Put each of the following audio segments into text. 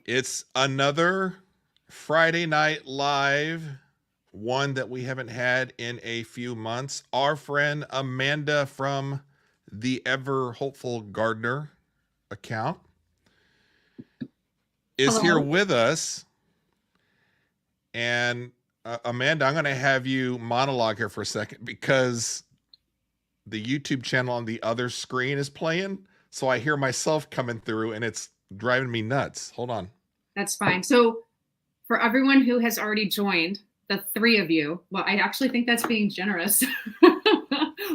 It's another Friday Night Live, one that we haven't had in a few months. Our friend Amanda from the Ever Hopeful Gardener account is here Hello. with us. And Amanda, I'm going to have you monologue here for a second because the YouTube channel on the other screen is playing. So I hear myself coming through and it's driving me nuts. Hold on. That's fine. So, for everyone who has already joined, the three of you, well, I actually think that's being generous.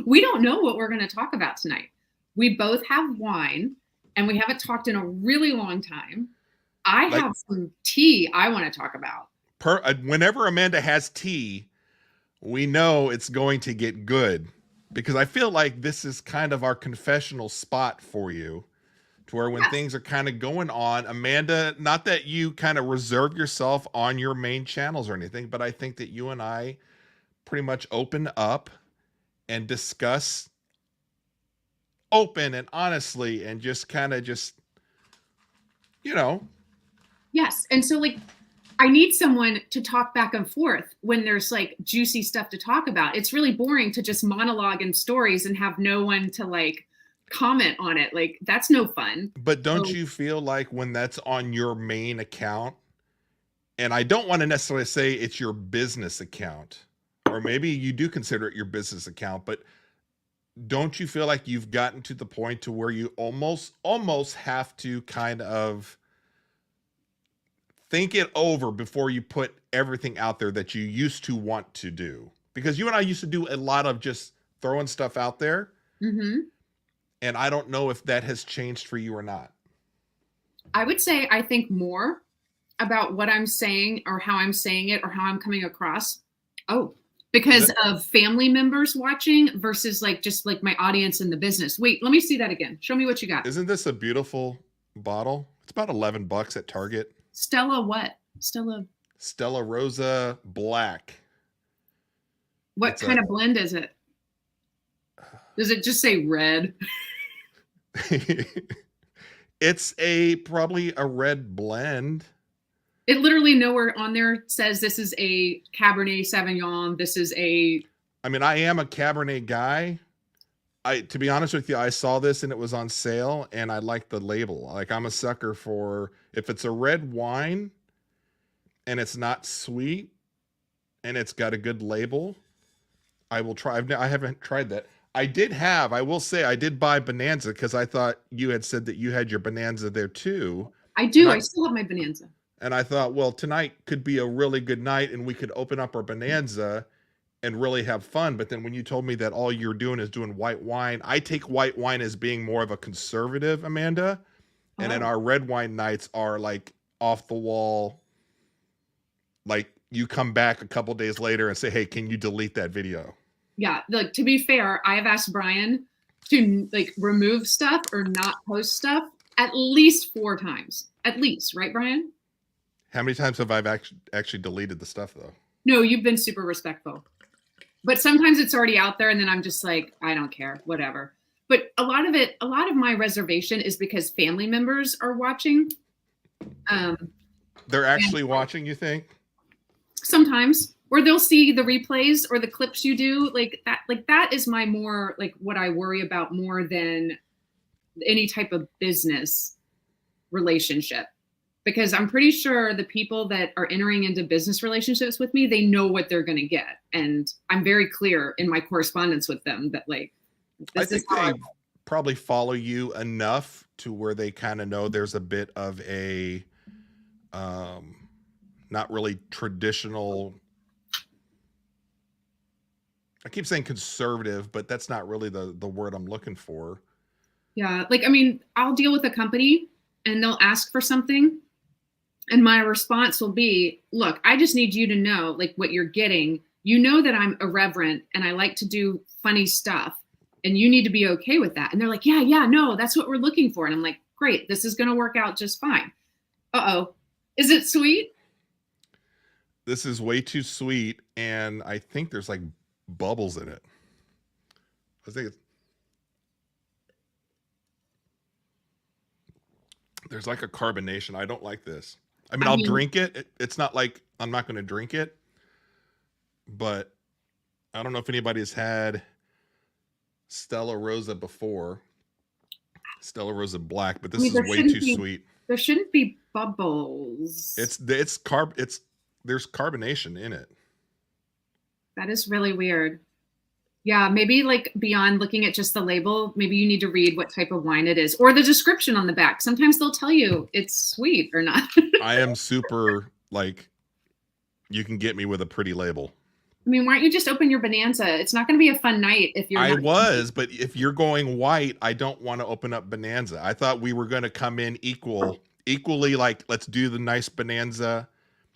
We don't know what we're going to talk about tonight. We both have wine and we haven't talked in a really long time. I Like have some tea I want to talk about. whenever Amanda has tea, we know it's going to get good because I feel like this is kind of our confessional spot for you to where when Yes. things are kind of going on, Amanda, not that you kind of reserve yourself on your main channels or anything, but I think that you and I pretty much open up and discuss open and honestly and just kind of just, you know, Yes. And so, like, I need someone to talk back and forth when there's like juicy stuff to talk about. It's really boring to just monologue in stories and have no one to like comment on it. Like, that's no fun. but don't So, you feel like when that's on your main account, and I don't want to necessarily say it's your business account, or maybe you do consider it your business account, but don't you feel like you've gotten to the point to where you almost have to kind of think it over before you put everything out there that you used to want to do? Because you and I used to do a lot of just throwing stuff out there, mhm. and I don't know if that has changed for you or not. I would say I think more about what I'm saying or how I'm saying it or how I'm coming across. Oh, because Th- of family members watching versus like just like my audience in the business. Wait, let me see that again. Show me what you got. Isn't this a beautiful bottle? It's about $11 at Target. Stella what? Stella, Stella Rosa Black. what It's kind a of blend is it? Does it just say red? it's a probably a red blend. It literally nowhere on there says this is a Cabernet Sauvignon. This is a. I mean, I am a Cabernet guy. I to be honest with you, I saw this and it was on sale and I like the label. Like I'm a sucker for if it's a red wine and it's not sweet and it's got a good label, I will try. I haven't tried that. I will say, I did buy Bonanza because I thought you had said that you had your Bonanza there too. I And do. I I still have my Bonanza. and I thought, well, tonight could be a really good night and we could open up our Bonanza and really have fun. But then when you told me that all you're doing is doing white wine, I take white wine as being more of a conservative, Amanda. And then Oh, our red wine nights are like off the wall. Like you come back a couple days later and say, hey, can you delete that video? yeah. Like, to be fair, I have asked Brian to like remove stuff or not post stuff at least 4 times. At least, right, Brian? How many times have I actually deleted the stuff though? No, you've been super respectful. But sometimes it's already out there and then I'm just like, I don't care, whatever. But a lot of my reservation is because family members are watching. Um, They're and actually watching, you think? sometimes or they'll see the replays or the clips you do like that is my more like what I worry about more than any type of business relationship because I'm pretty sure the people that are entering into business relationships with me they know what they're going to get and I'm very clear in my correspondence with them that like I this is think how I they probably follow you enough to where they kind of know there's a bit of a um not really traditional. I keep saying conservative, but that's not really the word I'm looking for. yeah like I mean I'll deal with a company and they'll ask for something and my response will be, look, I just need you to know like what you're getting. You know that I'm irreverent and I like to do funny stuff. And you need to be okay with that. And they're like, yeah, yeah, no, that's what we're looking for. And I'm like, great, this is going to work out just fine. Uh-oh. Is it sweet? This is way too sweet, and I think there's like bubbles in it. I think it's, There's like a carbonation. I don't like this. I mean, I I'll mean, drink it. It's not like I'm not going to drink it, but I don't know if anybody has had Stella Rosa before. Stella Rosa Black, but I this mean, is way too sweet. there shouldn't be bubbles. There's carbonation in it. That is really weird. Yeah, maybe like beyond looking at just the label, maybe you need to read what type of wine it is or the description on the back. Sometimes they'll tell you it's sweet or not. I am super like, you can get me with a pretty label. I mean, why don't you just open your Bonanza? It's not going to be a fun night if you're. But if you're going white, I don't want to open up Bonanza. I thought we were going to come in equally. Like, let's do the nice Bonanza.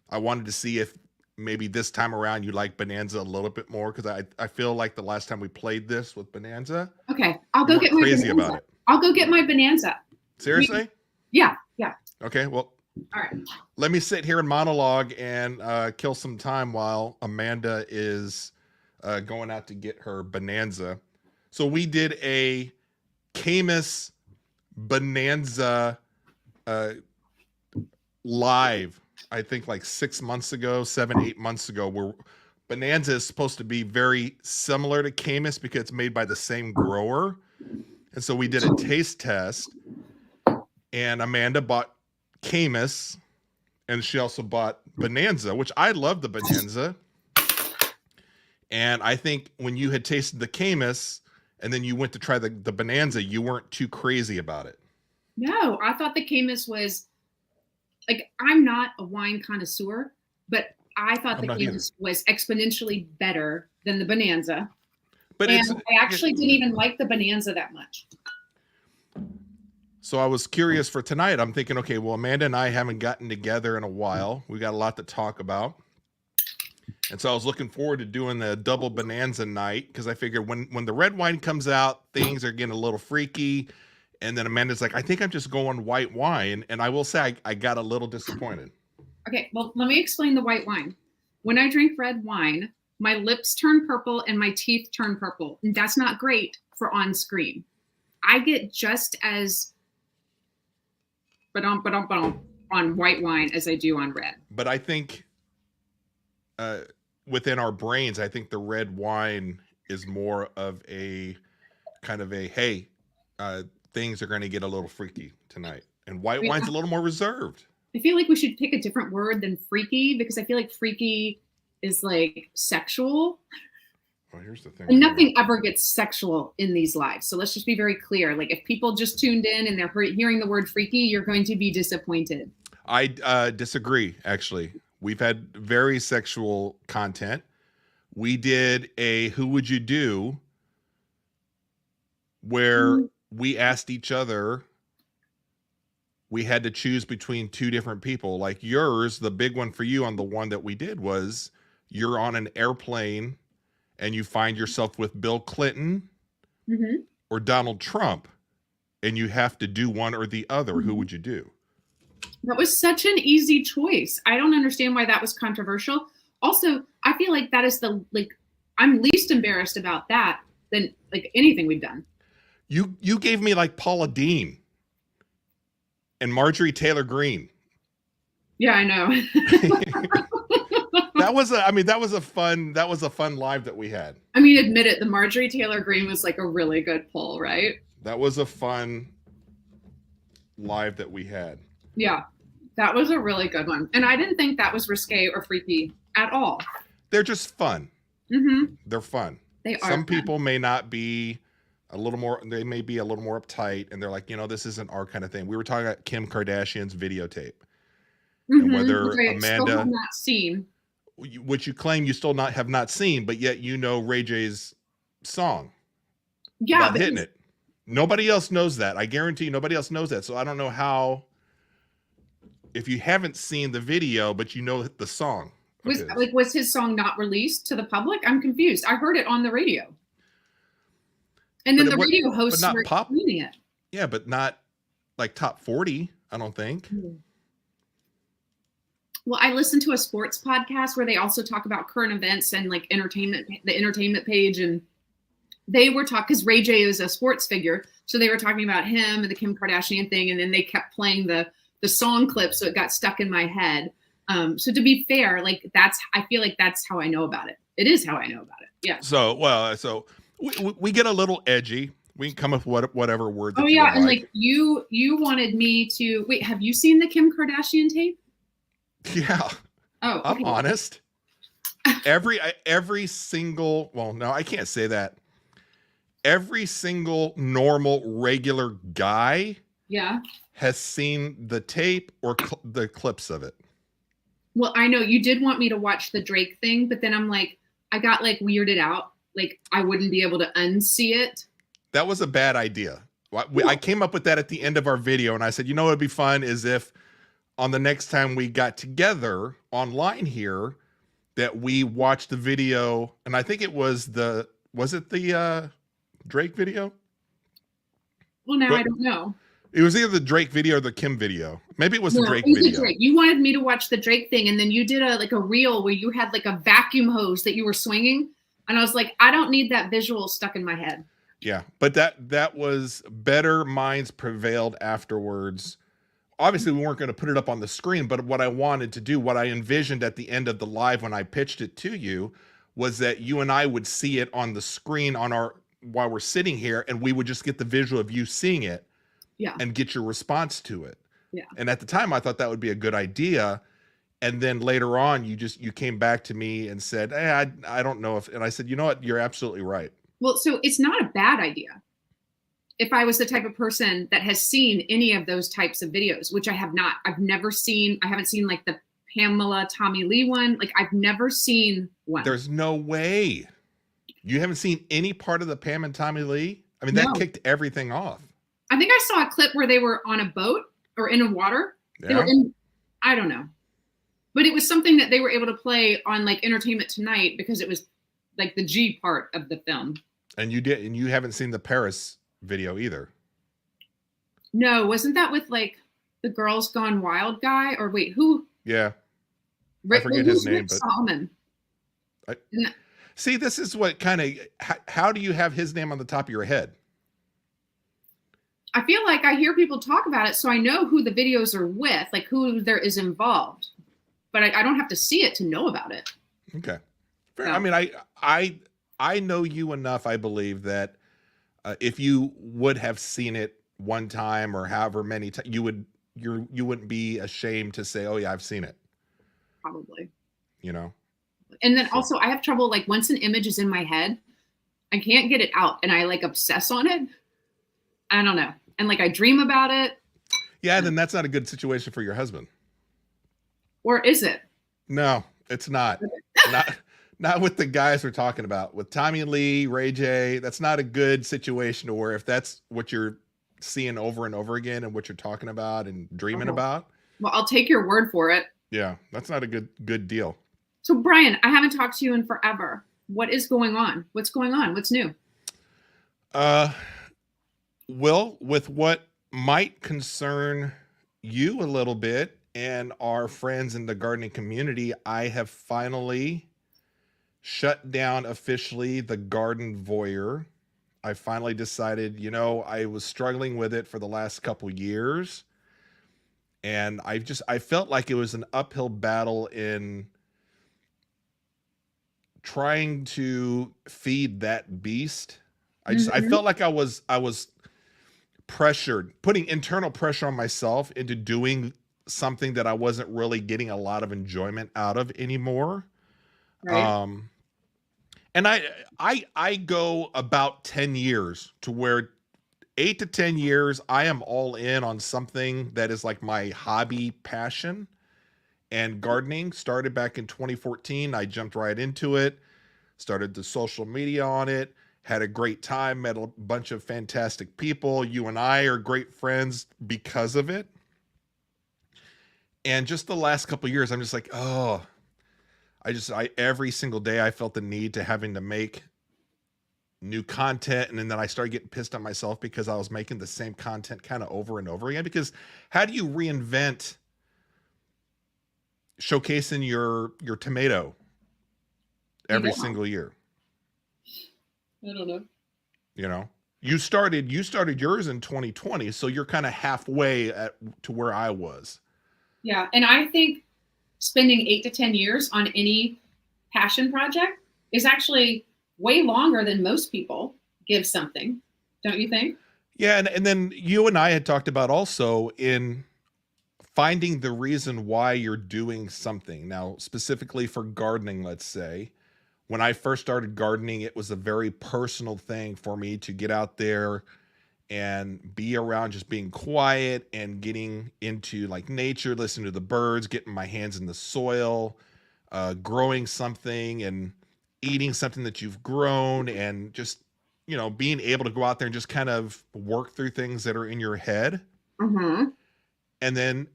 I wanted to see if maybe this time around you like Bonanza a little bit more, because I feel like the last time we played this with Bonanza. Okay, I'll go get my crazy Bonanza. about it. I'll go get my Bonanza. Seriously? Yeah. Okay, well. All right. Let me sit here and monologue and kill some time while Amanda is going out to get her Bonanza. So we did a Caymus Bonanza live, I think like 8 months ago, where Bonanza is supposed to be very similar to Caymus because it's made by the same grower. And so we did a taste test, and Amanda bought Caymus, and she also bought Bonanza, which I love the Bonanza. And I think when you had tasted the Caymus and then you went to try the Bonanza, you weren't too crazy about it. No, I thought the Caymus was like, I'm not a wine connoisseur, but I thought the Caymus was exponentially better than the Bonanza. But I actually didn't even like the Bonanza that much. So I was curious for tonight. I'm thinking, okay, well, Amanda and I haven't gotten together in a while. We got a lot to talk about. And so I was looking forward to doing the double Bonanza night, because I figured when the red wine comes out, things are getting a little freaky. And then Amanda's like, I think I'm just going white wine. And I will say I got a little disappointed. Okay, well, let me explain the white wine. When I drink red wine, my lips turn purple and my teeth turn purple. And that's not great for on screen. I get just as on white wine as I do on red. But I think within our brains, I think the red wine is more of a kind of a, hey, things are going to get a little freaky tonight. And white wine's a little more reserved. I feel like we should pick a different word than freaky, because I feel like freaky is like sexual. Well, here's the thing. And nothing ever gets sexual in these lives. So let's just be very clear. Like, if people just tuned in and they're hearing the word freaky, you're going to be disappointed. I disagree, actually. We've had very sexual content. We did a Who Would You Do, where we asked each other, we had to choose between two different people. Like yours, the big one for you on the one that we did was, you're on an airplane and you find yourself with Bill Clinton or Donald Trump, and you have to do one or the other. Who would you do? That was such an easy choice. I don't understand why that was controversial. Also, I feel like that is I'm least embarrassed about that than like anything we've done. You gave me like Paula Deen and Marjorie Taylor Greene. Yeah, I know. That was a fun live that we had. I mean, admit it, the Marjorie Taylor Greene was like a really good pull, right? That was a fun live that we had. Yeah, that was a really good one. And I didn't think that was risque or freaky at all. They're just fun. They're fun. They are. Some people may not be they may be a little more uptight, and they're like, this isn't our kind of thing. We were talking about Kim Kardashian's videotape. And whether Amanda still have not seen, which you claim you still have not seen, but yet Ray J's song. Yeah, about hitting it. Nobody else knows that. I guarantee you nobody else knows that. So I don't know how, if you haven't seen the video, but you know the song. Was his song not released to the public? I'm confused. I heard it on the radio. And then the radio hosts were reading it. Yeah, but not like top 40, I don't think. Well, I listened to a sports podcast where they also talk about current events and like the entertainment page. And they were talking, because Ray J is a sports figure. So they were talking about him and the Kim Kardashian thing, and then they kept playing the song clip, so it got stuck in my head. So to be fair, like I feel like that's how I know about it. It is how I know about it. Yeah. So we get a little edgy. We can come up with whatever word that Oh you yeah, would and like. like you wanted me to wait. Have you seen the Kim Kardashian tape? Yeah, Oh, I'm okay. honest. Every single, well, no, I can't say that. Every single normal regular guy Yeah. has seen the tape or the clips of it. Well, I know you did want me to watch the Drake thing, but then I'm like, I got like weirded out. Like I wouldn't be able to unsee it. That was a bad idea. I came up with that at the end of our video, and I said, you know what would be fun is if on the next time we got together online here, that we watched the video, and I think it was the Drake video? Well, now I don't know. It was either the Drake video or the Kim video. Maybe it was the No, Drake it was the video. Drake. You wanted me to watch the Drake thing, and then you did a reel where you had like a vacuum hose that you were swinging, and I was like, I don't need that visual stuck in my head. Yeah, but that was better minds prevailed afterwards. Obviously, we weren't going to put it up on the screen, but what I wanted to do, what I envisioned at the end of the live when I pitched it to you, was that you and I would see it on the screen while we're sitting here, and we would just get the visual of you seeing it, Yeah. and get your response to it. Yeah. And at the time, I thought that would be a good idea. And then later on, you came back to me and said, "Hey, I don't know if," and I said, "You know what? You're absolutely right." Well, so it's not a bad idea. If I was the type of person that has seen any of those types of videos, which I have not, I haven't seen like the Pamela Tommy Lee one. Like I've never seen one. There's no way. You haven't seen any part of the Pam and Tommy Lee? I mean, that kicked everything off. I think I saw a clip where they were on a boat or in a water. Yeah. They were I don't know. But it was something that they were able to play on like Entertainment Tonight because it was like the G part of the film. And you haven't seen the Paris video either. No, wasn't that with like the Girls Gone Wild guy? Or wait, who? Yeah. I forget his name, but Solomon. See, this is what kind of, how do you have his name on the top of your head? I feel like I hear people talk about it, so I know who the videos are with, like who there is involved. But I don't have to see it to know about it. Okay. No. I mean, I know you enough, I believe, that if you would have seen it one time or however many times, you wouldn't be ashamed to say, "Oh yeah, I've seen it." Probably. You know. And then also, I have trouble like once an image is in my head, I can't get it out, and I like obsess on it. I don't know, and like I dream about it. Yeah, then that's not a good situation for your husband. Or is it? No, it's not. Not with the guys we're talking about. With Tommy Lee, Ray J, that's not a good situation to where if that's what you're seeing over and over again and what you're talking about and dreaming about. Well, I'll take your word for it. Yeah, that's not a good deal. So Brian, I haven't talked to you in forever. What is going on? What's going on? What's new? Well, with what might concern you a little bit and our friends in the gardening community, I have finally shut down officially the Garden Voyeur. I finally decided, I was struggling with it for the last couple years. And I felt like it was an uphill battle in trying to feed that beast. I felt like I was pressured, putting internal pressure on myself into doing something that I wasn't really getting a lot of enjoyment out of anymore. Right. And I go about 10 years to where 8 to 10 years, I am all in on something that is like my hobby passion. And gardening started back in 2014. I jumped right into it, started the social media on it, had a great time, met a bunch of fantastic people. You and I are great friends because of it. And just the last couple of years, I'm just like, oh, every single day I felt the need to having to make new content. And then I started getting pissed at myself because I was making the same content kind of over and over again. Because how do you reinvent showcasing your tomato every single year? I don't know. you started yours in 2020, so you're kind of halfway to where I was. Yeah, and I think spending 8 to 10 years on any passion project is actually way longer than most people give something. Don't you think? Yeah, and then you and I had talked about also in finding the reason why you're doing something. Now, specifically for gardening, let's say, when I first started gardening, it was a very personal thing for me to get out there and be around just being quiet and getting into like nature, listening to the birds, getting my hands in the soil, growing something and eating something that you've grown, and just, being able to go out there and just kind of work through things that are in your head. Mm-hmm. And then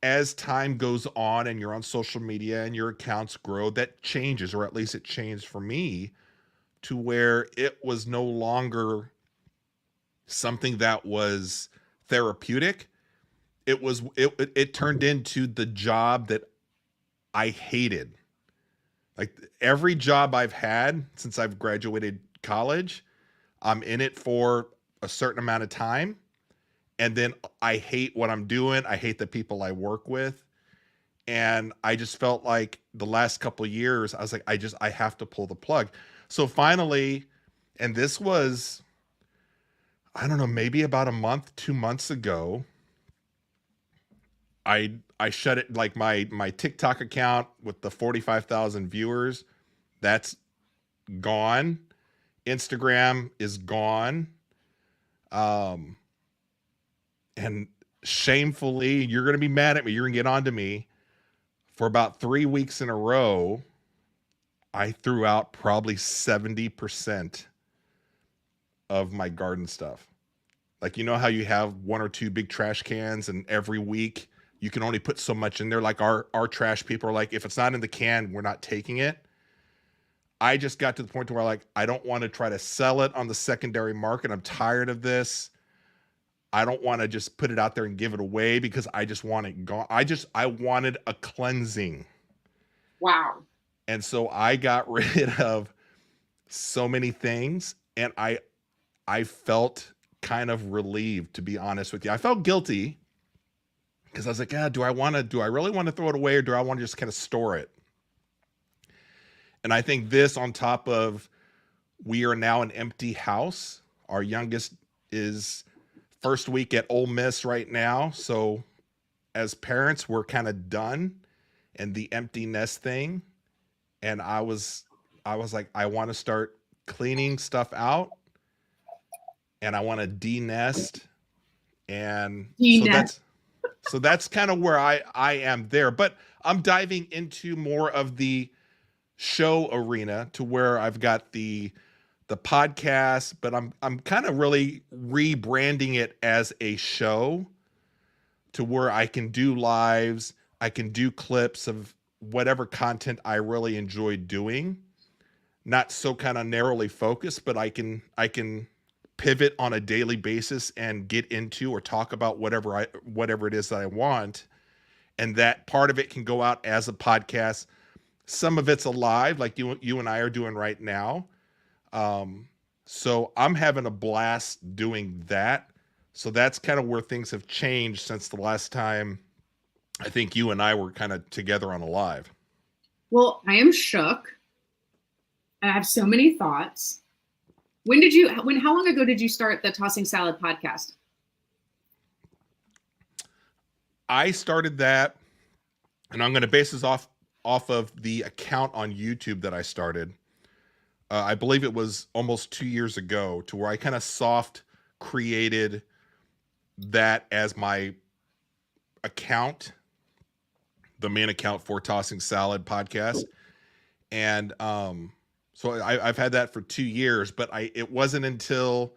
as time goes on and you're on social media and your accounts grow, that changes, or at least it changed for me to where it was no longer something that was therapeutic. It turned into the job that I hated. Like every job I've had since I've graduated college, I'm in it for a certain amount of time, and then I hate what I'm doing. I hate the people I work with. And I just felt like the last couple of years, I was like, I have to pull the plug. So finally, and this was, I don't know, maybe about a month, 2 months ago, I shut it, like my TikTok account with the 45,000 viewers, that's gone. Instagram is gone. Um, and shamefully, you're gonna be mad at me. You're gonna get on to me. For about 3 weeks in a row, I threw out probably 70% of my garden stuff. Like, you know how you have one or two big trash cans, and every week you can only put so much in there. Like our trash people are like, if it's not in the can, we're not taking it. I just got to the point where like I don't want to try to sell it on the secondary market. I'm tired of this. I don't want to just put it out there and give it away because I just want it gone. I wanted a cleansing. Wow. And so I got rid of so many things, and I felt kind of relieved, to be honest with you. I felt guilty because I was like, do I really want to throw it away, or do I want to just kind of store it? And I think this, on top of, we are now an empty house. Our youngest is first week at Ole Miss right now. So as parents, we're kind of done and the empty nest thing. And I was like, I want to start cleaning stuff out, and I want to de-nest. And so that's kind of where I am there. But I'm diving into more of the show arena, to where I've got the podcast, but I'm kind of really rebranding it as a show, to where I can do lives, I can do clips of whatever content I really enjoy doing. Not so kind of narrowly focused, but I can pivot on a daily basis and get into or talk about whatever it is that I want. And that part of it can go out as a podcast. Some of it's alive, like you and I are doing right now. So I'm having a blast doing that. So that's kind of where things have changed since the last time I think you and I were kind of together on a live. Well, I am shook. I have so many thoughts. How long ago did you start the Tossing Salad podcast? I started that, and I'm going to base this off of the account on YouTube that I started. I believe it was almost 2 years ago, to where I kind of soft created that as my account, the main account for Tossing Salad podcast. And so I've had that for 2 years, but it wasn't until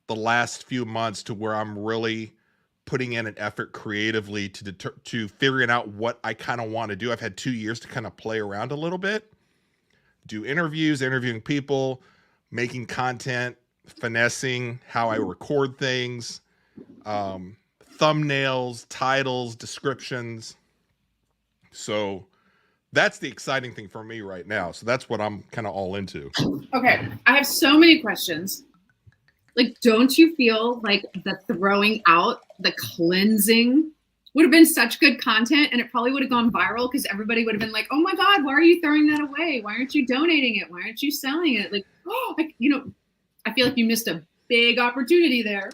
the last few months to where I'm really putting in an effort creatively to figuring out what I kind of want to do. I've had 2 years to kind of play around a little bit, do interviewing people, making content, finessing how I record things, thumbnails, titles, descriptions. So that's the exciting thing for me right now. So that's what I'm kind of all into. Okay. I have so many questions. Like, don't you feel like the throwing out, the cleansing would have been such good content, and it probably would have gone viral because everybody would have been like, "Oh my God, why are you throwing that away? Why aren't you donating it? Why aren't you selling it?" Like, oh, I feel like you missed a big opportunity there.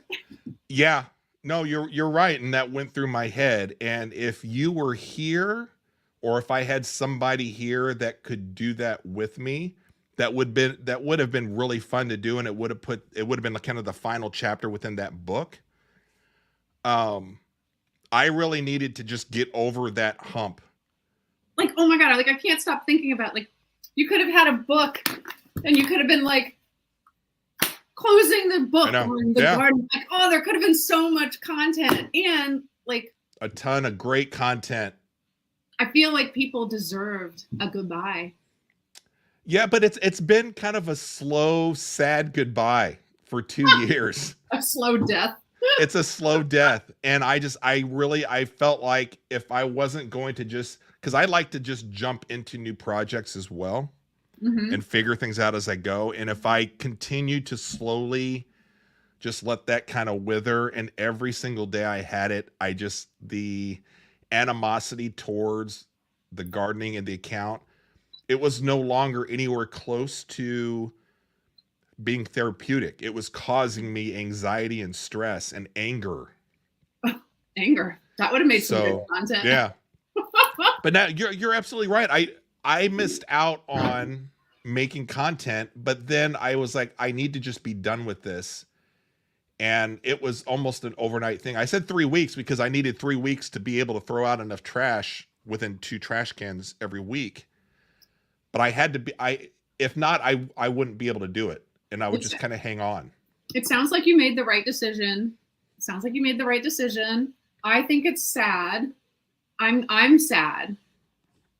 Yeah. No, you're right, and that went through my head. And if you were here, or if I had somebody here that could do that with me, that would have been really fun to do, and it would have been like kind of the final chapter within that book. Um, I really needed to just get over that hump. Like, oh my God, like I can't stop thinking about, like, you could have had a book and you could have been like closing the book on the garden. Like, oh, there could have been so much content and like a ton of great content. I feel like people deserved a goodbye. Yeah, but it's been kind of a slow, sad goodbye for 2 years. A slow death. It's a slow death. And I felt like if I wasn't going to just, because I like to just jump into new projects as well, and figure things out as I go. And if I continue to slowly just let that kind of wither, and every single day I had it, the animosity towards the gardening and the account, it was no longer anywhere close to being therapeutic. It was causing me anxiety and stress and anger. Anger. That would have made some good content. Yeah. But now you're absolutely right. I missed out on making content, but then I was like, I need to just be done with this. And it was almost an overnight thing. I said 3 weeks because I needed 3 weeks to be able to throw out enough trash within 2 trash cans every week. But I had to be, if not, I wouldn't be able to do it. And I would just kind of hang on. It sounds like you made the right decision. I think it's sad. I'm sad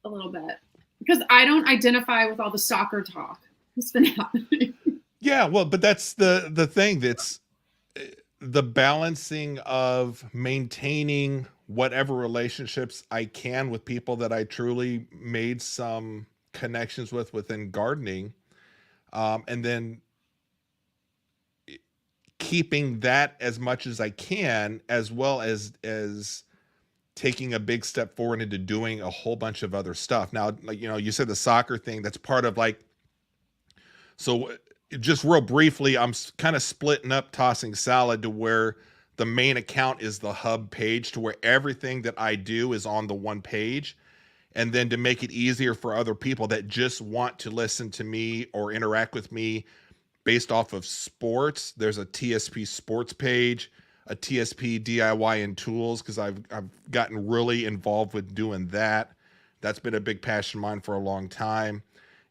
a little bit because I don't identify with all the soccer talk that's been happening. Yeah, well, but that's the thing. That's the balancing of maintaining whatever relationships I can with people that I truly made some connections with within gardening, and then keeping that as much as I can, as well as taking a big step forward into doing a whole bunch of other stuff. Now, like, you said the soccer thing, that's part of like, so just real briefly, I'm kind of splitting up Tossing Salad to where the main account is the hub page, to where everything that I do is on the one page. And then to make it easier for other people that just want to listen to me or interact with me based off of sports, there's a TSP sports page, a TSP DIY and tools, because I've gotten really involved with doing that. That's been a big passion of mine for a long time.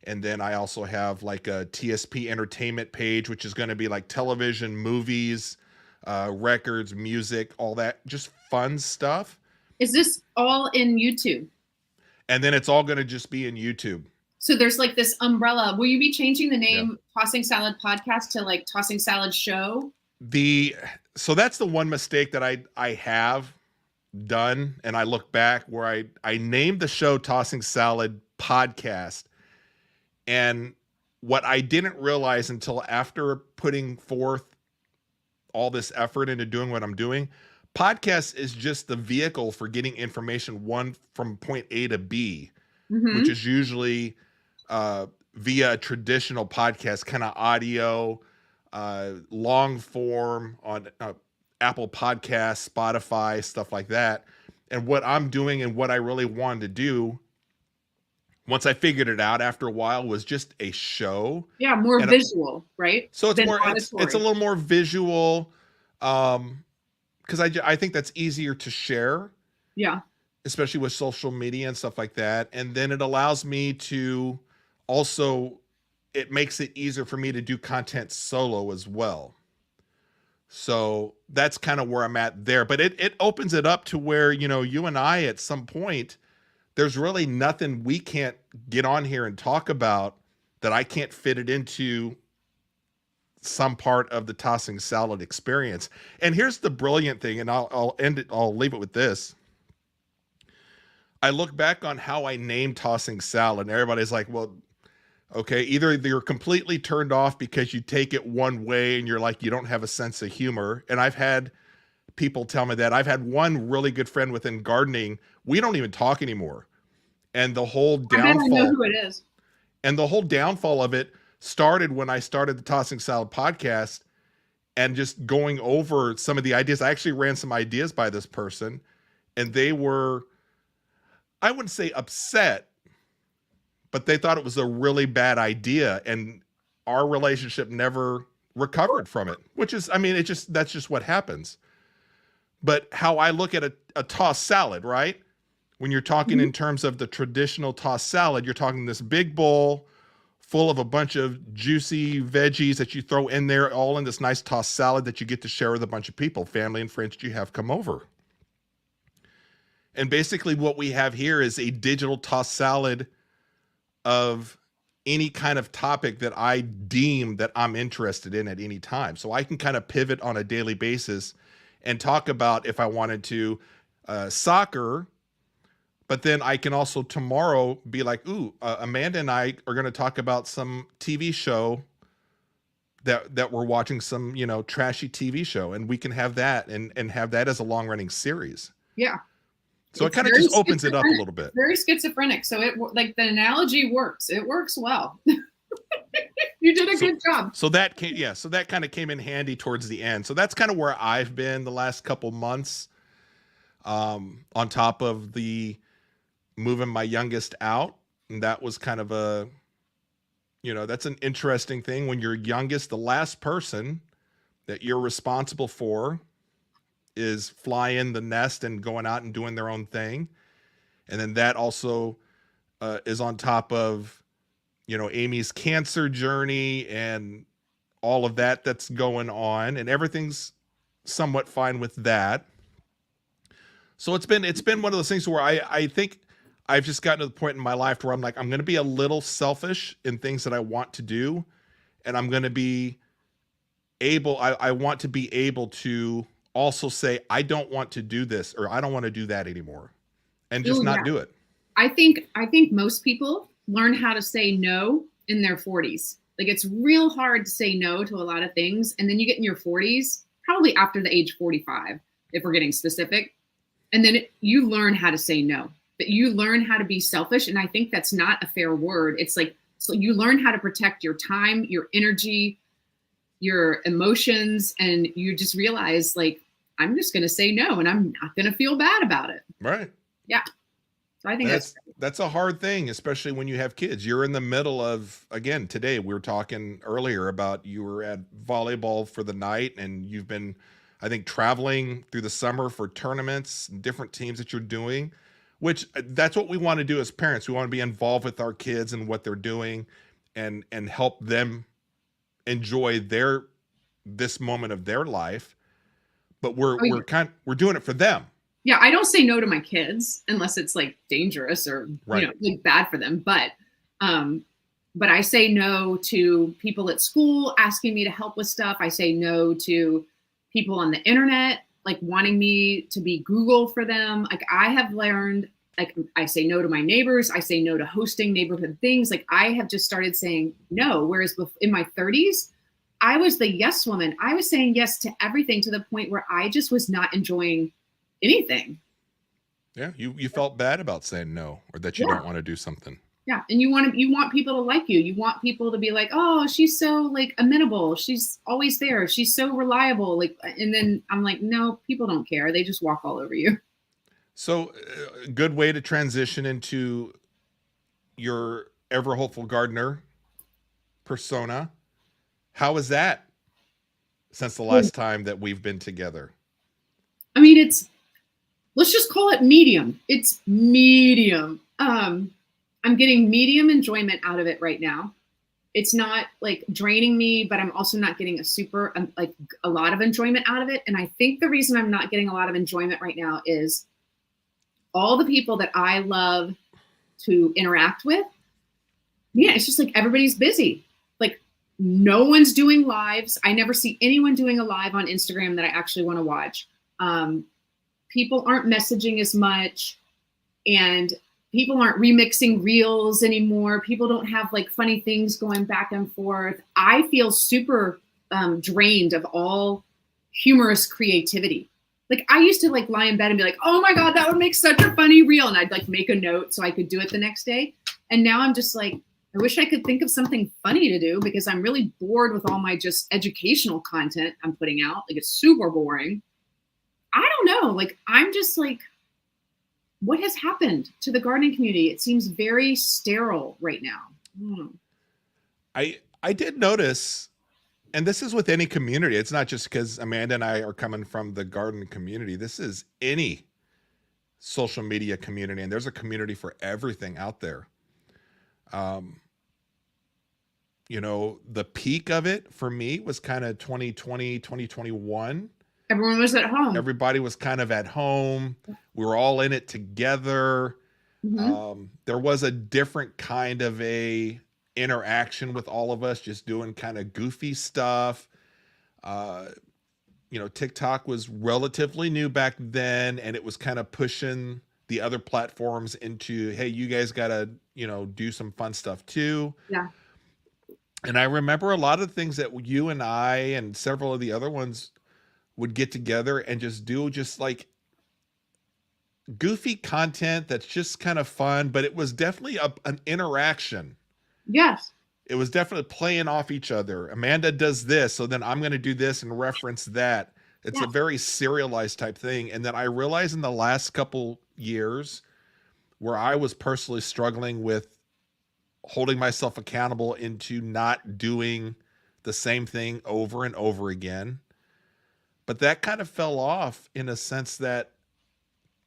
And then I also have like a TSP entertainment page, which is going to be like television, movies, records, music, all that, just fun stuff. Is this all in YouTube? And then it's all going to just be in YouTube. So there's like this umbrella. Will you be changing the name Tossing Salad Podcast to like Tossing Salad Show? So that's the one mistake that I have done. And I look back where I named the show Tossing Salad Podcast. And what I didn't realize until after putting forth all this effort into doing what I'm doing, podcast is just the vehicle for getting information from point A to B, which is usually via a traditional podcast, kind of audio, long form on Apple Podcasts, Spotify, stuff like that. And what I'm doing and what I really wanted to do, once I figured it out after a while, was just a show. Yeah, more visual, right? So it's it's a little more visual. Because I think that's easier to share. Yeah. Especially with social media and stuff like that. And then it allows me to also, it makes it easier for me to do content solo as well. So that's kind of where I'm at there. But it opens it up to where, you and I at some point, there's really nothing we can't get on here and talk about that I can't fit it into some part of the Tossing Salad experience. And here's the brilliant thing, and I'll end it. I'll leave it with this. I look back on how I named Tossing Salad, and everybody's like, well, Okay. Either you're completely turned off because you take it one way and you're like, you don't have a sense of humor. And I've had people tell me that. I've had one really good friend within gardening. We don't even talk anymore. And the whole I bet I know downfall who it is. and the whole downfall of it started when I started the Tossing Salad podcast and just going over some of the ideas. I actually ran some ideas by this person, and they were, I wouldn't say upset, but they thought it was a really bad idea. And our relationship never recovered from it, which is, I mean, that's just what happens. But how I look at a tossed salad, right? When you're talking in terms of the traditional tossed salad, you're talking this big bowl full of a bunch of juicy veggies that you throw in there, all in this nice tossed salad that you get to share with a bunch of people, family and friends that you have come over. And basically what we have here is a digital tossed salad of any kind of topic that I deem that I'm interested in at any time. So I can kind of pivot on a daily basis and talk about, if I wanted to, soccer, but then I can also tomorrow be like, ooh, Amanda and I are going to talk about some TV show that we're watching, some, you know, trashy TV show, and we can have that and have that as a long running series. Yeah. So It's it kind of very just opens it up a schizophrenic. little bit. Very schizophrenic. So it like the analogy works. It works well. You did a good job. So that came, yeah. So that kind of came in handy towards the end. So that's kind of where I've been the last couple months. On top of the moving my youngest out, and that was kind of a, you know, that's an interesting thing when your youngest, the last person that you're responsible for, is flying the nest and going out and doing their own thing, and then that also is on top of, you know, Amy's cancer journey and all of that that's going on, and everything's somewhat fine with that. So it's been one of those things where I think I've just gotten to the point in my life where I'm like, I'm going to be a little selfish in things that I want to do, and I'm going to be able, I want to be able to also say, I don't want to do this, or I don't want to do that anymore, and just Ooh, not yeah. do it. I think most people learn how to say no in their 40s. Like it's real hard to say no to a lot of things. And then you get in your 40s, probably after the age 45, if we're getting specific. And then you learn how to say no, but you learn how to be selfish. And I think that's not a fair word. It's like, so you learn how to protect your time, your energy, your emotions, and you just realize like, I'm just going to say no, and I'm not going to feel bad about it. Right. Yeah. So I think that's a hard thing, especially when you have kids. You're in the middle of, again, today we were talking earlier about you were at volleyball for the night, and you've been, I think, traveling through the summer for tournaments and different teams that you're doing, which that's what we want to do as parents. We want to be involved with our kids and what they're doing, and help them enjoy this moment of their life. But we're doing it for them. Yeah, I don't say no to my kids unless it's like dangerous or right. You know, like bad for them. But I say no to people at school asking me to help with stuff. I say no to people on the internet like wanting me to be Google for them. Like I have learned, like I say no to my neighbors. I say no to hosting neighborhood things. Like I have just started saying no. Whereas in my 30s, I was the yes woman. I was saying yes to everything to the point where I just was not enjoying anything. Yeah, you felt bad about saying no, or that you don't want to do something. Yeah, and you want people to like you. You want people to be like, oh, she's so like amenable. She's always there. She's so reliable. Like, and then I'm like, no, people don't care. They just walk all over you. So, a good way to transition into your ever hopeful gardener persona. How is that since the last time that we've been together? I mean, let's just call it medium. It's medium. I'm getting medium enjoyment out of it right now. It's not like draining me, but I'm also not getting a lot of enjoyment out of it. And I think the reason I'm not getting a lot of enjoyment right now is all the people that I love to interact with. Yeah, it's just like everybody's busy. Like no one's doing lives. I never see anyone doing a live on Instagram that I actually want to watch. People aren't messaging as much, and people aren't remixing reels anymore. People don't have like funny things going back and forth. I feel super drained of all humorous creativity. Like I used to like lie in bed and be like, oh my God, that would make such a funny reel. And I'd like make a note so I could do it the next day. And now I'm just like, I wish I could think of something funny to do because I'm really bored with all my just educational content I'm putting out. Like it's super boring. I don't know. Like I'm just like, what has happened to the gardening community? It seems very sterile right now. I did notice, and this is with any community. It's not just because Amanda and I are coming from the garden community. This is any social media community, and there's a community for everything out there. You know, the peak of it for me was kind of 2020, 2021. Everyone was at home. Everybody was kind of at home. We were all in it together. There was a different kind of a interaction with all of us, just doing kind of goofy stuff. You know, TikTok was relatively new back then, and it was kind of pushing the other platforms into, hey, you guys got to, you know, do some fun stuff too. Yeah. And I remember a lot of things that you and I and several of the other ones would get together and just do just like goofy content that's just kind of fun, but it was definitely an interaction. Yes. It was definitely playing off each other. Amanda does this, so then I'm going to do this and reference that. It's a very serialized type thing. And then I realized in the last couple years where I was personally struggling with holding myself accountable into not doing the same thing over and over again. But that kind of fell off in a sense that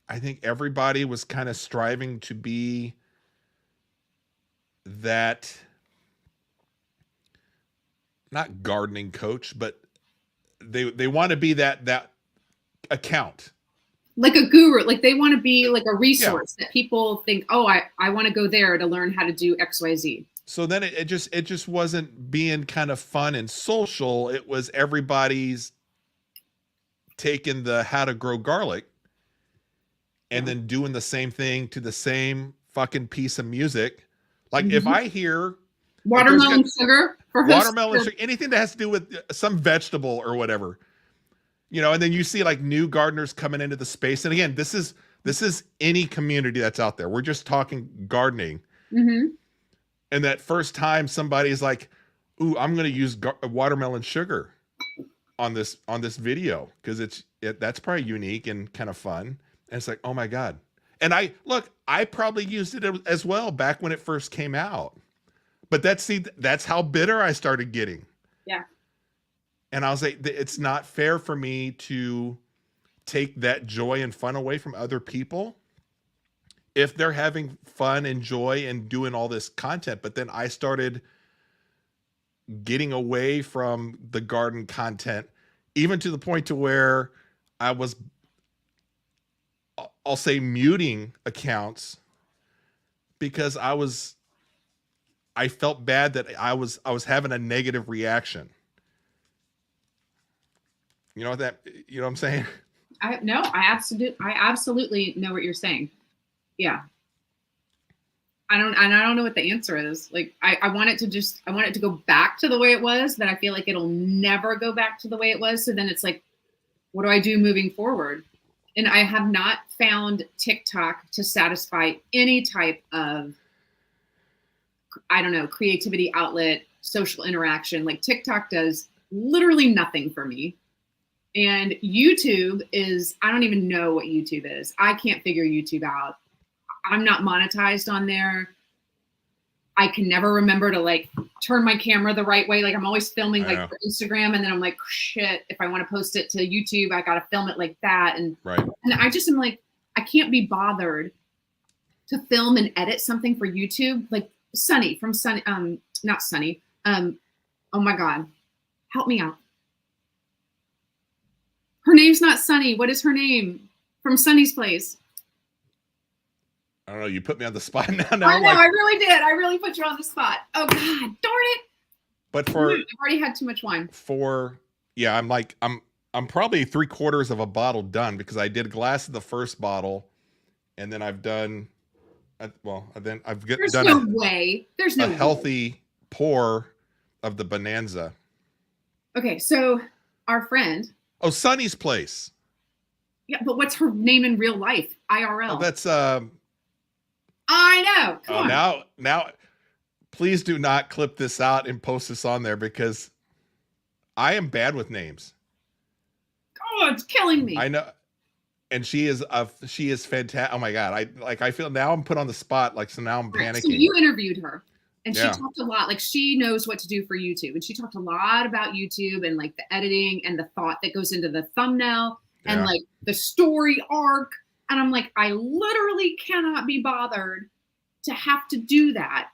I think everybody was kind of striving to be that, not gardening coach, but they want to be that account. Like a guru, like they want to be like a resource that people think, oh, I want to go there to learn how to do XYZ. So then it just wasn't being kind of fun and social. It was everybody's taking the how to grow garlic and then doing the same thing to the same fucking piece of music. Like if I hear watermelon sugar, watermelon sugar, anything that has to do with some vegetable or whatever, you know, and then you see like new gardeners coming into the space. And again, this is any community that's out there. We're just talking gardening. And that first time somebody's like, ooh, I'm going to use watermelon sugar on this video because that's probably unique and kind of fun. And it's like, oh my God. And I probably used it as well back when it first came out. But that's how bitter I started getting. Yeah. And I was like, it's not fair for me to take that joy and fun away from other people if they're having fun and joy and doing all this content. But then I started getting away from the garden content, even to the point to where I was, I'll say, muting accounts because I felt bad that I was having a negative reaction. You know what I'm saying? I absolutely know what you're saying. Yeah. I don't know what the answer is. Like I want it to go back to the way it was, but I feel like it'll never go back to the way it was. So then it's like, what do I do moving forward? And I have not found TikTok to satisfy any type of, I don't know, creativity outlet, social interaction. Like TikTok does literally nothing for me. And YouTube I don't even know what YouTube is. I can't figure YouTube out. I'm not monetized on there. I can never remember to like turn my camera the right way. Like I'm always filming like for Instagram, and then I'm like, shit, if I want to post it to YouTube, I got to film it like that. And I just am like, I can't be bothered to film and edit something for YouTube. Like Sunny from Sunny, not Sunny. Oh my God, help me out. Her name's not Sunny. What is her name? From Sunny's Place. I don't know. You put me on the spot now. I know. I really did. I really put you on the spot. Oh God, darn it! But I've already had too much wine. I'm probably 3/4 of a bottle done because I did a glass of the first bottle, and then I've done Then I've There's done no way. There's no a way. healthy pour of the Bonanza. Okay, so our friend. Oh, Sunny's Place. Yeah, but what's her name in real life? IRL. Oh, that's I know. Come on. now please do not clip this out and post this on there because I am bad with names. Oh, it's killing me. I know. And she is fantastic. Oh my God. I feel now I'm put on the spot. Like, so now I'm panicking. So you interviewed her and she talked a lot. Like, she knows what to do for YouTube. And she talked a lot about YouTube and like the editing and the thought that goes into the thumbnail and like the story arc. And I'm like, I literally cannot be bothered to have to do that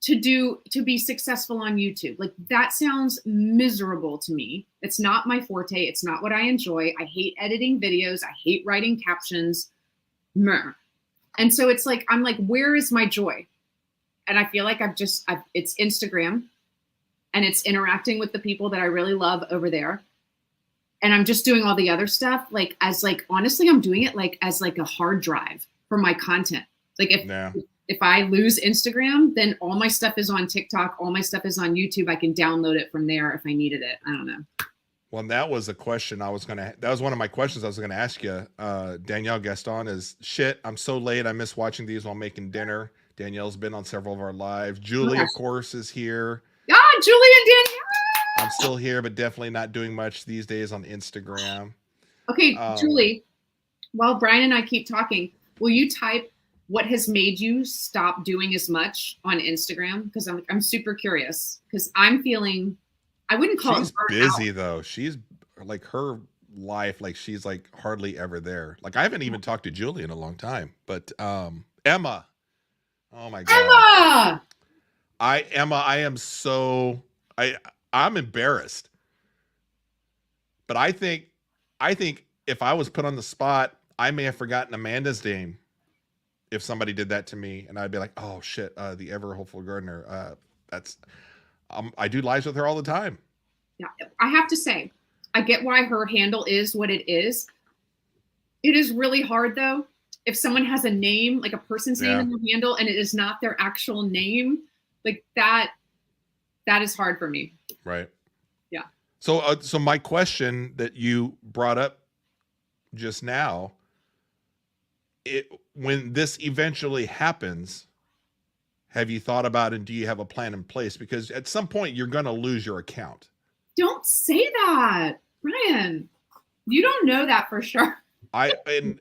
to be successful on YouTube. Like, that sounds miserable to me. It's not my forte. It's not what I enjoy. I hate editing videos. I hate writing captions. Meh. And so it's like, I'm like, where is my joy? And I feel like it's Instagram and it's interacting with the people that I really love over there. And I'm just doing all the other stuff. Like, honestly, I'm doing it like as like a hard drive for my content. Like if I lose Instagram, then all my stuff is on TikTok. All my stuff is on YouTube. I can download it from there if I needed it. I don't know. Well, that was a question that was one of my questions I was going to ask you. Danielle Gaston is shit. I'm so late. I miss watching these while making dinner. Danielle's been on several of our lives. Julie, of course, is here. Yeah, Julie and Danielle. I'm still here, but definitely not doing much these days on Instagram. Okay, Julie, while Brian and I keep talking, will you type what has made you stop doing as much on Instagram? Because I'm super curious. Because I'm feeling, I wouldn't call she's it busy though. She's like her life, like she's like hardly ever there. Like I haven't even talked to Julie in a long time. But Emma, oh my God, I'm embarrassed. But I think if I was put on the spot, I may have forgotten Amanda's name. If somebody did that to me, and I'd be like, "Oh shit, the ever hopeful gardener." I do lives with her all the time. Yeah, I have to say, I get why her handle is what it is. It is really hard though. If someone has a name, like a person's name in their handle, and it is not their actual name, like that is hard for me. Right. Yeah. So my question that you brought up just now, when this eventually happens, have you thought about it? Do you have a plan in place? Because at some point you're going to lose your account. Don't say that, Brian. You don't know that for sure. And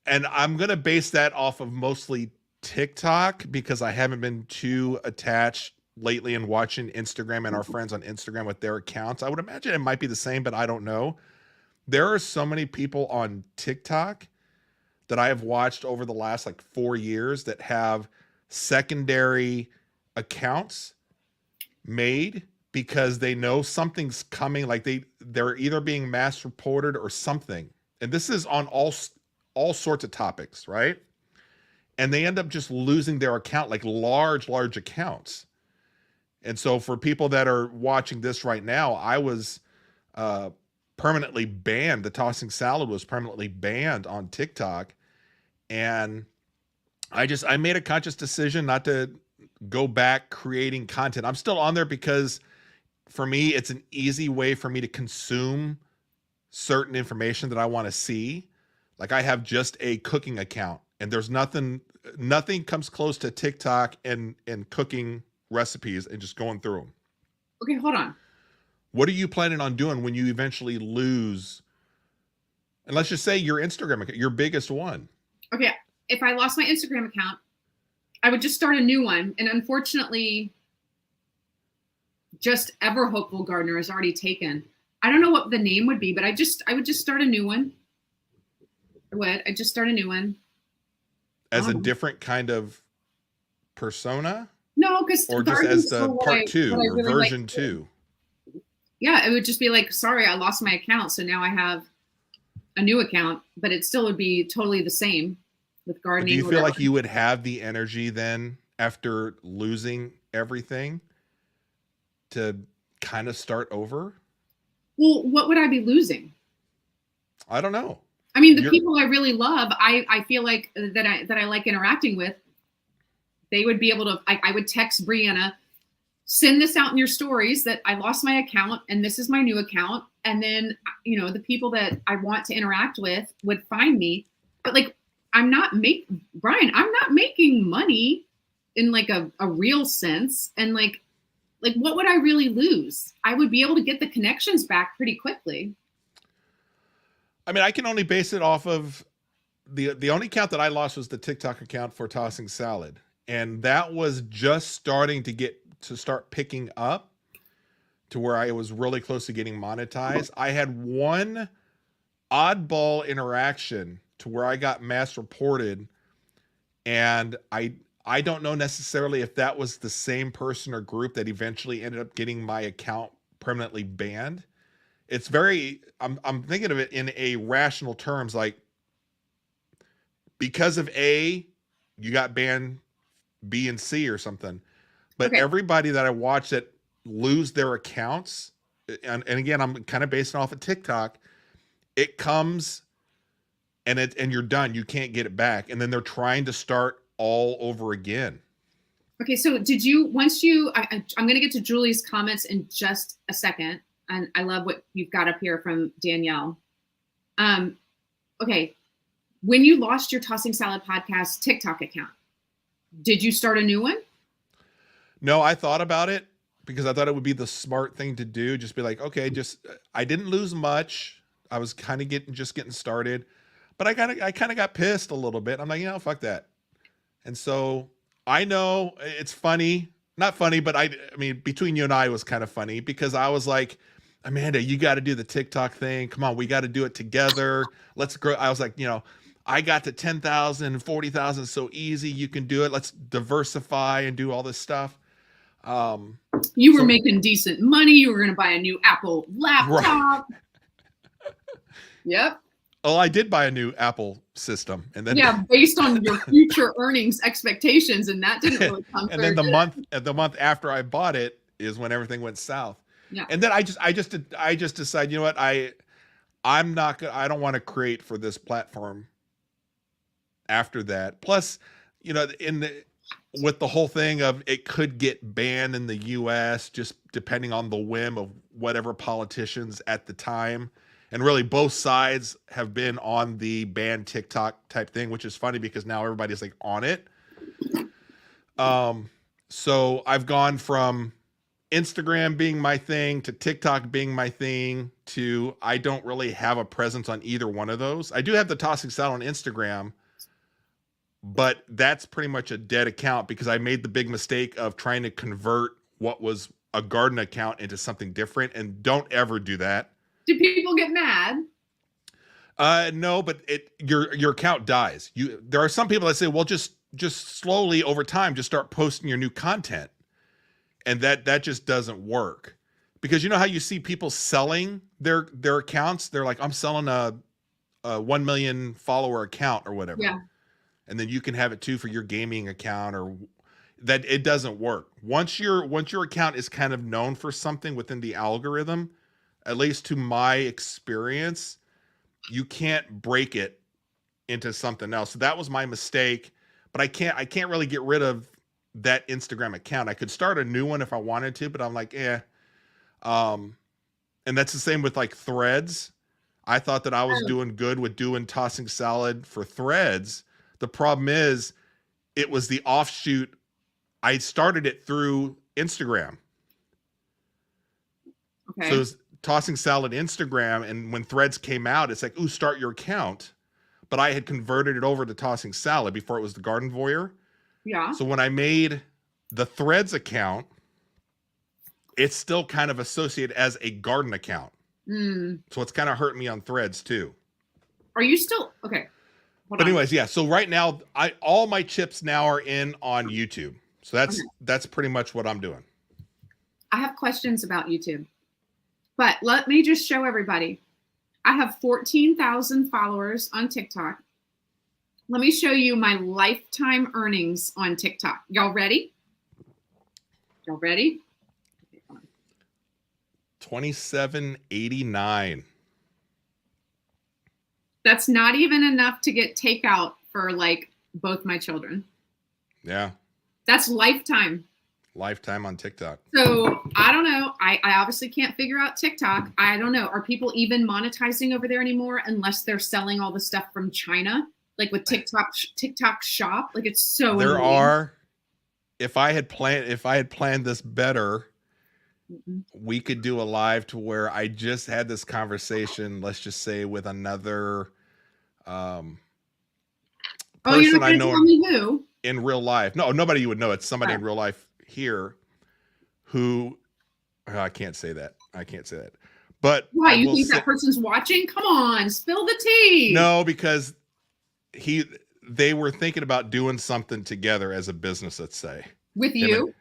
I'm going to base that off of mostly TikTok because I haven't been too attached lately in watching Instagram and our friends on Instagram with their accounts. I would imagine it might be the same, but I don't know. There are so many people on TikTok that I have watched over the last like 4 years that have secondary accounts made because they know something's coming. Like they're either being mass reported or something. And this is on all sorts of topics, right? And they end up just losing their account, like large accounts. And so for people that are watching this right now, I was permanently banned. The Tossing Salad was permanently banned on TikTok. And I made a conscious decision not to go back creating content. I'm still on there because for me, it's an easy way for me to consume certain information that I want to see. Like I have just a cooking account and there's nothing comes close to TikTok and cooking recipes and just going through them. Okay, hold on. What are you planning on doing when you eventually lose? And let's just say your Instagram account, your biggest one. Okay, if I lost my Instagram account, I would just start a new one. And unfortunately, just Ever Hopeful Gardener is already taken. I don't know what the name would be, but I would just start a new one. I'd just start a new one. As a different kind of persona? No, because or just as the part 2 or really version 2. Yeah, it would just be like, sorry, I lost my account, so now I have a new account, but it still would be totally the same with gardening. Do you feel like you would have the energy then after losing everything to kind of start over? Well, what would I be losing? I don't know. I mean, the people I really love, I feel like that I like interacting with, they would be able to, I would text Brianna, send this out in your stories that I lost my account and this is my new account. And then, you know, the people that I want to interact with would find me. But like, I'm not making money in like a real sense. And like, what would I really lose? I would be able to get the connections back pretty quickly. I mean, I can only base it off of the only account that I lost was the TikTok account for Tossing Salad. And that was just starting to start picking up to where I was really close to getting monetized. I had one oddball interaction to where I got mass reported, and I don't know necessarily if that was the same person or group that eventually ended up getting my account permanently banned. It's very, I'm thinking of it in a rational terms, like because of A, you got banned B and C or something. But Okay. everybody that I watch that lose their accounts, and again, I'm kind of basing off of TikTok, it comes and you're done. You can't get it back. And then they're trying to start all over again. Okay, so did you, once you, I'm going to get to Julie's comments in just a second. And I love what you've got up here from Danielle. Okay, when you lost your Tossing Salad podcast TikTok account, did you start a new one? No, I thought about it because I thought it would be the smart thing to do. Just be like, okay, I didn't lose much. I was kind of getting started, but I kind of got pissed a little bit. I'm like, fuck that. And so I know it's funny, not funny, but I mean, between you and I, it was kind of funny because I was like, Amanda, you got to do the TikTok thing. Come on, we got to do it together. Let's grow. I was like, I got to 10,000, 40,000 so easy. You can do it. Let's diversify and do all this stuff. You were making decent money. You were going to buy a new Apple laptop. Right. Yep. Oh, I did buy a new Apple system, and then based on your future earnings expectations, and that didn't really come. And then the month after I bought it is when everything went south. Yeah. And then I just decided, you know what, I'm not gonna, I don't want to create for this platform after that. Plus, with the whole thing of it could get banned in the US just depending on the whim of whatever politicians at the time. And really both sides have been on the ban TikTok type thing, which is funny because now everybody's like on it. So I've gone from Instagram being my thing to TikTok being my thing to I don't really have a presence on either one of those. I do have the Tossing Salad on Instagram, but that's pretty much a dead account because I made the big mistake of trying to convert what was a garden account into something different, and don't ever do that. Do people get mad? No, but your account dies. There are some people that say, well, just slowly over time, just start posting your new content. And that just doesn't work because you know how you see people selling their accounts. They're like, I'm selling a 1 million follower account or whatever. Yeah. And then you can have it too for your gaming account, or that it doesn't work. Once your account is kind of known for something within the algorithm, at least to my experience, you can't break it into something else. So that was my mistake, but I can't really get rid of that Instagram account. I could start a new one if I wanted to, but I'm like, and that's the same with like Threads. I thought that I was doing good with doing Tossing Salad for Threads. The problem is it was the offshoot. I started it through Instagram. Okay. So it was Tossing Salad Instagram, and when Threads came out, it's like, ooh, start your account. But I had converted it over to Tossing Salad before it was the Garden Voyeur. Yeah. So when I made the Threads account, it's still kind of associated as a garden account. So it's kind of hurting me on Threads too. Are you still okay? But anyways, yeah. So right now, all my chips now are in on YouTube. So that's pretty much what I'm doing. I have questions about YouTube, but let me just show everybody. I have 14,000 followers on TikTok. Let me show you my lifetime earnings on TikTok. Y'all ready? Y'all ready? Okay, come on. $27.89. That's not even enough to get takeout for like both my children. Yeah. That's lifetime. Lifetime on TikTok. So I don't know. I obviously can't figure out TikTok. I don't know. Are people even monetizing over there anymore unless they're selling all the stuff from China? Like with TikTok shop? Like it's so There annoying. are, if I had planned this better, we could do a live to where I just had this conversation, let's just say with another person you're not I gonna know tell me who? in real life. No, nobody you would know. It's somebody Right. in real life here who I can't say that. But Why? I You will think say, that person's watching? Come on, spill the tea. no, because they were thinking about doing something together as a business, let's say. With you?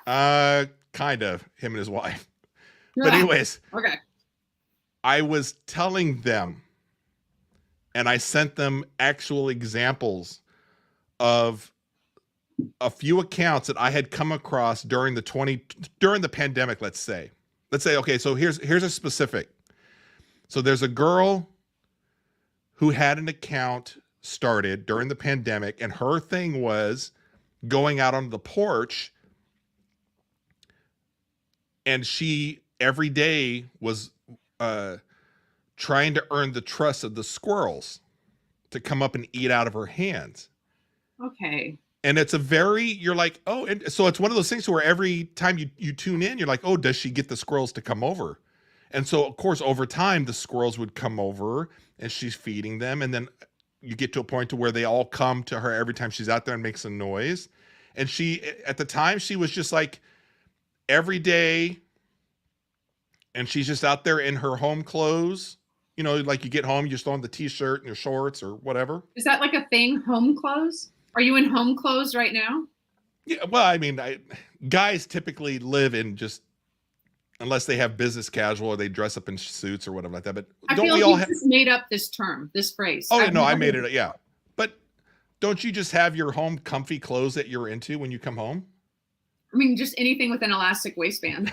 Kind of, him and his wife. But anyways, okay. I was telling them, and I sent them actual examples of a few accounts that I had come across during the pandemic, let's say, okay, so here's a specific. So there's a girl who had an account started during the pandemic, and her thing was going out on the porch, and she every day was trying to earn the trust of the squirrels to come up and eat out of her hands. Okay. And it's you're like, oh, and so it's one of those things where every time you tune in, you're like, oh, does she get the squirrels to come over? And so, of course, over time, the squirrels would come over and she's feeding them. And then you get to a point to where they all come to her every time she's out there and makes a noise. And at the time, she was just like every day. And she's just out there in her home clothes. You know, like you get home, you just throw on the t-shirt and your shorts or whatever. Is that like a thing? Home clothes? Are you in home clothes right now? Yeah, well, I mean, guys typically live in just, unless they have business casual or they dress up in suits or whatever like that. But I don't feel we like all you just made up this term, this phrase. Oh, no, I made it. Yeah. But don't you just have your home comfy clothes that you're into when you come home? I mean, just anything with an elastic waistband.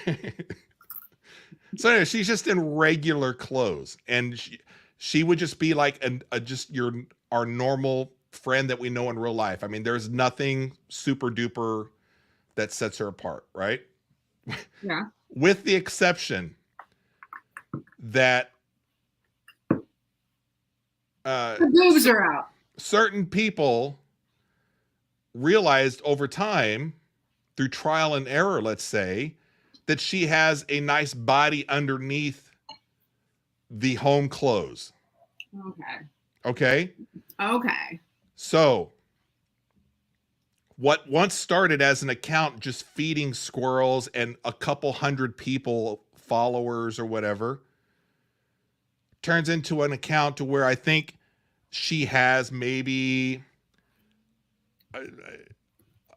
So anyway, she's just in regular clothes, and she would just be like our normal friend that we know in real life. I mean, there's nothing super duper that sets her apart, right? Yeah. With the exception that the boobs are out. Certain people realized over time, through trial and error, let's say, that she has a nice body underneath the home clothes. Okay. So what once started as an account just feeding squirrels and a couple hundred people, followers or whatever, turns into an account to where I think she has maybe 1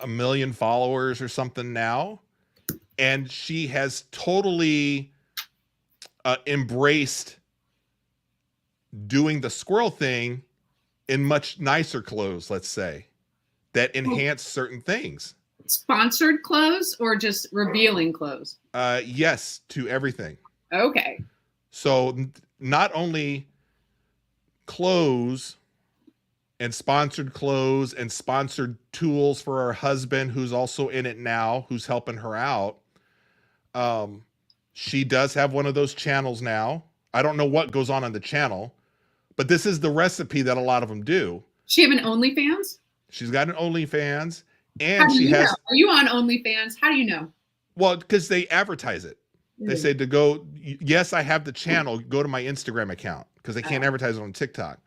million followers or something now. And she has totally embraced doing the squirrel thing in much nicer clothes, let's say, that enhance certain things. Sponsored clothes or just revealing clothes? Yes, to everything. Okay. So not only clothes and sponsored tools for her husband, who's also in it now, who's helping her out. She does have one of those channels now. I don't know what goes on the channel, but this is the recipe that a lot of them do. She have an OnlyFans? She's got an OnlyFans, and How do she you has. know? Are you on OnlyFans? How do you know? Well, because they advertise it. They say to go. Yes, I have the channel. Go to my Instagram account because they can't advertise it on TikTok.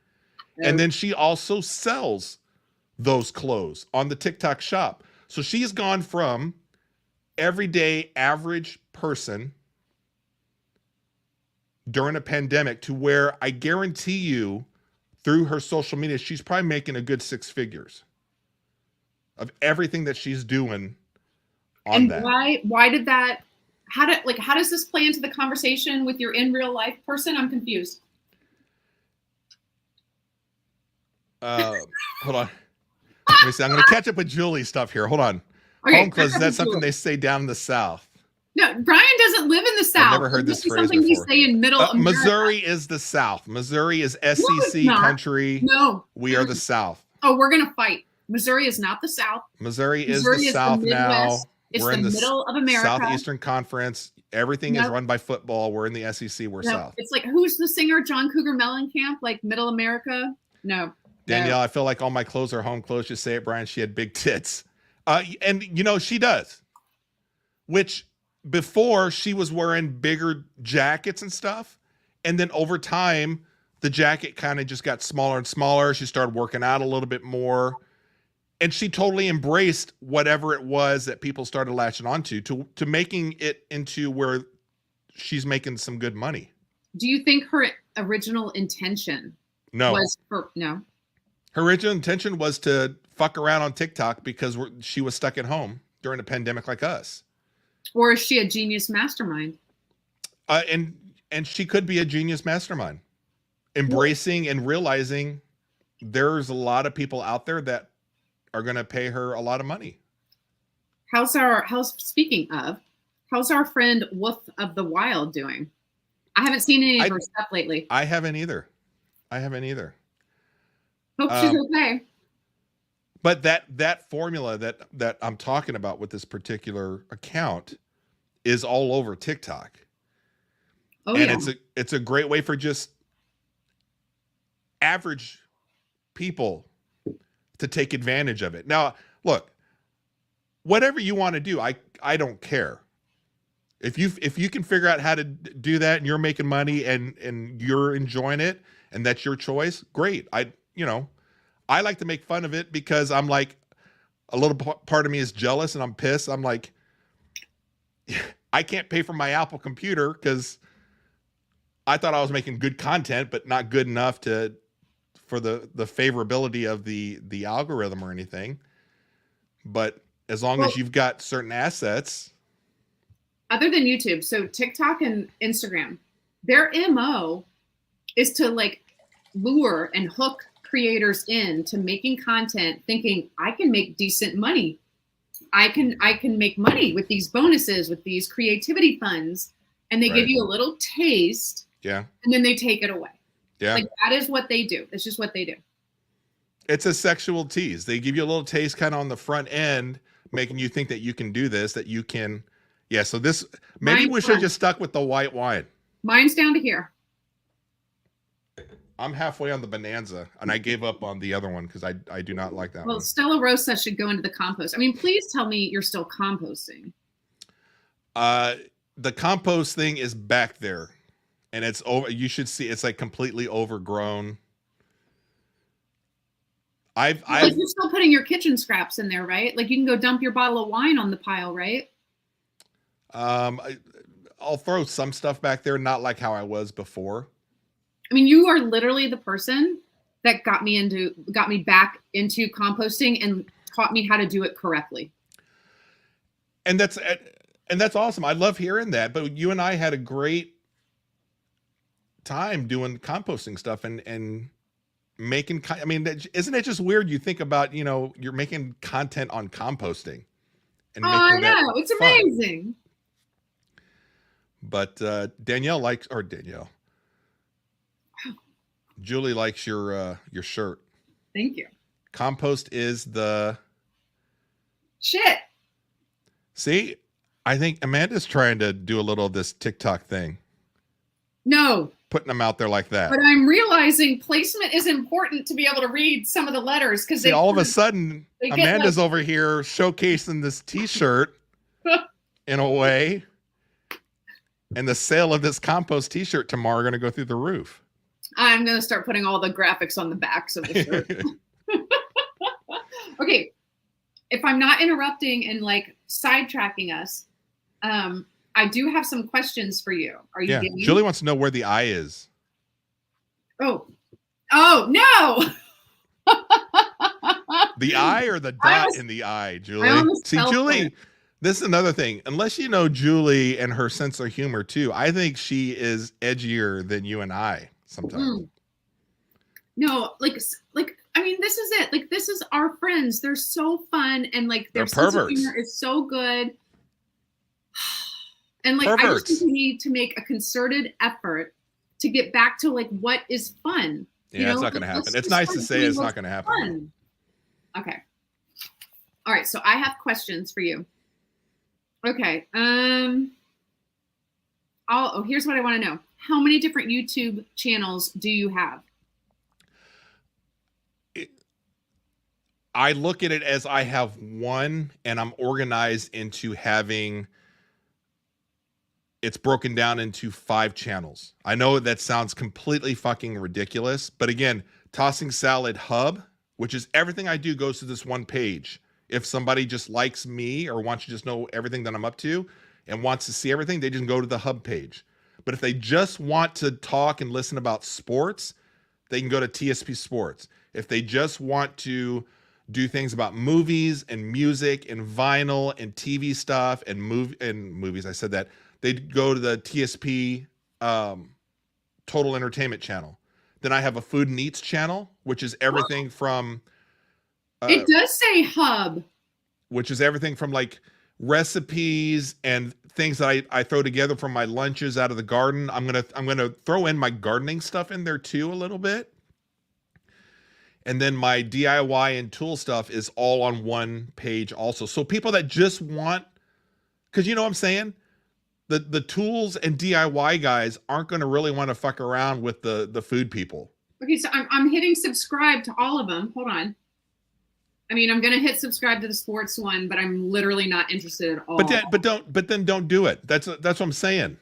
And then she also sells those clothes on the TikTok shop. So she's gone from everyday average person during a pandemic to where I guarantee you through her social media, she's probably making a good 6 figures of everything that she's doing on that. Why did that, how does this play into the conversation with your in real life person? I'm confused. Hold on. Let me see. I'm going to catch up with Julie's stuff here. Hold on. Okay, home clothes, that's something they say down in the South. No, Brian doesn't live in the South. I've never heard this phrase something before. We say in middle America. Missouri is the South. Missouri is SEC country. No. We are the South. Oh, we're going to fight. Missouri is not the South. Missouri is Missouri the is South the now. Midwest. It's We're the in the middle of America. Southeastern Conference. Everything is Yep. run by football. We're in the SEC. We're No, South. it's like, who's the singer? John Cougar Mellencamp, like Middle America? No. Danielle, No. I feel like all my clothes are home clothes. Just say it, Brian. She had big tits. And, you know, she does. Which before she was wearing bigger jackets and stuff. And then over time, the jacket kind of just got smaller and smaller. She started working out a little bit more. And she totally embraced whatever it was that people started latching onto to making it into where she's making some good money. Do you think her original intention was for no? Her original intention was to fuck around on TikTok because she was stuck at home during a pandemic like us. Or is she a genius mastermind? And she could be a genius mastermind, embracing and realizing there's a lot of people out there that are going to pay her a lot of money. Speaking of, how's our friend Wolf of the Wild doing? I haven't seen any of her stuff lately. I haven't either. Hope she's okay. But that formula that I'm talking about with this particular account is all over TikTok. Oh, and yeah. it's a great way for just average people to take advantage of it. Now, look, whatever you want to do, I don't care. If you can figure out how to do that and you're making money and you're enjoying it and that's your choice, great. I like to make fun of it because I'm like, a little part of me is jealous and I'm pissed. I'm like, I can't pay for my Apple computer because I thought I was making good content, but not good enough for the favorability of the algorithm or anything. But as long as you've got certain assets. Other than YouTube, so TikTok and Instagram, their MO is to like lure and hook creators into making content thinking I can make decent money. I can make money with these bonuses, with these creativity funds. And they give you a little taste. Yeah. And then they take it away. Yeah. Like that is what they do. It's just what they do. It's a sexual tease. They give you a little taste kind of on the front end, making you think that you can do this, that you can. Yeah. So this, maybe we should have just stuck with the white wine. Mine's down to here. I'm halfway on the Bonanza and I gave up on the other one because I do not like that one. Well, Stella Rosa should go into the compost. I mean, please tell me you're still composting. The compost thing is back there and it's over. You should see it's like completely overgrown. You're still putting your kitchen scraps in there, right? Like you can go dump your bottle of wine on the pile, right? I'll throw some stuff back there, not like how I was before. I mean, you are literally the person that got me back into composting and taught me how to do it correctly. And that's awesome. I love hearing that. But you and I had a great time doing composting stuff and making. I mean, isn't it just weird? You think about, you're making content on composting. And I know, it's amazing. But Julie likes your shirt. Thank you. Compost is the shit. See, I think Amanda's trying to do a little of this TikTok thing. No. Putting them out there like that. But I'm realizing placement is important to be able to read some of the letters because all of a sudden Amanda's over here showcasing this T-shirt in a way. And the sale of this compost T-shirt tomorrow are going to go through the roof. I'm going to start putting all the graphics on the backs of the shirt. Okay. If I'm not interrupting and like sidetracking us, I do have some questions for you. Are you getting me? Julie wants to know where the eye is. Oh no. The eye or the dot in the eye, Julie? See, Julie, this is another thing. Unless you know Julie and her sense of humor too, I think she is edgier than you and I sometimes. No, like I mean, this is it. Like, this is our friends. They're so fun and like their sense of humor is so good. And like I just think we need to make a concerted effort to get back to like what is fun. Yeah, it's not going to happen. It's nice to say it's not going to happen. Okay. All right, so I have questions for you. Okay. Here's what I want to know. How many different YouTube channels do you have? I look at it as I have one, and I'm organized into having it's broken down into 5 channels. I know that sounds completely fucking ridiculous, but again, Tossing Salad Hub, which is everything I do, goes to this one page. If somebody just likes me or wants to just know everything that I'm up to and wants to see everything, they just go to the Hub page. But if they just want to talk and listen about sports, they can go to TSP Sports. If they just want to do things about movies and music and vinyl and TV stuff and movies, I said that, they'd go to the TSP Total Entertainment channel. Then I have a Food and Eats channel, which is everything from it does say Hub, which is everything from like recipes and things that I throw together from my lunches out of the garden. I'm gonna throw in my gardening stuff in there too a little bit. And then my DIY and tool stuff is all on one page also. So people that just want, because you know what I'm saying? The tools and DIY guys aren't going to really want to fuck around with the food people. Okay, so I'm hitting subscribe to all of them. Hold on. I mean, I'm going to hit subscribe to the sports one, but I'm literally not interested at all. But then don't do it. That's what I'm saying.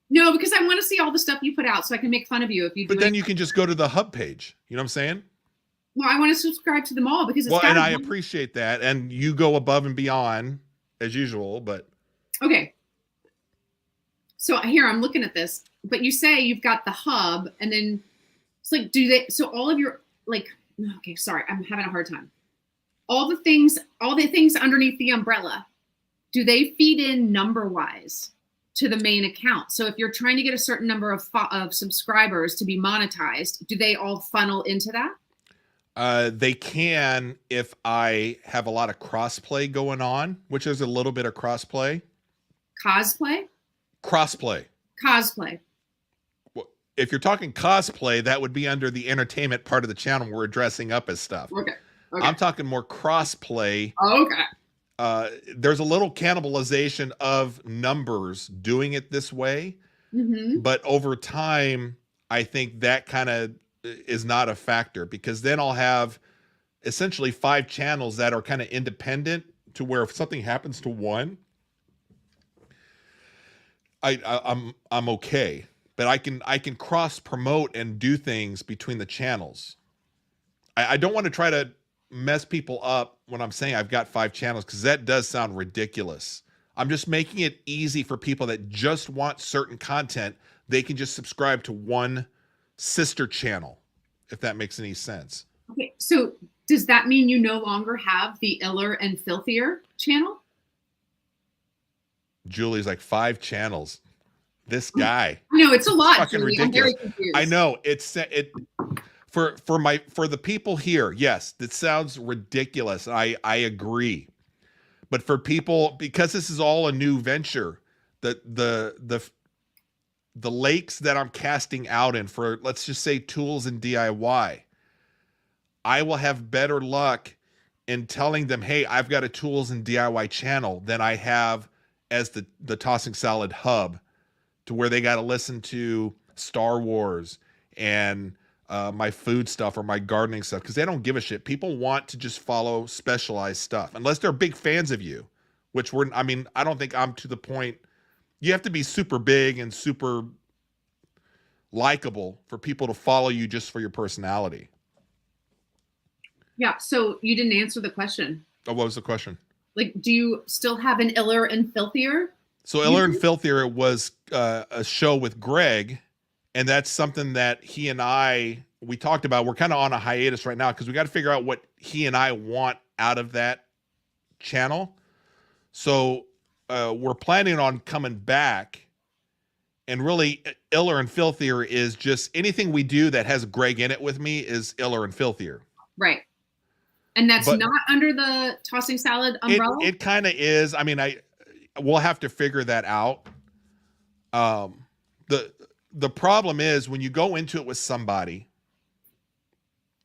No, because I want to see all the stuff you put out so I can make fun of you if you do. But then you can just go to the Hub page. You know what I'm saying? Well, I want to subscribe to them all because it's and I appreciate that, and you go above and beyond as usual. But okay. So here I'm looking at this, but you say you've got the Hub, and then it's like, so all of your okay, sorry, I'm having a hard time. All the things underneath the umbrella, do they feed in number wise to the main account? So if you're trying to get a certain number of subscribers to be monetized, do they all funnel into that? They can if I have a lot of crossplay going on, which is a little bit of crossplay. Cosplay? Crossplay. Cosplay. Well, if you're talking cosplay, that would be under the entertainment part of the channel where we're dressing up as stuff. Okay. I'm talking more crossplay. Okay. There's a little cannibalization of numbers doing it this way. Mm-hmm. But over time, I think that kind of is not a factor, because then I'll have essentially 5 channels that are kind of independent, to where if something happens to one, I'm okay. But I can cross promote and do things between the channels. I don't want to try to mess people up when I'm saying I've got 5 channels, because that does sound ridiculous. I'm just making it easy for people that just want certain content. They can just subscribe to one sister channel, if that makes any sense. Okay, so does that mean you no longer have the Iller and Filthier channel? Julie's like, 5 channels. This guy. No, it's a lot. Fucking Julie. ridiculous. I'm very confused. I know for the people here. Yes, that sounds ridiculous. I agree. But for people, because this is all a new venture, the lakes that I'm casting out in for, let's just say, tools and DIY, I will have better luck in telling them, hey, I've got a tools and DIY channel, than I have as the Tossing Salad Hub, to where they got to listen to Star Wars and my food stuff or my gardening stuff, because they don't give a shit. People want to just follow specialized stuff, unless they're big fans of you, which I don't think I'm to the point. You have to be super big and super likable for people to follow you just for your personality. Yeah, so you didn't answer the question. Oh, what was the question? Like, do you still have an Iller and Filthier? So Iller and Filthier was a show with Greg, and that's something that he and we talked about. We're kind of on a hiatus right now, because we got to figure out what he and I want out of that channel. So we're planning on coming back, and really Iller and Filthier is just anything we do that has Greg in it with me is Iller and Filthier. Right. And that's not under the Tossing Salad umbrella? It kind of is. I mean, we'll have to figure that out. The problem is when you go into it with somebody,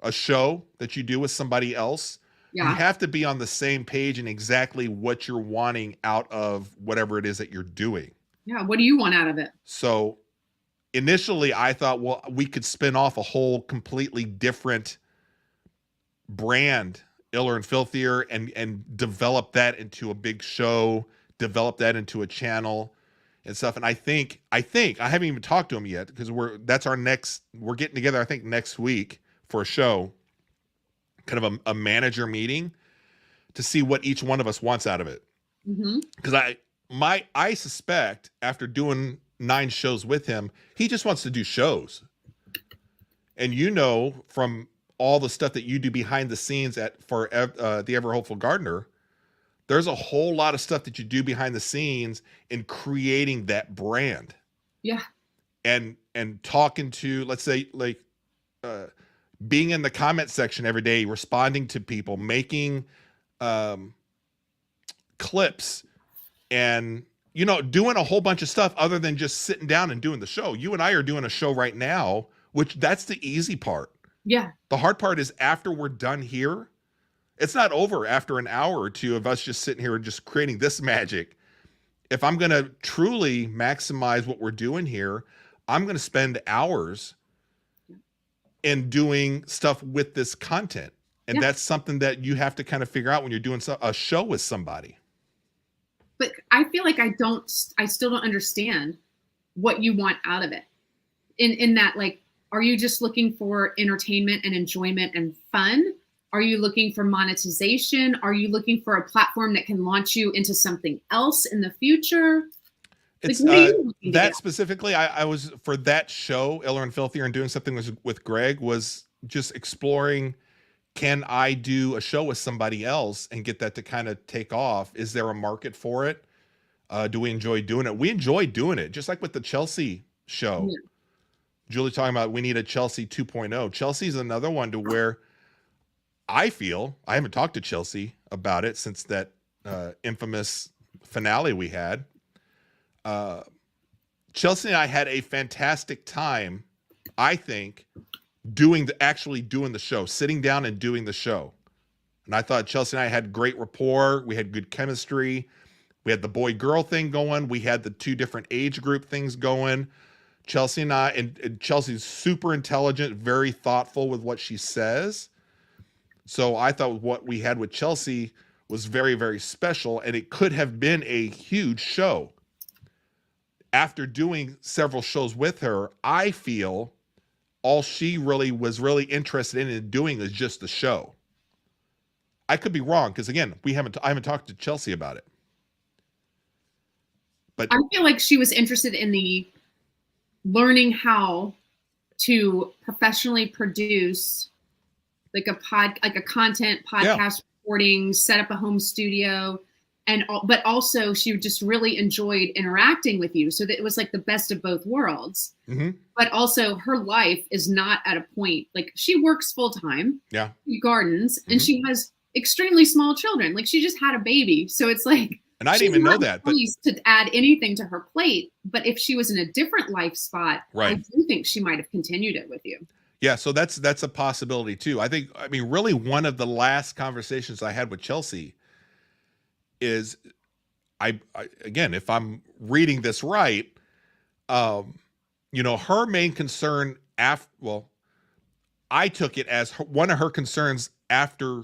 a show that you do with somebody else, You Yeah. have to be on the same page in exactly what you're wanting out of whatever it is that you're doing. Yeah. What do you want out of it? So initially I thought, well, we could spin off a whole completely different brand, Iller and Filthier, and develop that into a big show, develop that into a channel and stuff. And I think I haven't even talked to him yet because we're getting together, I think next week for a show, kind of a manager meeting to see what each one of us wants out of it. Mm-hmm. Because I suspect after doing 9 shows with him, he just wants to do shows. And from all the stuff that you do behind the scenes for the Ever Hopeful Gardener, there's a whole lot of stuff that you do behind the scenes in creating that brand. Yeah. And talking to, let's say, like, being in the comment section every day, responding to people, making clips, and doing a whole bunch of stuff other than just sitting down and doing the show. You and I are doing a show right now, which that's the easy part. Yeah. The hard part is after we're done here, it's not over after an hour or two of us just sitting here and just creating this magic. If I'm going to truly maximize what we're doing here, I'm going to spend hours in doing stuff with this content. And that's something that you have to kind of figure out when you're doing a show with somebody. But I feel like I still don't understand what you want out of it. In that, like, are you just looking for entertainment and enjoyment and fun? Are you looking for monetization? Are you looking for a platform that can launch you into something else in the future? It's that specifically, I was, for that show, Iller and Filthier, and doing something with Greg, was just exploring, can I do a show with somebody else and get that to kind of take off? Is there a market for it? Do we enjoy doing it? We enjoy doing it, just like with the Chelsea show. Yeah. Julie talking about we need a Chelsea 2.0. Chelsea's another one to where I feel, I haven't talked to Chelsea about it since that infamous finale we had. Chelsea and I had a fantastic time, I think, actually doing the show, sitting down and doing the show. And I thought Chelsea and I had great rapport. We had good chemistry. We had the boy-girl thing going. We had the 2 different age group things going. Chelsea and I, and Chelsea's super intelligent, very thoughtful with what she says. So I thought what we had with Chelsea was very, very special, and it could have been a huge show. After doing several shows with her, I feel all she was really interested in doing is just the show. I could be wrong, because again, I haven't talked to Chelsea about it. But I feel like she was interested in the learning how to professionally produce like a content podcast recording, set up a home studio, but also she just really enjoyed interacting with you, so that it was like the best of both worlds. Mm-hmm. But also her life is not at a point, like, she works full time, she gardens, and she has extremely small children. Like, she just had a baby, so it's like, and I didn't even know that, but to add anything to her plate. But if she was in a different life spot, I do think she might have continued it with you. Yeah, so that's a possibility too. I mean, really, one of the last conversations I had with Chelsea is, I again, if I'm reading this right, her main concern I took it as one of her concerns after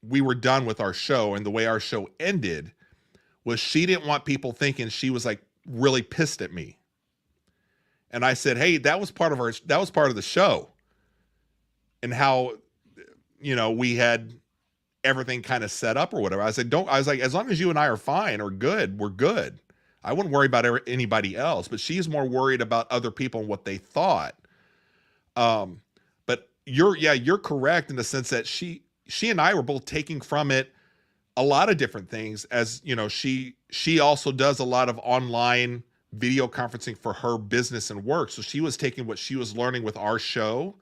we were done with our show and the way our show ended was she didn't want people thinking she was like really pissed at me. And I said, hey, that was part of the show. And how, we had everything kind of set up or whatever. I was like, as long as you and I are fine or good, we're good. I wouldn't worry about anybody else, but she's more worried about other people and what they thought. But you're correct in the sense that she and I were both taking from it a lot of different things. As she also does a lot of online video conferencing for her business and work. So she was taking what she was learning with our show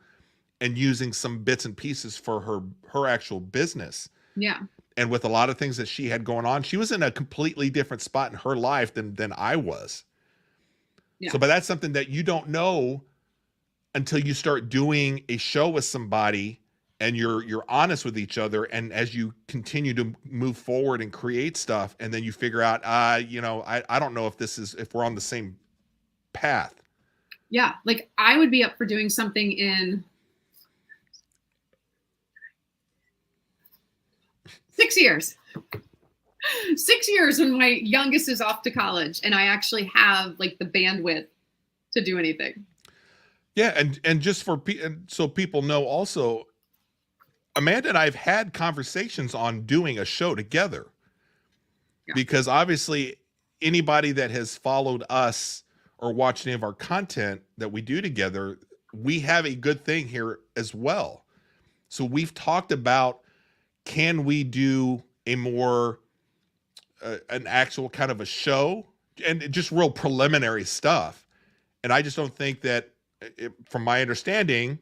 and using some bits and pieces for her actual business. Yeah. And with a lot of things that she had going on, she was in a completely different spot in her life than I was. Yeah. So, but that's something that you don't know until you start doing a show with somebody and you're honest with each other, and as you continue to move forward and create stuff, and then you figure out, I don't know if we're on the same path. Yeah, like I would be up for doing something in 6 years. 6 years when my youngest is off to college and I actually have like the bandwidth to do anything. Yeah, and just so people know also, Amanda and I have had conversations on doing a show together. Yeah. Because obviously anybody that has followed us or watched any of our content that we do together, we have a good thing here as well. So we've talked about, can we do a more an actual kind of a show, and just real preliminary stuff. And I just don't think that, from my understanding,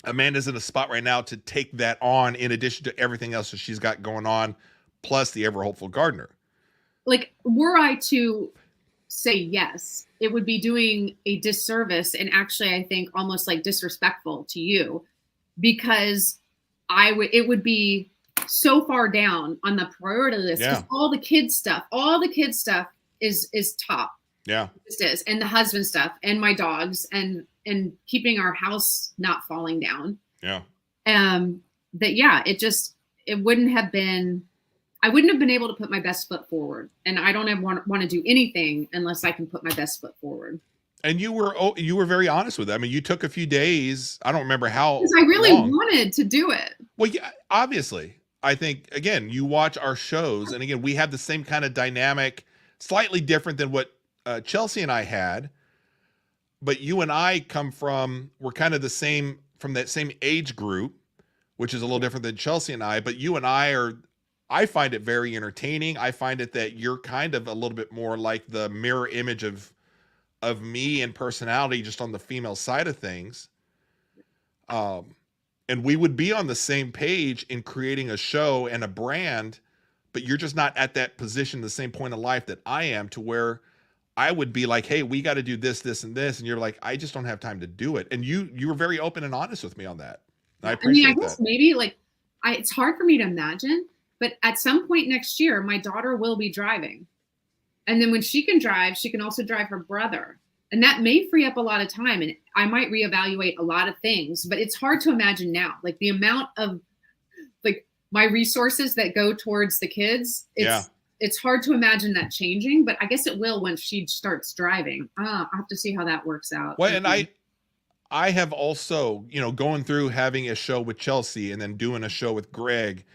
Amanda's in a spot right now to take that on in addition to everything else that she's got going on, plus the ever hopeful gardener. Like, were I to say yes, it would be doing a disservice, and actually I think almost like disrespectful to you, because it would be so far down on the priority list, because all the kids stuff is top. Yeah, it is. And the husband stuff and my dogs and keeping our house not falling down. Yeah. It wouldn't have been, I wouldn't have been able to put my best foot forward. And I don't ever want to do anything unless I can put my best foot forward. And you were very honest with it. I mean, you took a few days. I don't remember how. Because I really wanted to do it. Well, yeah, obviously. I think, again, you watch our shows, and again, we have the same kind of dynamic, slightly different than what Chelsea and I had. But you and I we're kind of the same, from that same age group, which is a little different than Chelsea and I. But you and I find it very entertaining. I find it that you're kind of a little bit more like the mirror image of me and personality, just on the female side of things. And we would be on the same page in creating a show and a brand, but you're just not at that position, the same point of life that I am, to where I would be like, hey, we got to do this, this, and this. And you're like, I just don't have time to do it. And you were very open and honest with me on that. And I appreciate that. Maybe it's hard for me to imagine, but at some point next year, my daughter will be driving. And then when she can drive, she can also drive her brother. And that may free up a lot of time, and I might reevaluate a lot of things, but it's hard to imagine now, like the amount of like my resources that go towards the kids. It's hard to imagine that changing, but I guess it will when she starts driving. I'll have to see how that works out. Well, and I have also, going through having a show with Chelsea and then doing a show with Greg,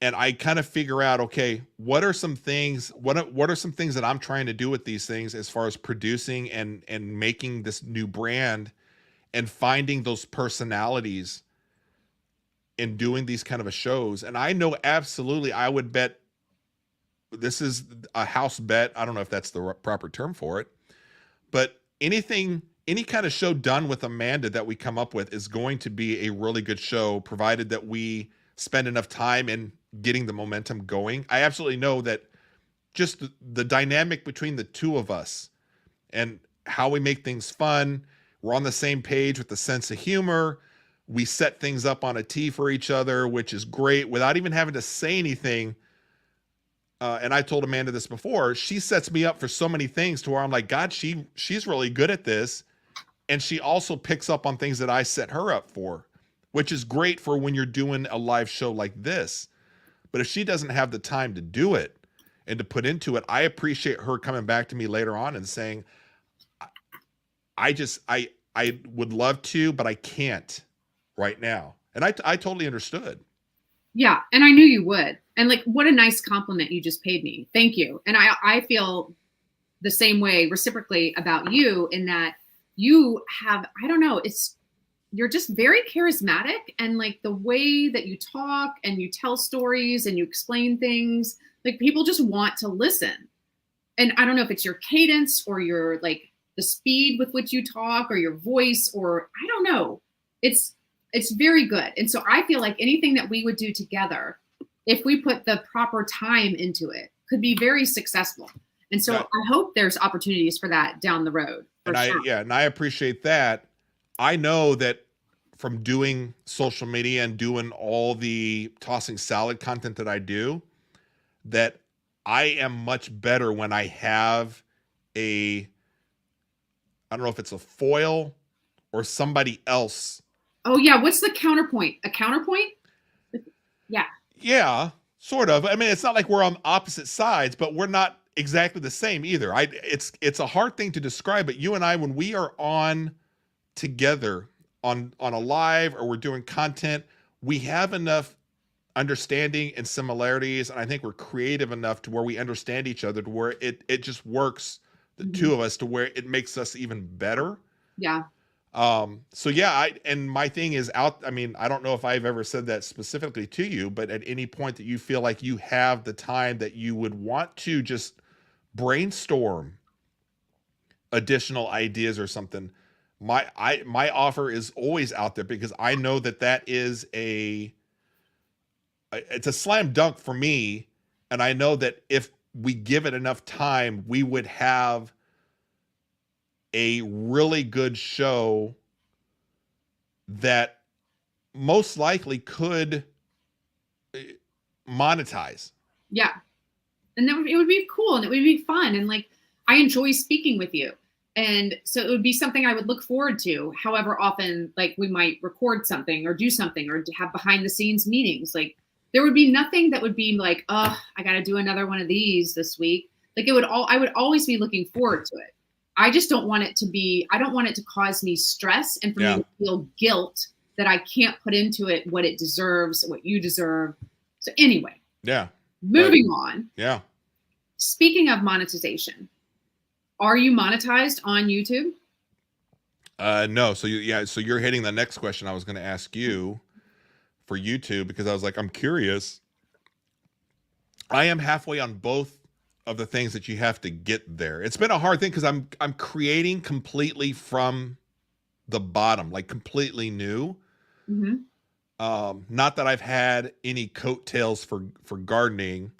and I kind of figure out, okay, what are some things that I'm trying to do with these things as far as producing and making this new brand and finding those personalities in doing these kind of a shows. And I know absolutely, I would bet, this is a house bet, I don't know if that's the proper term for it, but any kind of show done with Amanda that we come up with is going to be a really good show, provided that we spend enough time in getting the momentum going. I absolutely know that just the dynamic between the two of us and how we make things fun, we're on the same page with the sense of humor. We set things up on a tee for each other, which is great, without even having to say anything. And I told Amanda this before, she sets me up for so many things to where I'm like, God, she's really good at this. And she also picks up on things that I set her up for, which is great for when you're doing a live show like this. But if she doesn't have the time to do it and to put into it, I appreciate her coming back to me later on and saying, I would love to, but I can't right now. And I totally understood. Yeah. And I knew you would. And like, what a nice compliment you just paid me. Thank you. And I feel the same way reciprocally about you, in that you have, I don't know, you're just very charismatic, and like the way that you talk and you tell stories and you explain things, like people just want to listen. And I don't know if it's your cadence or your like the speed with which you talk or your voice, or I don't know. It's very good. And so I feel like anything that we would do together, if we put the proper time into it, could be very successful. And so I hope there's opportunities for that down the road. And I appreciate that. I know that from doing social media and doing all the tossing salad content that I do, that I am much better when I have a, I don't know if it's a foil or somebody else. Oh yeah, what's the counterpoint? A counterpoint? Yeah. Yeah, sort of. I mean, it's not like we're on opposite sides, but we're not exactly the same either. It's a hard thing to describe, but you and I, when we are on together on a live or we're doing content, we have enough understanding and similarities, and I think we're creative enough to where we understand each other to where it just works, the two of us, to where it makes us even better. Yeah. So yeah, and my thing is out. I mean, I don't know if I've ever said that specifically to you, but at any point that you feel like you have the time that you would want to just brainstorm additional ideas or something, my offer is always out there, because I know that is it's a slam dunk for me, and I know that if we give it enough time, we would have a really good show that most likely could monetize. Yeah. And it would be cool, and it would be fun. And like, I enjoy speaking with you. And so it would be something I would look forward to, however often, like, we might record something or do something or have behind the scenes meetings. Like, there would be nothing that would be like, oh, I got to do another one of these this week. Like, I would always be looking forward to it. I just don't want it to be, I don't want it to cause me stress and for me to feel guilt that I can't put into it what it deserves, what you deserve. So anyway. Yeah. Moving on. Yeah. Speaking of monetization, are you monetized on YouTube? No. So so you're hitting the next question I was going to ask you for YouTube, because I was like, I'm curious. I am halfway on both of the things that you have to get there. It's been a hard thing because I'm creating completely from the bottom, like completely new. Not that I've had any coattails for gardening,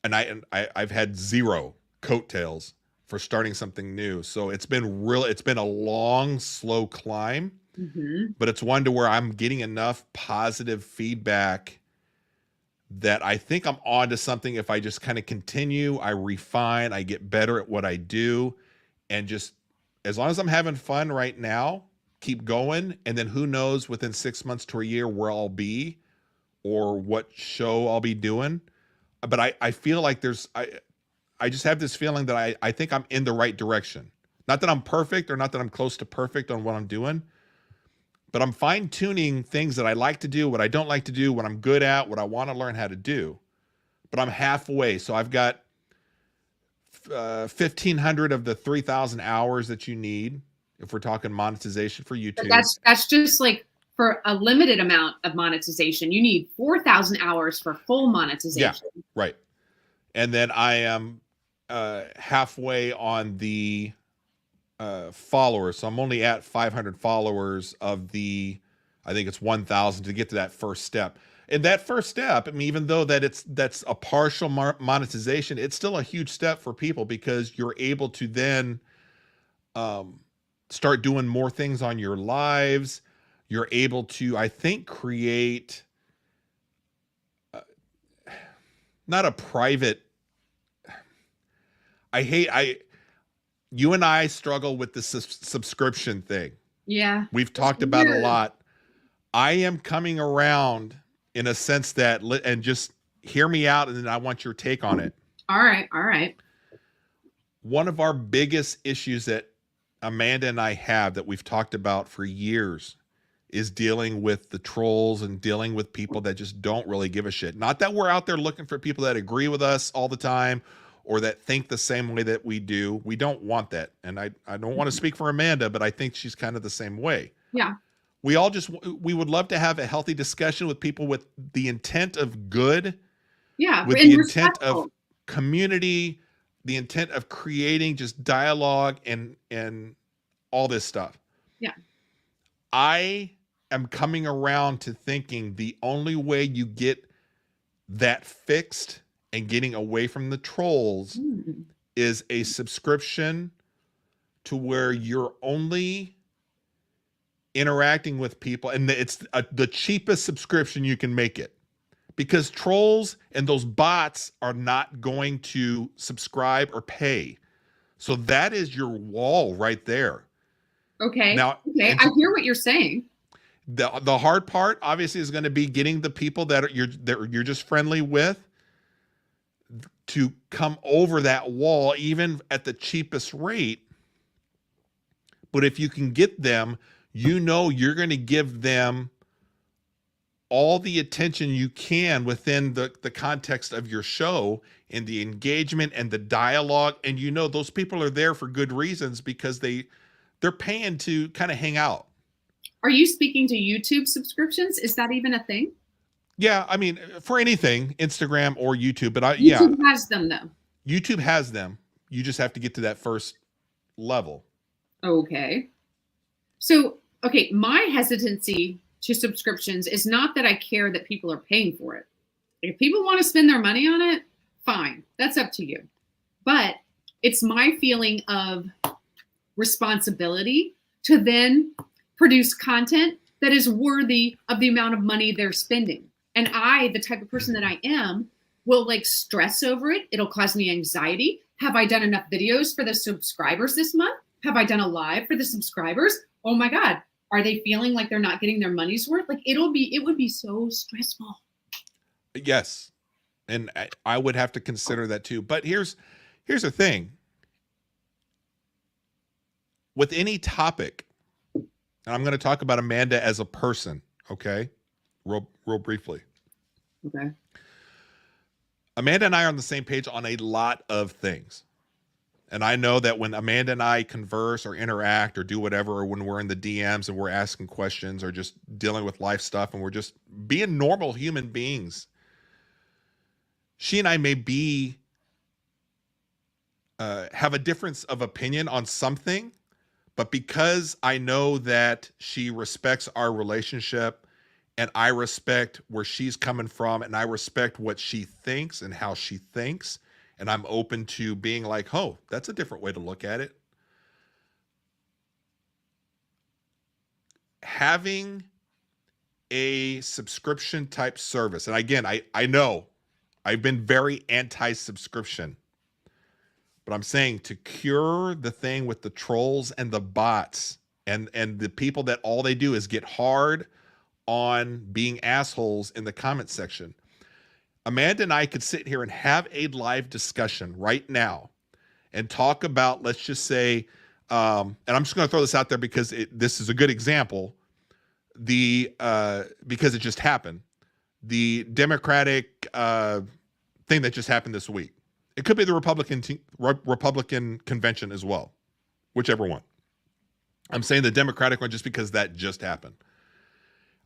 and I've had zero coattails for starting something new. So it's been a long, slow climb, but it's one to where I'm getting enough positive feedback that I think I'm on to something. If I just kind of continue, I refine, I get better at what I do, and just as long as I'm having fun right now, keep going. And then who knows, within 6 months to a year, where I'll be or what show I'll be doing. But I feel like I just have this feeling that I think I'm in the right direction. Not that I'm perfect or not that I'm close to perfect on what I'm doing, but I'm fine tuning things that I like to do, what I don't like to do, what I'm good at, what I want to learn how to do. But I'm halfway. So I've got 1,500 of the 3,000 hours that you need if we're talking monetization for YouTube. But that's just like for a limited amount of monetization. You need 4,000 hours for full monetization. Yeah, right. And then I am halfway on the followers. So I'm only at 500 followers of the, I think it's 1,000 to get to that first step. And that first step, I mean, even though that's a partial monetization, it's still a huge step for people, because you're able to then start doing more things on your lives. You're able to, I think, create not a private, you and I struggle with the subscription thing. Yeah. We've talked about it a lot. I am coming around in a sense that, and just hear me out, and then I want your take on it. All right. All right. One of our biggest issues that Amanda and I have, that we've talked about for years, is dealing with the trolls and dealing with people that just don't really give a shit. Not that we're out there looking for people that agree with us all the time or that think the same way that we do. We don't want that. And I don't want to speak for Amanda, but I think she's kind of the same way. Yeah. We would love to have a healthy discussion with people with the intent of good. Yeah. With the intent of community, the intent of creating just dialogue and all this stuff. Yeah. I am coming around to thinking the only way you get that fixed and getting away from the trolls is a subscription to where you're only interacting with people, and it's the cheapest subscription you can make it, because trolls and those bots are not going to subscribe or pay. So that is your wall right there. Okay. Now, okay, I hear what you're saying. The hard part obviously is going to be getting the people that you're just friendly with to come over that wall, even at the cheapest rate. But if you can get them, you know you're going to give them all the attention you can within the context of your show and the engagement and the dialogue. And you know those people are there for good reasons, because they're paying to kind of hang out. Are you speaking to YouTube subscriptions? Is that even a thing? Yeah, I mean, for anything, Instagram or YouTube, but YouTube has them though. YouTube has them. You just have to get to that first level. Okay. So, okay, my hesitancy to subscriptions is not that I care that people are paying for it. If people want to spend their money on it, fine. That's up to you. But it's my feeling of responsibility to then produce content that is worthy of the amount of money they're spending. And I, the type of person that I am, will like stress over it. It'll cause me anxiety. Have I done enough videos for the subscribers this month? Have I done a live for the subscribers? Oh my God. Are they feeling like they're not getting their money's worth? Like it would be so stressful. Yes. And I would have to consider that too. But here's the thing. With any topic, and I'm going to talk about Amanda as a person, okay? Real briefly. Okay. Amanda and I are on the same page on a lot of things. And I know that when Amanda and I converse or interact or do whatever, or when we're in the DMs and we're asking questions or just dealing with life stuff and we're just being normal human beings, she and I may be have a difference of opinion on something, but because I know that she respects our relationship and I respect where she's coming from and I respect what she thinks and how she thinks, and I'm open to being like, oh, that's a different way to look at it. Having a subscription type service, and again, I know I've been very anti-subscription, but I'm saying to cure the thing with the trolls and the bots and the people that all they do is get hard on being assholes in the comment section. Amanda and I could sit here and have a live discussion right now and talk about, let's just say, and I'm just going to throw this out there because this is a good example. Because it just happened, the Democratic thing that just happened this week. It could be the Republican convention as well, whichever one. I'm saying the Democratic one just because that just happened.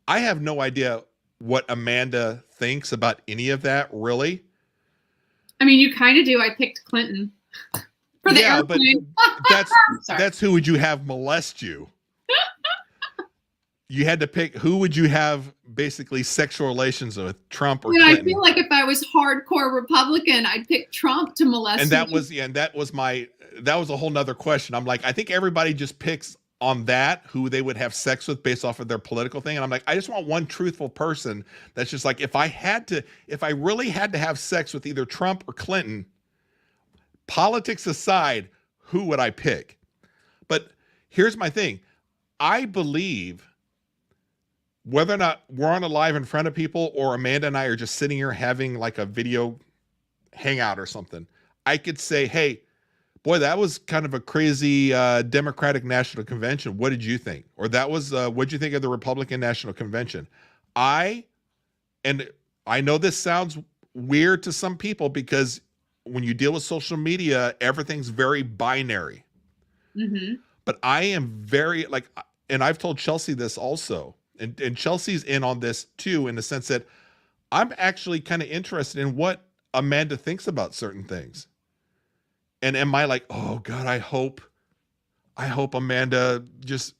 I have no idea what Amanda thinks about any of that, really. I mean, you kind of do. I picked Clinton for the airplane. But that's who would you have molest you? You had to pick who would you have basically sexual relations with, Trump or Clinton? I feel like if I was hardcore Republican, I'd pick Trump to molest. And that was a whole nother question. I'm like, I think everybody just picks on that who they would have sex with based off of their political thing. And I'm like, I just want one truthful person that's just like, if I really had to have sex with either Trump or Clinton, politics aside, who would I pick? But here's my thing. I believe whether or not we're on a live in front of people or Amanda and I are just sitting here having like a video hangout or something, I could say, hey, boy, that was kind of a crazy Democratic National Convention. What did you think? Or that was, what did you think of the Republican National Convention? I know this sounds weird to some people because when you deal with social media, everything's very binary. Mm-hmm. But I am very and I've told Chelsea this also, and Chelsea's in on this too, in the sense that I'm actually kind of interested in what Amanda thinks about certain things. And am I like, oh God, I hope Amanda just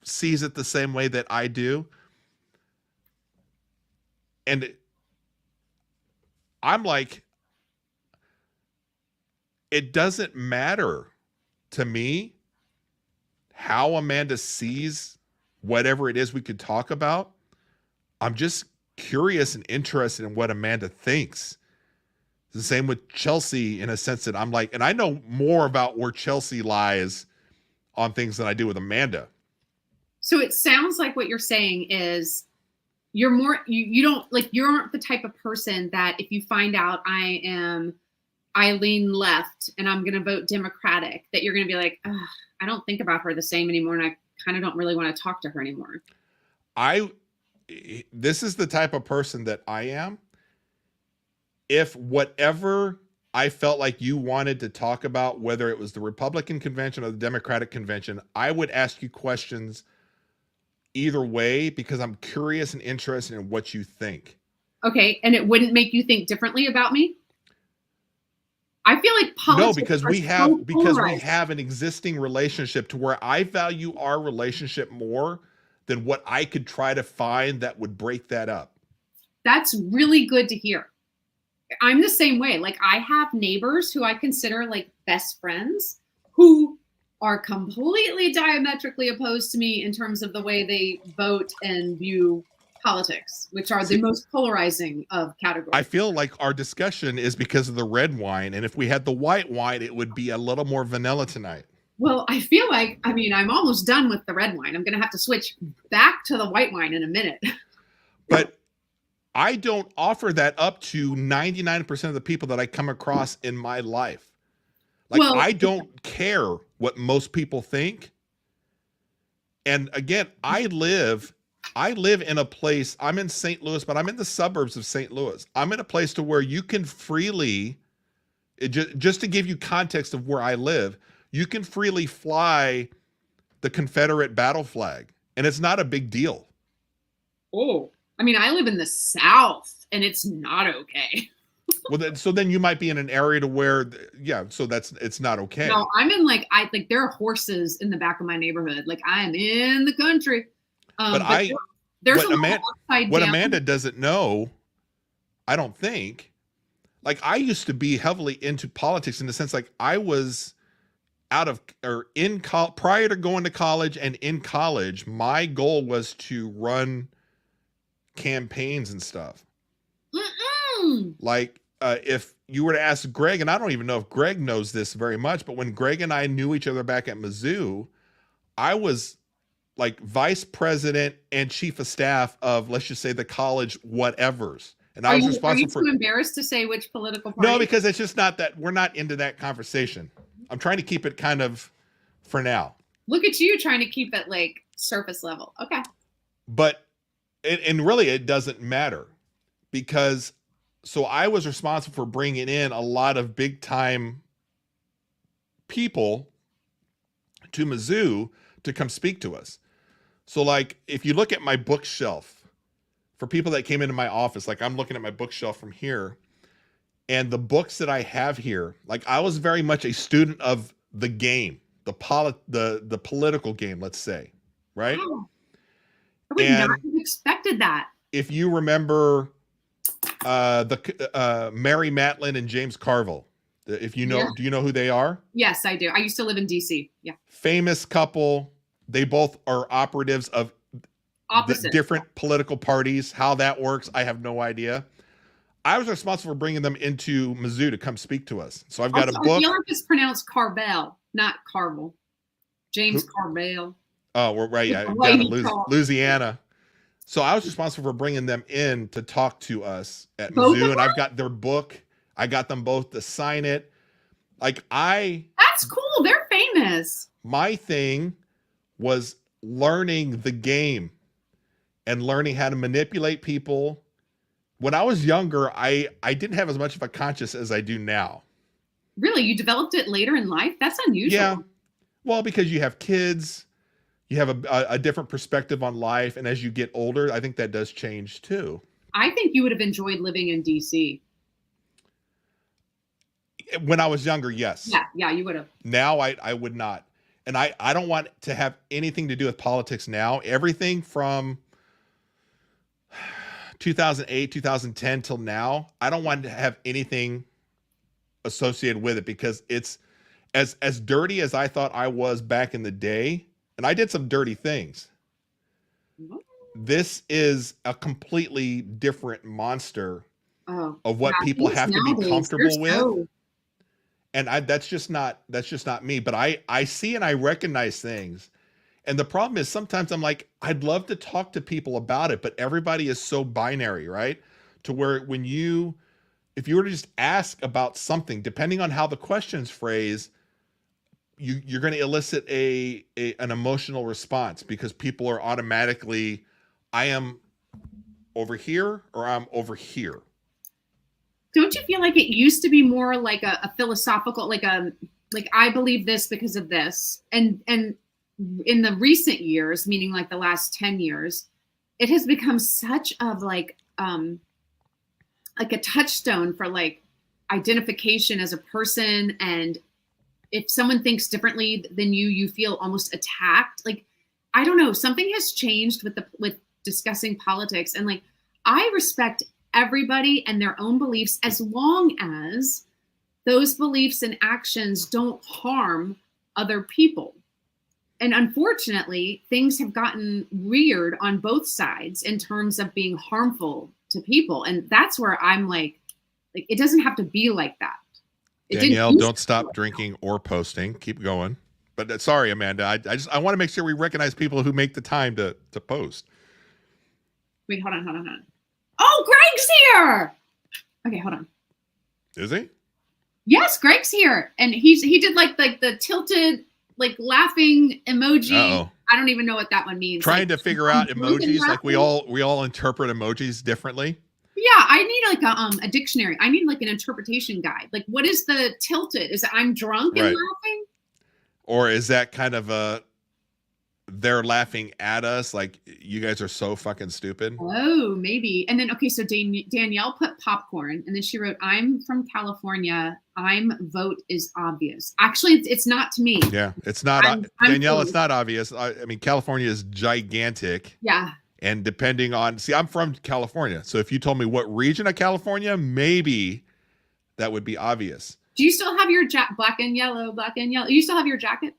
sees it the same way that I do. And I'm like, it doesn't matter to me how Amanda sees whatever it is we could talk about. I'm just curious and interested in what Amanda thinks. The same with Chelsea, in a sense that I'm like, and I know more about where Chelsea lies on things than I do with Amanda. So it sounds like what you're saying is you're more, you don't like, you aren't the type of person that if you find out I lean left and I'm going to vote Democratic, that you're going to be like, I don't think about her the same anymore. And I kind of don't really want to talk to her anymore. This is the type of person that I am. If whatever I felt like you wanted to talk about, whether it was the Republican convention or the Democratic convention, I would ask you questions either way because I'm curious and interested in what you think. Okay. And it wouldn't make you think differently about me? I feel like politics. No, because we have an existing relationship to where I value our relationship more than what I could try to find that would break that up. That's really good to hear. I'm the same way. Like I have neighbors who I consider like best friends who are completely diametrically opposed to me in terms of the way they vote and view politics, which are the most polarizing of categories. I feel like our discussion is because of the red wine. And if we had the white wine, it would be a little more vanilla tonight. Well, I feel like, I mean, I'm almost done with the red wine. I'm going to have to switch back to the white wine in a minute. But I don't offer that up to 99% of the people that I come across in my life. Like, well, I don't care what most people think. And again, I live in a place, I'm in St. Louis, but I'm in the suburbs of St. Louis. I'm in a place to where you can freely, just to give you context of where I live, you can freely fly the Confederate battle flag, and it's not a big deal. Oh, I mean, I live in the South, and it's not okay. Well, so then you might be in an area to where, yeah, so it's not okay. No, I'm in like there are horses in the back of my neighborhood. Like I am in the country. But there's what Amanda doesn't know, I don't think, like I used to be heavily into politics in the sense like I was prior to going to college and in college, my goal was to run campaigns and stuff. Like if you were to ask Greg, and I don't even know if Greg knows this very much, but when Greg and I knew each other back at Mizzou, I was like vice president and chief of staff of, let's just say, the college whatevers. And I was responsible for. Are you too embarrassed to say which political party? No, because it's just not that, we're not into that conversation. I'm trying to keep it kind of for now. Look at you trying to keep it like surface level. Okay. But, and really it doesn't matter because, so I was responsible for bringing in a lot of big time people to Mizzou to come speak to us. So like, if you look at my bookshelf, for people that came into my office, like I'm looking at my bookshelf from here, and the books that I have here, like I was very much a student of the game, the political game, let's say, right? Oh, I would not have expected that. If you remember Mary Matlin and James Carville, if you know, yeah. Do you know who they are? Yes, I do. I used to live in DC. Yeah. Famous couple. They both are operatives of different political parties. How that works, I have no idea. I was responsible for bringing them into Mizzou to come speak to us. So I've got a book. I feel like it's pronounced Carvel, not Carvel. James Carvel. Oh, we're right. Yeah, down in Louisiana. So I was responsible for bringing them in to talk to us at Mizzou, and I've got their book. I got them both to sign it. Like That's cool. They're famous. My thing was learning the game and learning how to manipulate people. When I was younger, I didn't have as much of a conscience as I do now. Really? You developed it later in life? That's unusual. Yeah. Well, because you have kids, you have a different perspective on life. And as you get older, I think that does change too. I think you would have enjoyed living in DC. When I was younger, yes. Yeah, you would have. Now I would not. And I don't want to have anything to do with politics now. Everything from 2008, 2010 till now, I don't want to have anything associated with it because it's as dirty as I thought I was back in the day. And I did some dirty things. This is a completely different monster Oh, of yeah. what people Things have to be nowadays, they're comfortable with. so. And that's just not me. But I see and I recognize things. And the problem is sometimes I'm like, I'd love to talk to people about it, but everybody is so binary, right? To where if you were to just ask about something, depending on how the question's phrased, you're going to elicit an emotional response because people are automatically, I am over here or I'm over here. Don't you feel like it used to be more like a philosophical, like I believe this because of this, and in the recent years, meaning like the last 10 years, it has become such of like a touchstone for like identification as a person, and if someone thinks differently than you feel almost attacked. Like, I don't know, something has changed with discussing politics, and like I respect everybody and their own beliefs as long as those beliefs and actions don't harm other people. And unfortunately, things have gotten weird on both sides in terms of being harmful to people. And that's where I'm like it doesn't have to be like that. Danielle, don't stop drinking or posting. Keep going. But sorry, Amanda. I want to make sure we recognize people who make the time to post. Wait, hold on. Oh, Greg's here. Okay, hold on. Is he? Yes, Greg's here, and he did like the tilted like laughing emoji. Uh-oh. I don't even know what that one means. Trying to figure out emojis, like we all interpret emojis differently. Yeah, I need like a dictionary. I need like an interpretation guide. Like, what is the tilted? Is it I'm drunk and laughing? Or is that kind of they're laughing at us like you guys are so fucking stupid? Oh, maybe. And then, okay, so Danielle put popcorn, and then she wrote, I'm from California. Vote is obvious. Actually, it's not to me. Yeah, it's not. Danielle, it's not obvious. I mean, California is gigantic. Yeah. And depending on, I'm from California. So if you told me what region of California, maybe that would be obvious. Do you still have your black and yellow? You still have your jacket?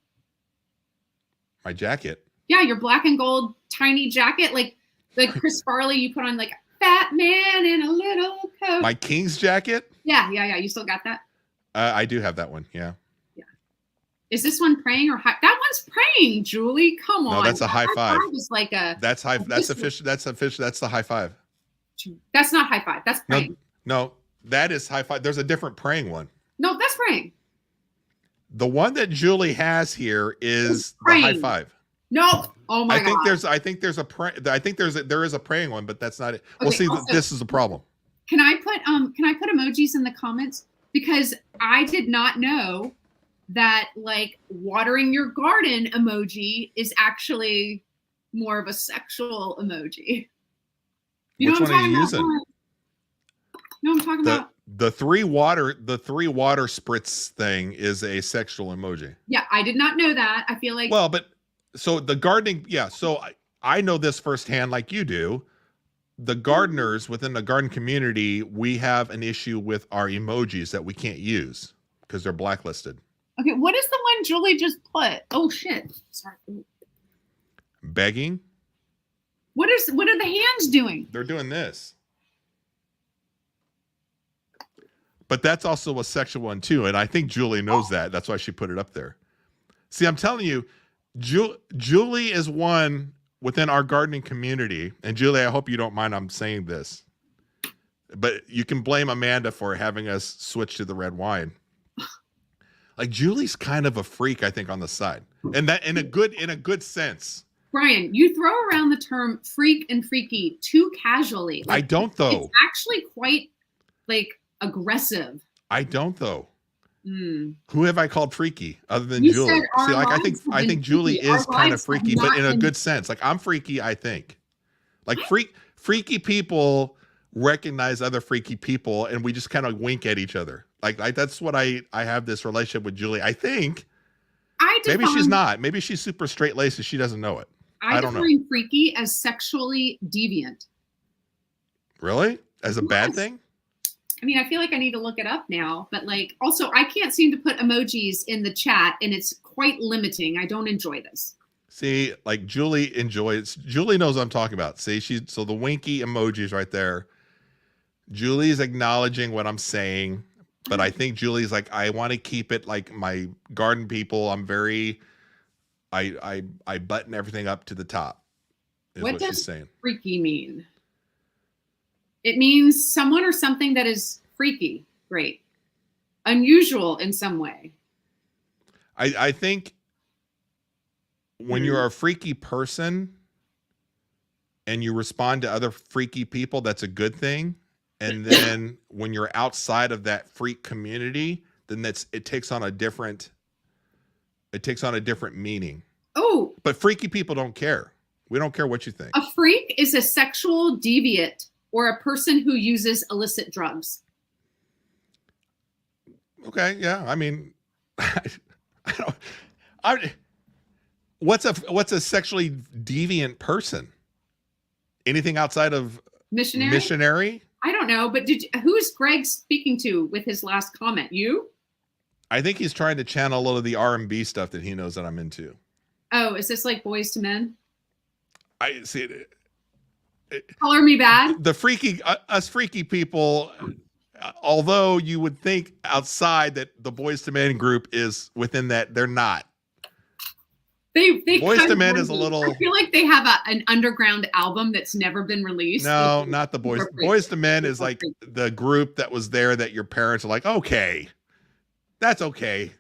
My jacket? Yeah, your black and gold tiny jacket, like the Chris Farley you put on, like fat man in a little coat. My King's jacket? Yeah. You still got that? I do have that one. Yeah. Is this one praying or high? That one's praying, Julie. Come on. No, that's a high five. Is like that's high. That's official. That's official. That's the high five. That's not high five. That's praying. No, that is high five. There's a different praying one. No, that's praying. The one that Julie has here is the high five. No. Oh my God. I think there is a praying one, but that's not it. Okay, we'll see. Also, this is a problem. Can I put emojis in the comments? Because I did not know that like watering your garden emoji is actually more of a sexual emoji. Which one are you using? No, I'm talking about the three water spritz thing is a sexual emoji. Yeah, I did not know that. I feel like so the gardening, yeah. So I know this firsthand, like you do. The gardeners within the garden community, we have an issue with our emojis that we can't use because they're blacklisted. Okay, what is the one Julie just put? Oh shit! Sorry. Begging. What are the hands doing? They're doing this. But that's also a sexual one too, and I think Julie knows that. That's why she put it up there. See, I'm telling you, Julie is one within our gardening community, and Julie, I hope you don't mind I'm saying this, but you can blame Amanda for having us switch to the red wine. Like Julie's kind of a freak, I think, on the side, and that in a good sense. Brian, you throw around the term freak and freaky too casually. Like, I don't though. It's actually quite like aggressive. I don't though. Who have I called freaky other than Julie? See, like I think Julie is kind of freaky, but in a good sense. Like I'm freaky, I think. Like freaky people recognize other freaky people, and we just kind of wink at each other. Like that's what I have this relationship with Julie. I think. Maybe she's not. Maybe she's super straight laced and she doesn't know it. I don't know. Freaky as sexually deviant. Really? As a bad thing? I mean, I feel like I need to look it up now, but like also I can't seem to put emojis in the chat and it's quite limiting. I don't enjoy this. See, like Julie enjoys. Julie knows what I'm talking about. See, so the winky emojis right there. Julie's acknowledging what I'm saying, but I think Julie's like, I want to keep it like my garden people. I'm very, I button everything up to the top. Is what she's does saying. Freaky mean? It means someone or something that is freaky. Great. Unusual in some way. I think when you're a freaky person and you respond to other freaky people, that's a good thing. And then when you're outside of that freak community, then it takes on a different meaning. Oh, but freaky people don't care. We don't care what you think. A freak is a sexual deviant or a person who uses illicit drugs. Okay, yeah. I mean, what's a sexually deviant person? Anything outside of missionary? I don't know, but who's Greg speaking to with his last comment? You? I think he's trying to channel a little of the R&B stuff that he knows that I'm into. Oh, is this like Boys to Men? I see it. Color Me Bad? The freaky, us freaky people, although you would think outside that the Boys to Men group is within that, they're not. They Boys to Men is a little. I feel like they have an underground album that's never been released. No, not the Boys. Boys to Men is like the group that was there that your parents are like, okay, that's okay.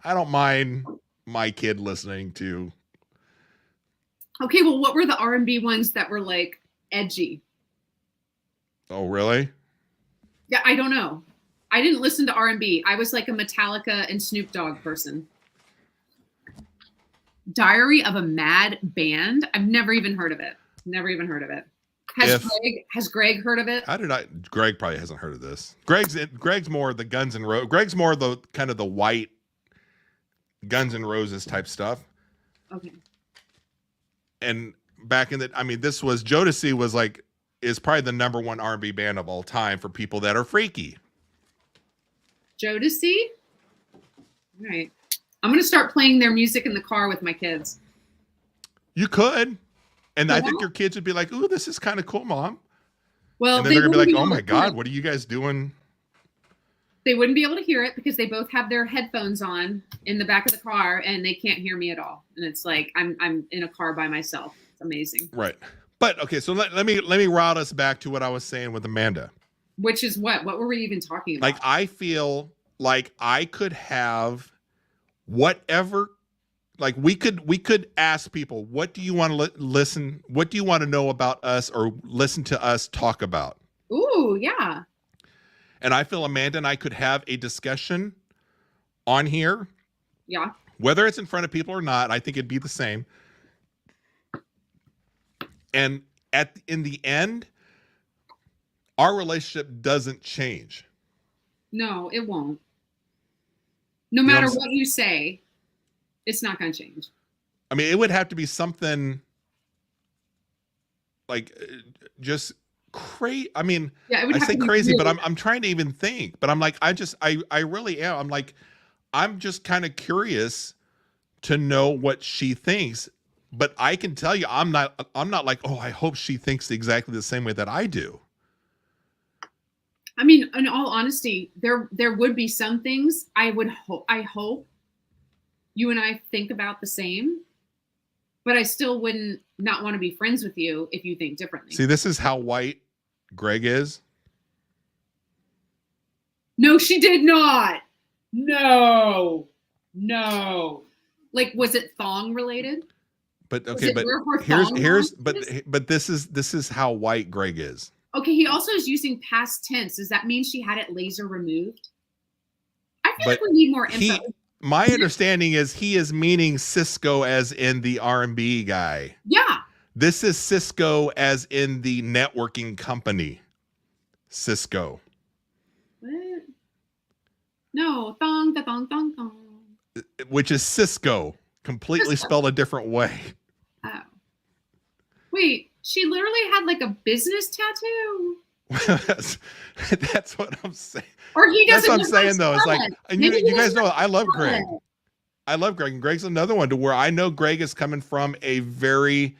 I don't mind my kid listening to. Okay, well, what were the R&B ones that were like edgy? Oh, really? Yeah, I don't know. I didn't listen to R&B. I was like a Metallica and Snoop Dogg person. Diary of a Mad Band. I've never even heard of it. Has Greg heard of it? How did I? Greg probably hasn't heard of this. Greg's more the Guns N' Roses. Greg's more the kind of the white Guns N' Roses type stuff. Okay. And back in this was Jodeci is probably the number one R&B band of all time for people that are freaky. Jodeci? All right. I'm going to start playing their music in the car with my kids. You could. And I think your kids would be like, ooh, this is kind of cool, Mom. Well, and then they're going to be like, oh my God, what are you guys doing? They wouldn't be able to hear it because they both have their headphones on in the back of the car and they can't hear me at all. And it's like, I'm in a car by myself. It's amazing. Right. But okay, so let me route us back to what I was saying with Amanda. Which is what? What were we even talking about? Like, I feel like I could have whatever, like we could ask people, what do you want to listen? What do you want to know about us or listen to us talk about? Ooh, yeah. And I feel Amanda and I could have a discussion on here. Yeah. Whether it's in front of people or not, I think it'd be the same. And in the end, our relationship doesn't change. No, it won't. No matter what you say, it's not going to change. I mean, it would have to be something like just crazy. I mean, yeah, I say crazy, but I'm trying to even think. But I'm like, I really am. I'm like, I'm just kind of curious to know what she thinks. But I can tell you, I'm not like, oh, I hope she thinks exactly the same way that I do. I mean, in all honesty, there would be some things I hope you and I think about the same, but I still wouldn't not want to be friends with you if you think differently. See, this is how white Greg is. No, she did not. No. Like, was it thong related? But okay, but here's this is how white Greg is. Okay, he also is using past tense. Does that mean she had it laser removed? I feel like we need more info. My understanding is he is meaning Cisco as in the R&B guy. Yeah. This is Cisco as in the networking company. Cisco. What? No, thong. Which is Cisco, completely spelled a different way. Oh. Wait. She literally had like a business tattoo. That's what I'm saying. Or he doesn't. That's what I'm saying, though. It's like, and you guys know I love Greg. I love Greg, and Greg's another one to where I know Greg is coming from a very,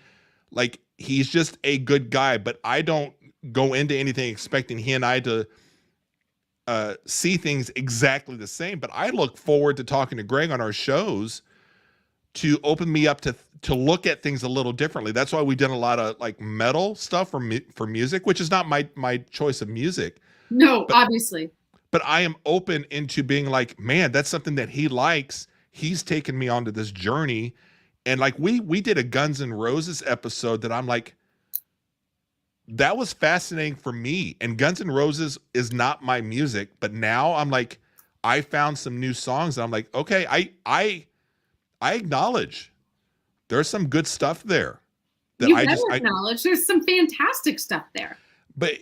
like, he's just a good guy, but I don't go into anything expecting he and I to see things exactly the same. But I look forward to talking to Greg on our shows to open me up to look at things a little differently. That's why we've done a lot of like metal stuff for music, which is not my choice of music. No, but, obviously. But I am open into being like, man, that's something that he likes. He's taken me onto this journey. And like we did a Guns N' Roses episode that I'm like, that was fascinating for me. And Guns N' Roses is not my music, but now I'm like, I found some new songs and I'm like, okay, I acknowledge there's some good stuff there. That you better acknowledge there's some fantastic stuff there. But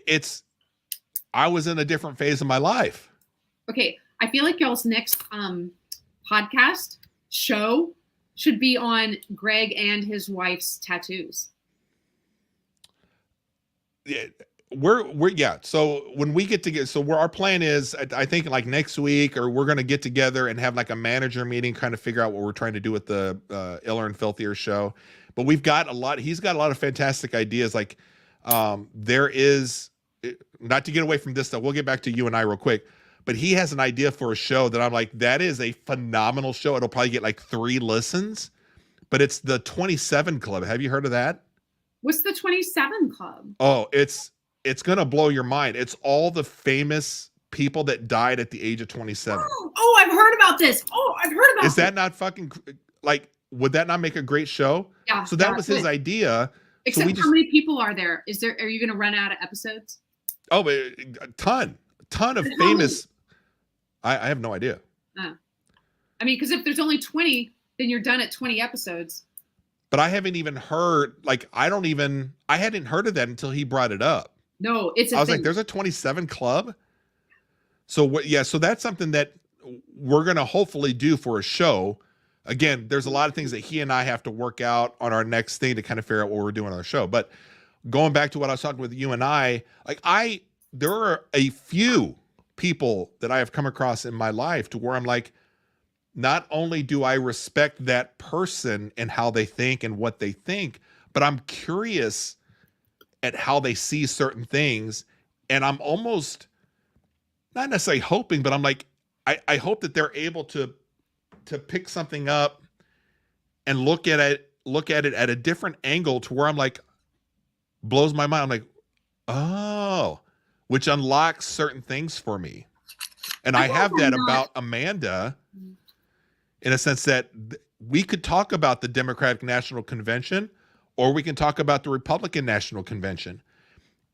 I was in a different phase of my life. Okay, I feel like y'all's next podcast show should be on Greg and his wife's tattoos. Yeah, we're so when we get together, our plan is I think like next week, or we're going to get together and have like a manager meeting, kind of figure out what we're trying to do with the Iller and Filthier show. But he's got a lot of fantastic ideas. Like there is, not to get away from this stuff, we'll get back to you and I real quick, but he has an idea for a show that I'm like, that is a phenomenal show. It'll probably get like 3 listens, but it's the 27 Club. Have you heard of that? What's the 27 Club? Oh, it's going to blow your mind. It's all the famous people that died at the age of 27. Oh, I've heard about this. Is that not fucking, like, would that not make a great show? Yeah. So that was his idea. Except how many people are there? Are you going to run out of episodes? Oh, a ton of famous. I have no idea. I mean, because if there's only 20, then you're done at 20 episodes. But I haven't even heard, like, I hadn't heard of that until he brought it up. No, I was like, there's a 27 Club. So so that's something that we're going to hopefully do for a show. Again, there's a lot of things that he and I have to work out on our next thing to kind of figure out what we're doing on our show. But going back to what I was talking with you and I, like there are a few people that I have come across in my life to where I'm like, not only do I respect that person and how they think and what they think, but I'm curious at how they see certain things. And I'm almost not necessarily hoping, but I'm like, I hope that they're able to pick something up and look at it at a different angle to where I'm like, blows my mind. I'm like, oh, which unlocks certain things for me. And I have that about Amanda, in a sense that we could talk about the Democratic National Convention, or we can talk about the Republican National Convention.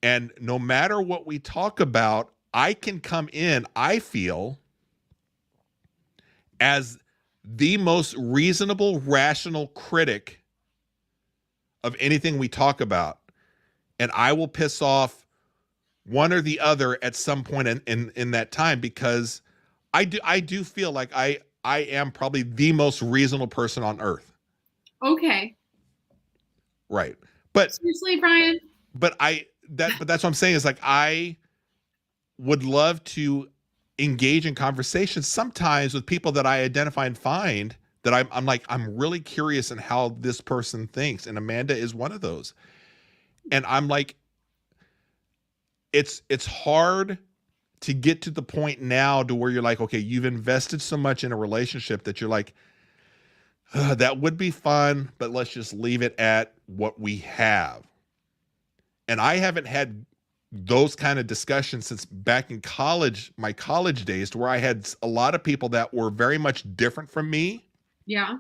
And no matter what we talk about, I can come in, I feel, as the most reasonable, rational critic of anything we talk about. And I will piss off one or the other at some point in that time, because I do feel like I am probably the most reasonable person on earth. Okay. Right. But seriously, Brian. But that's what I'm saying is, like, I would love to engage in conversations sometimes with people that I identify and find that I'm like, I'm really curious in how this person thinks. And Amanda is one of those. And I'm like, it's hard to get to the point now to where you're like, okay, you've invested so much in a relationship that you're like, that would be fun, but let's just leave it at what we have. And I haven't had those kind of discussions since back in college, my college days, to where I had a lot of people that were very much different from me. Yeah.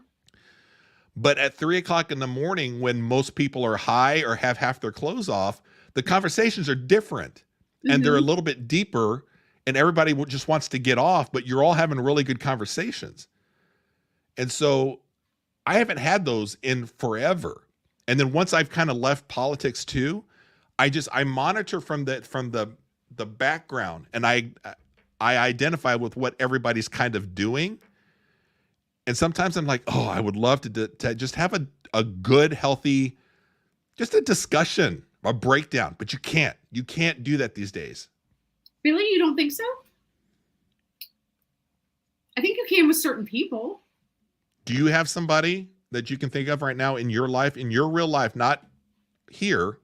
But at 3:00 in the morning, when most people are high or have half their clothes off, the conversations are different, and they're a little bit deeper, and everybody just wants to get off, but you're all having really good conversations. And so I haven't had those in forever. And then once I've kind of left politics too, I monitor from the background, and I identify with what everybody's kind of doing. And sometimes I'm like, oh, I would love to just have a good, healthy, just a discussion, a breakdown, but you can't do that these days. Really? You don't think so? I think you can with certain people. Do you have somebody that you can think of right now in your life, in your real life, not here,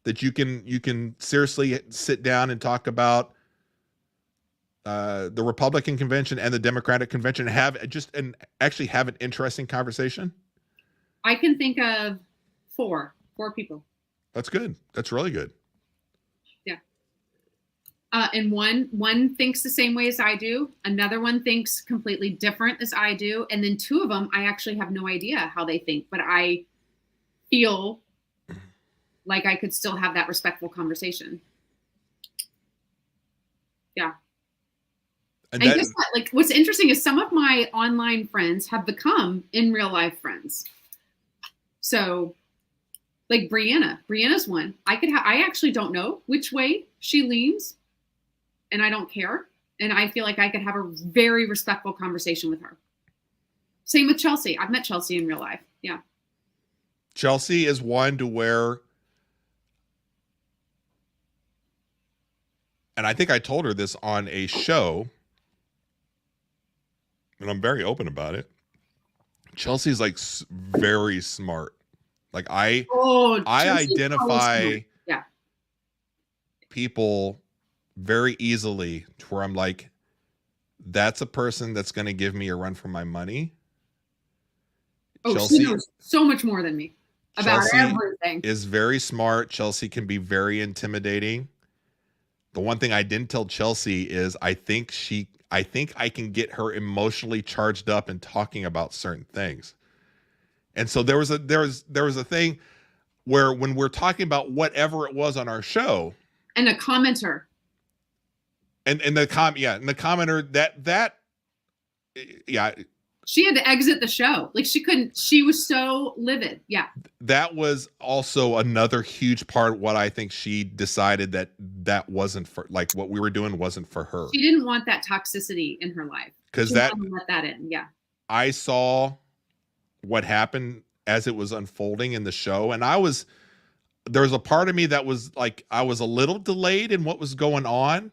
that you can seriously sit down and talk about the Republican convention and the Democratic convention, actually have an interesting conversation? I can think of four people. That's good. That's really good. Yeah. And one thinks the same way as I do. Another one thinks completely different as I do. And then two of them, I actually have no idea how they think, but I feel like I could still have that respectful conversation. Yeah. And guess what? Like, what's interesting is some of my online friends have become in real life friends. So, like Brianna's one. I actually don't know which way she leans, and I don't care. And I feel like I could have a very respectful conversation with her. Same with Chelsea. I've met Chelsea in real life. Yeah. Chelsea is one to where, and I think I told her this on a show, and I'm very open about it. Chelsea's like very smart. Like I identify people very easily to where I'm like, that's a person that's going to give me a run for my money. Oh, Chelsea, she knows so much more than me about everything. Is very smart. Chelsea can be very intimidating. The one thing I didn't tell Chelsea is I think I can get her emotionally charged up and talking about certain things. And so there was a thing where when we're talking about whatever it was on our show, and a commenter, and the commenter that she had to exit the show. Like she was so livid. Yeah. That was also another huge part of what I think she decided that wasn't for, like, what we were doing wasn't for her. She didn't want that toxicity in her life. Because let that in. Yeah. I saw what happened as it was unfolding in the show. And there was a part of me that was like, I was a little delayed in what was going on.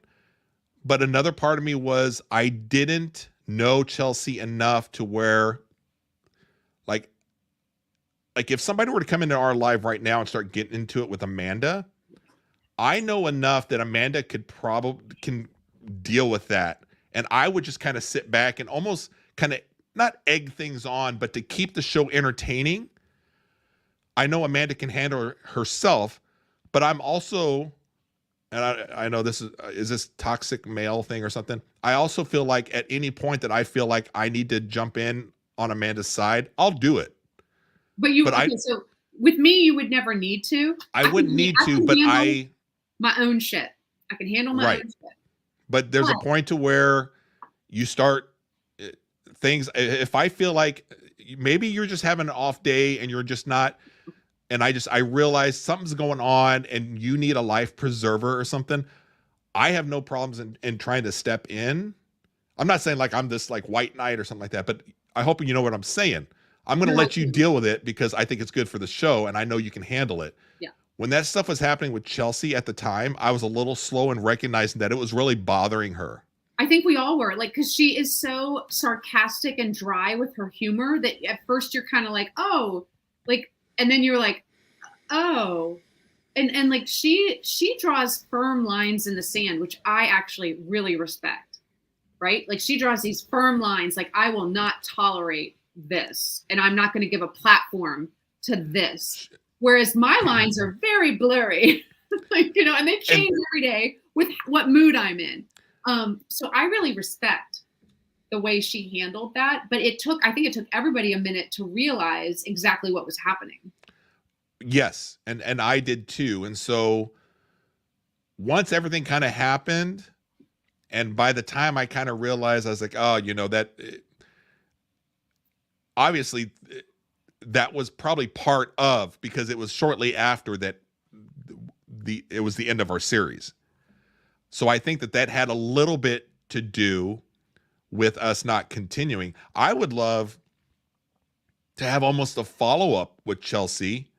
But another part of me was, I didn't know Chelsea enough to where, like if somebody were to come into our live right now and start getting into it with Amanda, I know enough that Amanda can deal with that. And I would just kind of sit back and almost kind of not egg things on, but to keep the show entertaining. I know Amanda can handle herself, but I'm also, and I know is this toxic male thing or something? I also feel like at any point that I feel like I need to jump in on Amanda's side, I'll do it. So with me, you would never need to. I wouldn't need to, but my own shit. I can handle my own shit. But there's a point to where you start things. If I feel like maybe you're just having an off day and you're just not, and I realize something's going on and you need a life preserver or something, I have no problems in trying to step in. I'm not saying like I'm this like white knight or something like that, but I hope you know what I'm saying. I'm going to let you deal with it because I think it's good for the show and I know you can handle it. Yeah. When that stuff was happening with Chelsea at the time, I was a little slow in recognizing that it was really bothering her. I think we all were, like, because she is so sarcastic and dry with her humor that at first you're kind of like, oh, like, and then you're like, oh, and like she draws firm lines in the sand, which I actually really respect, right? Like she draws these firm lines, like I will not tolerate this, and I'm not going to give a platform to this. Whereas my lines are very blurry, like, and they change every day with what mood I'm in. So I really respect the way she handled that, but I think it took everybody a minute to realize exactly what was happening. Yes. And I did too. And so once everything kind of happened, and by the time I kind of realized, I was like, oh, obviously that was probably part of, because it was shortly after that it was the end of our series. So I think that had a little bit to do with us not continuing. I would love to have almost a follow-up with Chelsea.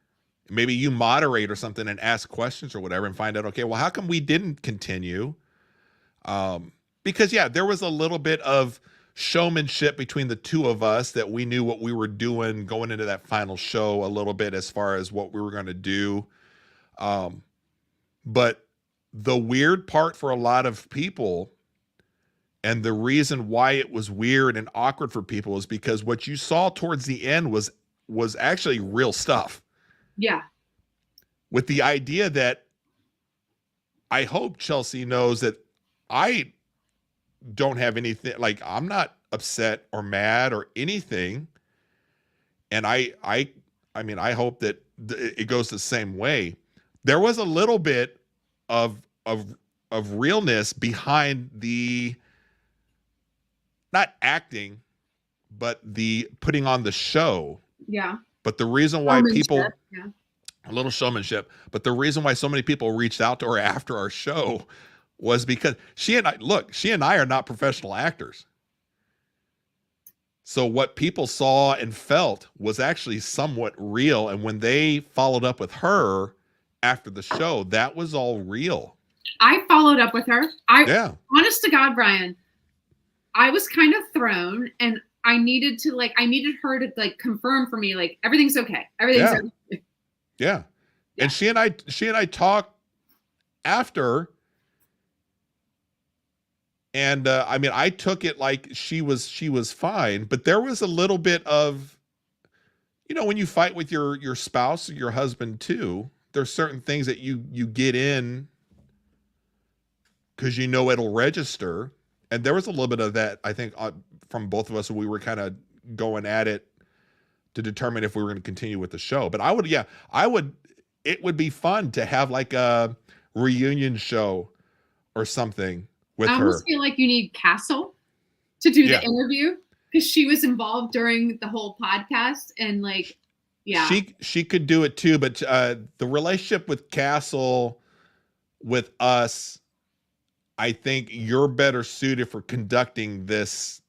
Maybe you moderate or something and ask questions or whatever and find out, okay, well, how come we didn't continue? Because there was a little bit of showmanship between the two of us that we knew what we were doing going into that final show a little bit as far as what we were going to do. But the weird part for a lot of people, and the reason why it was weird and awkward for people, is because what you saw towards the end was actually real stuff. Yeah. With the idea that I hope Chelsea knows that I don't have anything, like, I'm not upset or mad or anything. And I mean, I hope that it goes the same way. There was a little bit of realness behind the, not acting, but the putting on the show. Yeah. But the reason why people, yeah. a little showmanship, but the reason why so many people reached out to her after our show was because she and I are not professional actors. So what people saw and felt was actually somewhat real. And when they followed up with her after the show, that was all real. I followed up with her. Honest to God, Brian, I was kind of thrown, and I needed her to like confirm for me, like, everything's okay. Everything's okay. Yeah. And she and I talked after. And I mean, I took it like she was fine, but there was a little bit of, when you fight with your spouse or your husband too, there's certain things that you get in because it'll register. And there was a little bit of that, I think, from both of us. We were kind of going at it to determine if we were going to continue with the show. But it would be fun to have like a reunion show or something with her. I almost feel like you need Castle to do the interview, because she was involved during the whole podcast, and like, yeah, she could do it too. But the relationship with Castle, with us, I think you're better suited for conducting this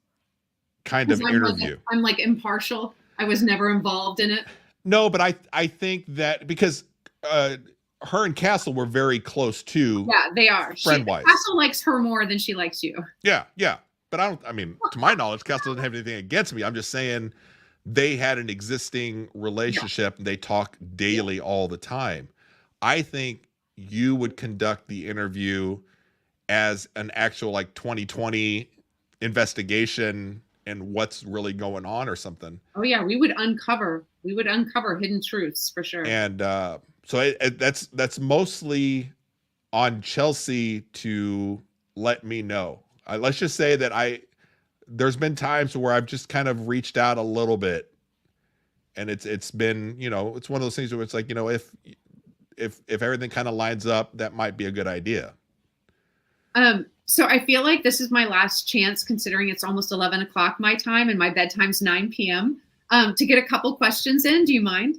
kind of interview. I'm like impartial. I was never involved in it. No, but I think that because her and Castle were very close too. Yeah, they are. Friend-wise. Castle likes her more than she likes you. Yeah. But to my knowledge, Castle doesn't have anything against me. I'm just saying they had an existing relationship and they talk daily all the time. I think you would conduct the interview as an actual like 2020 investigation and what's really going on or something. Oh yeah, we would uncover hidden truths for sure. And so that's mostly on Chelsea to let me know. Let's just say that there's been times where I've just kind of reached out a little bit, and it's been, it's one of those things where it's like, if everything kind of lines up, that might be a good idea. So I feel like this is my last chance, considering it's almost 11 o'clock my time and my bedtime's 9 p.m. To get a couple questions in. Do you mind?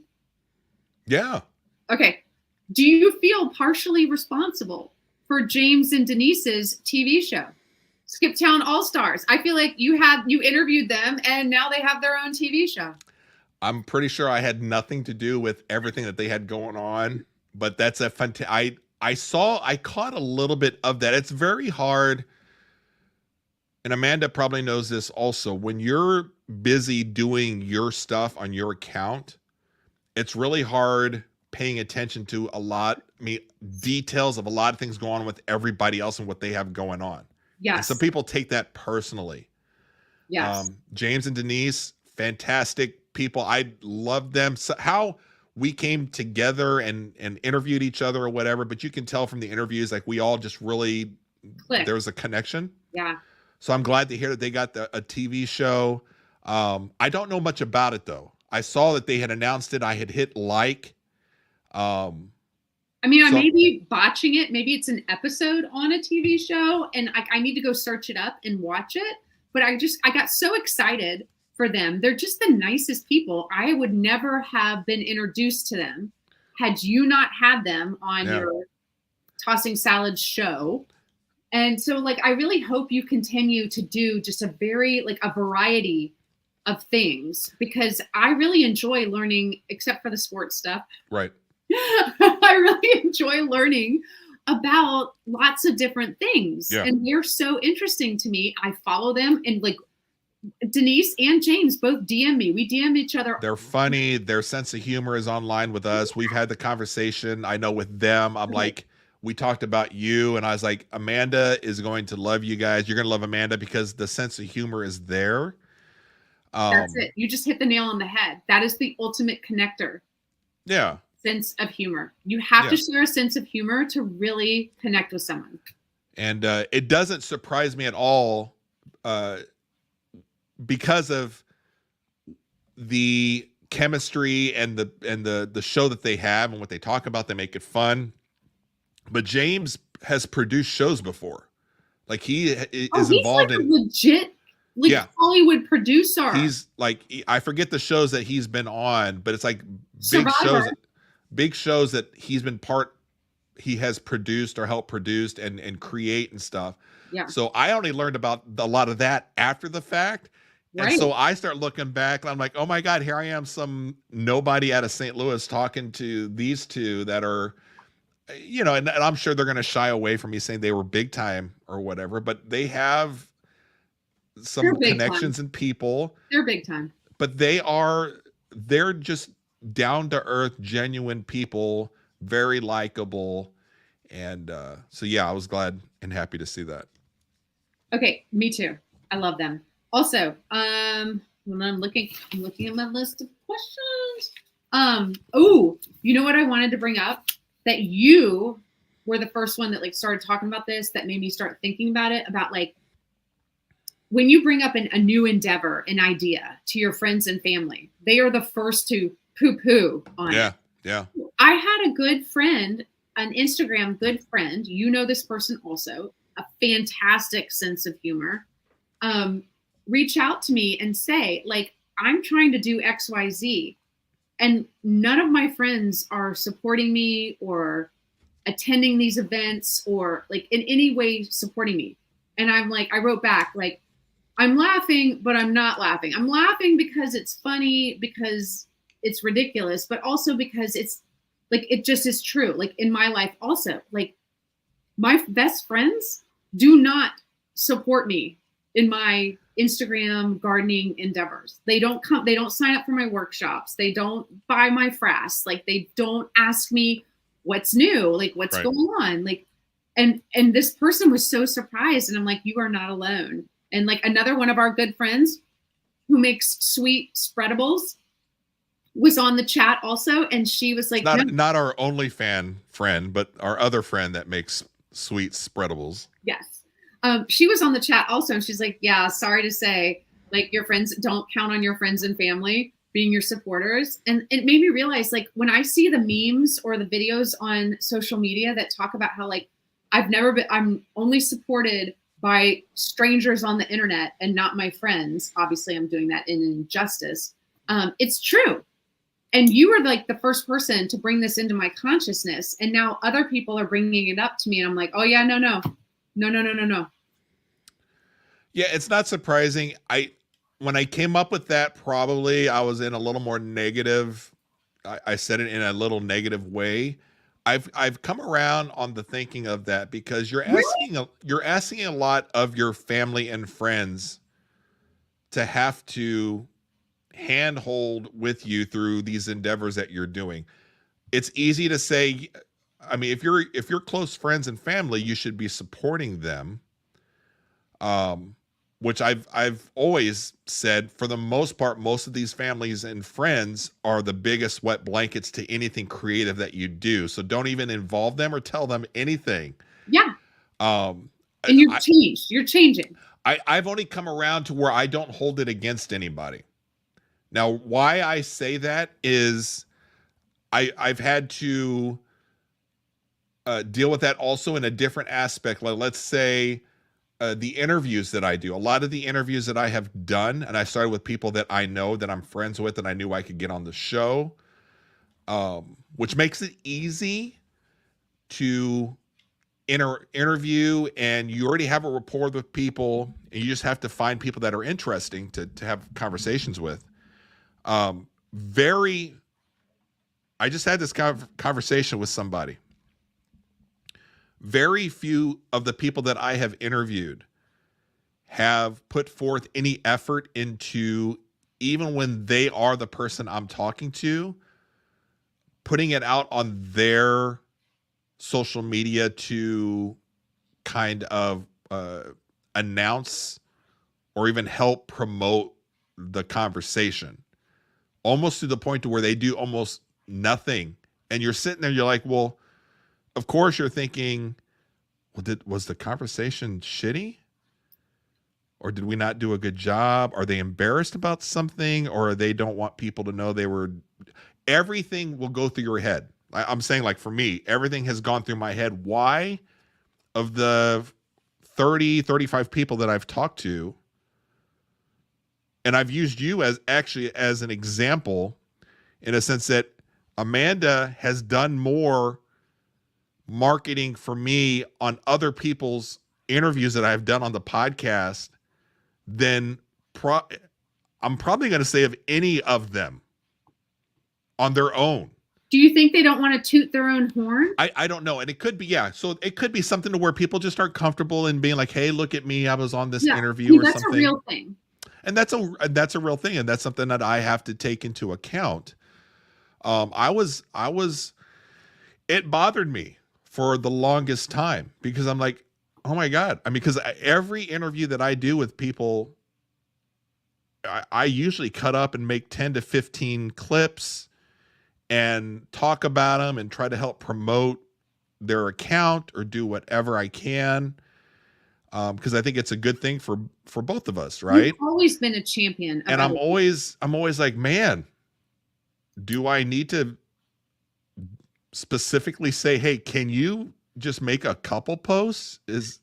Yeah. Okay. Do you feel partially responsible for James and Denise's TV show, Skip Town All-Stars? I feel like you interviewed them and now they have their own TV show. I'm pretty sure I had nothing to do with everything that they had going on, but that's a fantastic. I caught a little bit of that. It's very hard. And Amanda probably knows this also. When you're busy doing your stuff on your account, it's really hard paying attention to details of a lot of things going on with everybody else and what they have going on. Yes. And some people take that personally. Yes. James and Denise, fantastic people. I love them. So how we came together and interviewed each other or whatever, but you can tell from the interviews, like we all just really clicked. There was a connection. Yeah. So I'm glad to hear that they got a TV show. I don't know much about it though. I saw that they had announced it. I had hit like. I may be botching it. Maybe it's an episode on a TV show, and I need to go search it up and watch it. But I got so excited for them. They're just the nicest people. I would never have been introduced to them had you not had them on your Tossing Salad show. And so like, I really hope you continue to do just a variety of things, because I really enjoy learning, except for the sports stuff. Right. I really enjoy learning about lots of different things. Yeah. And they're so interesting to me. I follow them, and like Denise and James both DM me. We DM each other. They're funny. Their sense of humor is online with us. We've had the conversation. I know with them, I'm like, we talked about you, and I was like, Amanda is going to love you guys. You're going to love Amanda because the sense of humor is there. That's it. You just hit the nail on the head. That is the ultimate connector. Yeah. Sense of humor. You have to share a sense of humor to really connect with someone. And it doesn't surprise me at all because of the chemistry and the show that they have and what they talk about. They make it fun. But James has produced shows before. Like he is involved like in legit Hollywood producer. He's like, I forget the shows that he's been on, but it's like big shows that he's been he has produced or helped produce and create and stuff. Yeah. So I only learned about a lot of that after the fact. Right. And so I start looking back and I'm like, oh my God, here I am, some nobody out of St. Louis talking to these two that are, you know, and I'm sure they're going to shy away from me saying they were big time or whatever, but they have some connections and people. They're big time. But they're just down to earth, genuine people, very likable. And so yeah, I was glad and happy to see that. Okay, me too. I love them. Also, when I'm looking at my list of questions. Oh, you know what I wanted to bring up? That you were the first one that like started talking about this, that made me start thinking about it, about like when you bring up a new endeavor, an idea to your friends and family, they are the first to poo-poo on it. Yeah. I had a good friend, an Instagram good friend, you know this person also, a fantastic sense of humor, reach out to me and say, like, I'm trying to do XYZ. And none of my friends are supporting me or attending these events or like in any way supporting me. And I'm like, I wrote back, like, I'm laughing, but I'm not laughing. I'm laughing because it's funny, because it's ridiculous, but also because it's like, it just is true. Like in my life also, like my best friends do not support me in my Instagram gardening endeavors. They don't sign up for my workshops. They don't buy my frass. Like they don't ask me what's new, like what's going on. Like, and this person was so surprised. And I'm like, you are not alone. And like another one of our good friends who makes sweet spreadables was on the chat also. And she was like, not our only friend, but our other friend that makes sweet spreadables. Yes. She was on the chat also, and she's like, yeah, sorry to say, like your friends, don't count on your friends and family being your supporters. And it made me realize, like, when I see the memes or the videos on social media that talk about how like I'm only supported by strangers on the internet and not my friends. Obviously I'm doing that in injustice. It's true. And you were like the first person to bring this into my consciousness. And now other people are bringing it up to me. And I'm like, oh yeah, no. Yeah, it's not surprising. When I came up with that, probably I was in a little more negative. I said it in a little negative way. I've come around on the thinking of that because you're asking a lot of your family and friends to have to handhold with you through these endeavors that you're doing. It's easy to say, I mean, if you're close friends and family, you should be supporting them. Which I've always said, for the most part, most of these families and friends are the biggest wet blankets to anything creative that you do. So don't even involve them or tell them anything. Yeah. And you've changed. You're changing. I've only come around to where I don't hold it against anybody. Now, why I say that is I've had to deal with that also in a different aspect. Like, let's say, the interviews that I do, a lot of the interviews that I have done, and I started with people that I know, that I'm friends with, and I knew I could get on the show, which makes it easy to interview, and you already have a rapport with people, and you just have to find people that are interesting to have conversations with. I just had this conversation with somebody. Very few of the people that I have interviewed have put forth any effort into, even when they are the person I'm talking to, putting it out on their social media to kind of announce or even help promote the conversation, almost to the point to where they do almost nothing. And you're sitting there, you're like, well, of course you're thinking, well, was the conversation shitty? Or did we not do a good job? Are they embarrassed about something? Or they don't want people to know they were... Everything will go through your head. I'm saying, like, for me, everything has gone through my head. Why, of the 30, 35 people that I've talked to, and I've used you as an example, in a sense that Amanda has done more marketing for me on other people's interviews that I've done on the podcast than I'm probably going to say of any of them on their own. Do you think they don't want to toot their own horn? I don't know. And it could be, yeah. So it could be something to where people just aren't comfortable in being like, hey, look at me, I was on this interview or that's something. That's a real thing. And that's a real thing. And that's something that I have to take into account. It bothered me for the longest time because I'm like, oh my God. I mean, because every interview that I do with people, I usually cut up and make 10 to 15 clips and talk about them and try to help promote their account or do whatever I can. Because I think it's a good thing for both of us, right? You've always been a champion. And I'm always like, man, do I need to specifically say, hey, can you just make a couple posts? It's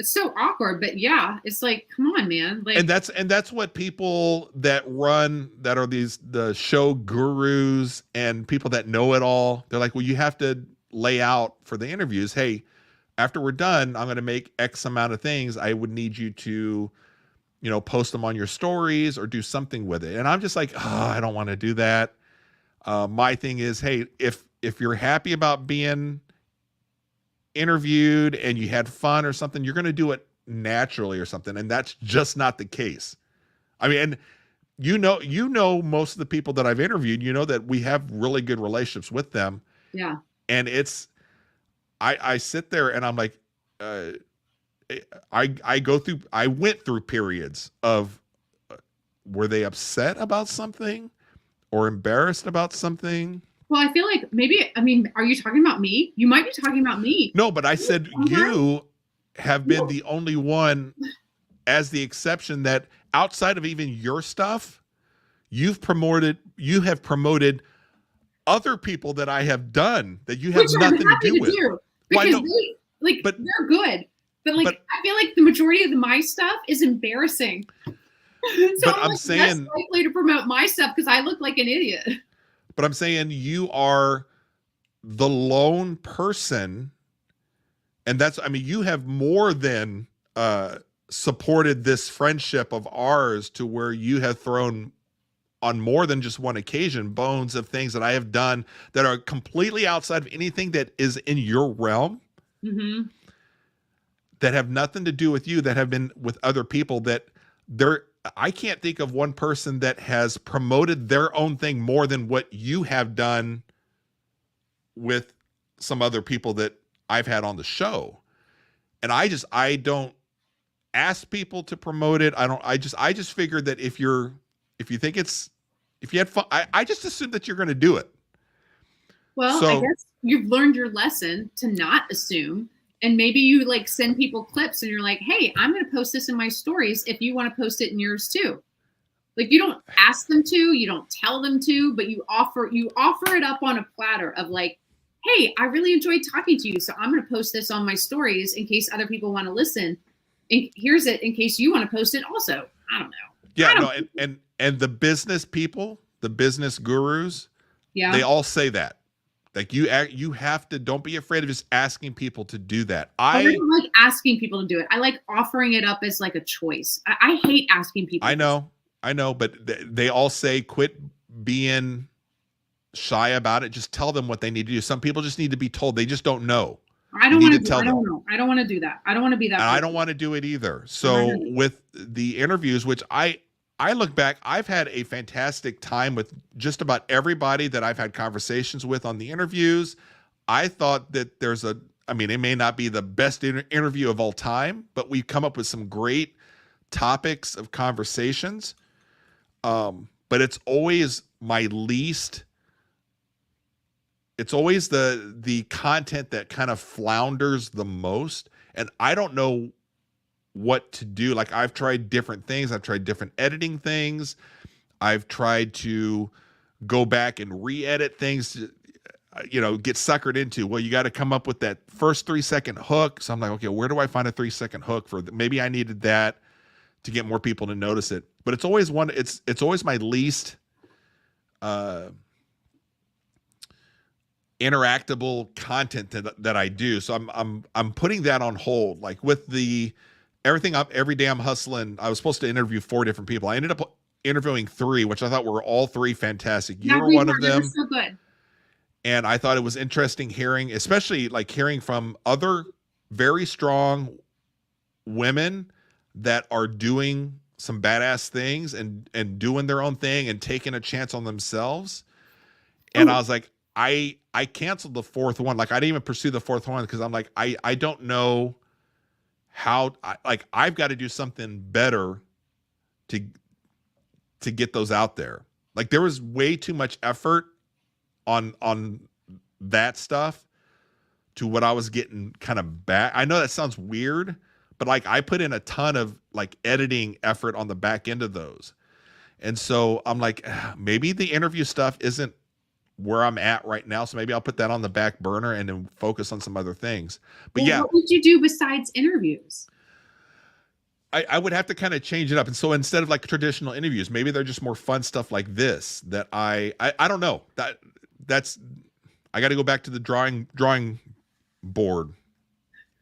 so awkward, but yeah, it's like, come on, man. Like, and that's what people that are the show gurus and people that know it all. They're like, well, you have to lay out for the interviews. Hey, after we're done, I'm going to make X amount of things. I would need you to, post them on your stories or do something with it. And I'm just like, oh, I don't want to do that. My thing is, hey, if you're happy about being interviewed and you had fun or something, you're going to do it naturally or something. And that's just not the case. I mean, and most of the people that I've interviewed, that we have really good relationships with them. Yeah. And I sit there and I'm like, I went through periods of, were they upset about something or embarrassed about something? Well, I feel like are you talking about me? You might be talking about me. No, but I said you have been the only one as the exception that outside of even your stuff, you have promoted other people that I have done that you have nothing to do with. Because they're good. But I feel like the majority of my stuff is embarrassing. So I'm saying less likely to promote my stuff because I look like an idiot. But I'm saying you are the lone person, and you have more than supported this friendship of ours to where you have thrown on more than just one occasion bones of things that I have done that are completely outside of anything that is in your realm, that have nothing to do with you, that have been with other people I can't think of one person that has promoted their own thing more than what you have done with some other people that I've had on the show. And I don't ask people to promote it. I just figured that if you had fun, I just assumed that you're going to do it. Well, I guess you've learned your lesson to not assume. And maybe you send people clips and you're like, hey, I'm going to post this in my stories if you want to post it in yours too. You don't ask them to, you don't tell them to, but you offer it up on a platter of hey, I really enjoyed talking to you. So I'm going to post this on my stories in case other people want to listen. And here's it in case you want to post it also. I don't know. Yeah, and the business people, the business gurus, they all say that. You have to, don't be afraid of just asking people to do that. I don't like asking people to do it. I like offering it up as a choice. I hate asking people. I know, but they all say quit being shy about it. Just tell them what they need to do. Some people just need to be told. They just don't know. I You don't need want to to. tell I them. don't know. I don't want to do that. I don't want to be that And I don't person. want to do it either. I'm not So gonna do with the interviews, which I look back, I've had a fantastic time with just about everybody that I've had conversations with on the interviews. I thought that I mean, it may not be the best interview of all time, but we've come up with some great topics of conversations. But it's always my least, it's always the content that kind of flounders the most. And I don't know what to do. Like I've tried different things. I've tried different editing things. I've tried to go back and re-edit things to, get suckered into, well, you got to come up with that first 3-second hook. So I'm like, okay, where do I find a 3-second hook for maybe I needed that to get more people to notice it. But it's always it's always my least interactable content that I do. So I'm putting that on hold. Like with the everything up every day I'm hustling. I was supposed to interview 4 different people. I ended up interviewing 3, which I thought were all 3 fantastic. You were one of them. So good. And I thought it was interesting hearing, especially like hearing from other very strong women that are doing some badass things and doing their own thing and taking a chance on themselves. And I was like, I canceled the 4th one. Like I didn't even pursue the 4th one because I'm like, I don't know how I've got to do something better to get those out there. Like there was way too much effort on that stuff to what I was getting kind of back. I know that sounds weird, but like I put in a ton of like editing effort on the back end of those. And so I'm like, maybe the interview stuff isn't where I'm at right now. So maybe I'll put that on the back burner and then focus on some other things. But yeah, what would you do besides interviews? I would have to kind of change it up. And so instead of like traditional interviews, maybe they're just more fun stuff like this that I don't know. That's I got to go back to the drawing board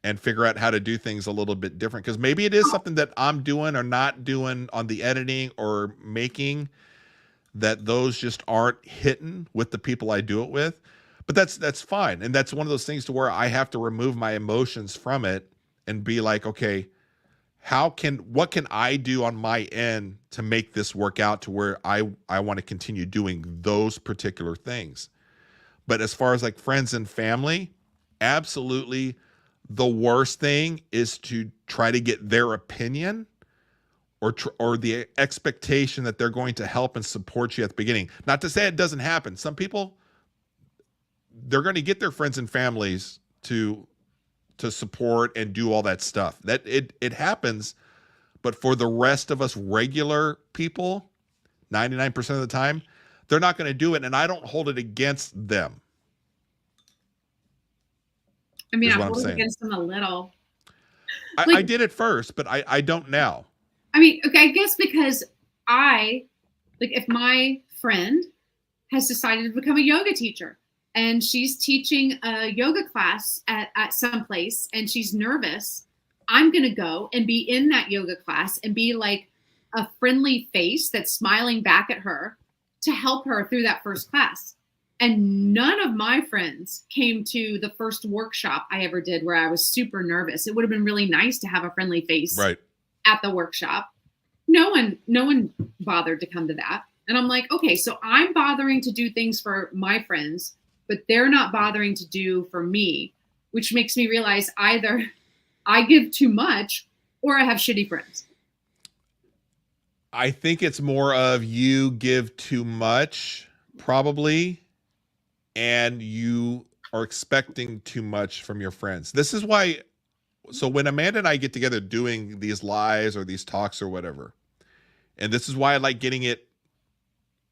and figure out how to do things a little bit different. Cause maybe it is something that I'm doing or not doing on the editing or making that those just aren't hitting with the people I do it with. But that's fine. And that's one of those things to where I have to remove my emotions from it and be like, okay, what can I do on my end to make this work out to where I want to continue doing those particular things. But as far as like friends and family, absolutely the worst thing is to try to get their opinion or the expectation that they're going to help and support you at the beginning. Not to say it doesn't happen. Some people, they're going to get their friends and families to support and do all that stuff. That it happens, but for the rest of us regular people, 99% of the time, they're not going to do it, and I don't hold it against them. I mean, I hold it against them a little. I did it first, but I don't now. I mean, okay, I guess because if my friend has decided to become a yoga teacher and she's teaching a yoga class at some place and she's nervous, I'm going to go and be in that yoga class and be like a friendly face that's smiling back at her to help her through that first class. And none of my friends came to the first workshop I ever did where I was super nervous. It would have been really nice to have a friendly face at the workshop. No one bothered to come to that. And I'm like, okay, so I'm bothering to do things for my friends, but they're not bothering to do for me, which makes me realize either I give too much or I have shitty friends. I think it's more of you give too much, probably, and you are expecting too much from your friends. This is why. So when Amanda and I get together doing these lives or these talks or whatever, and this is why I like getting it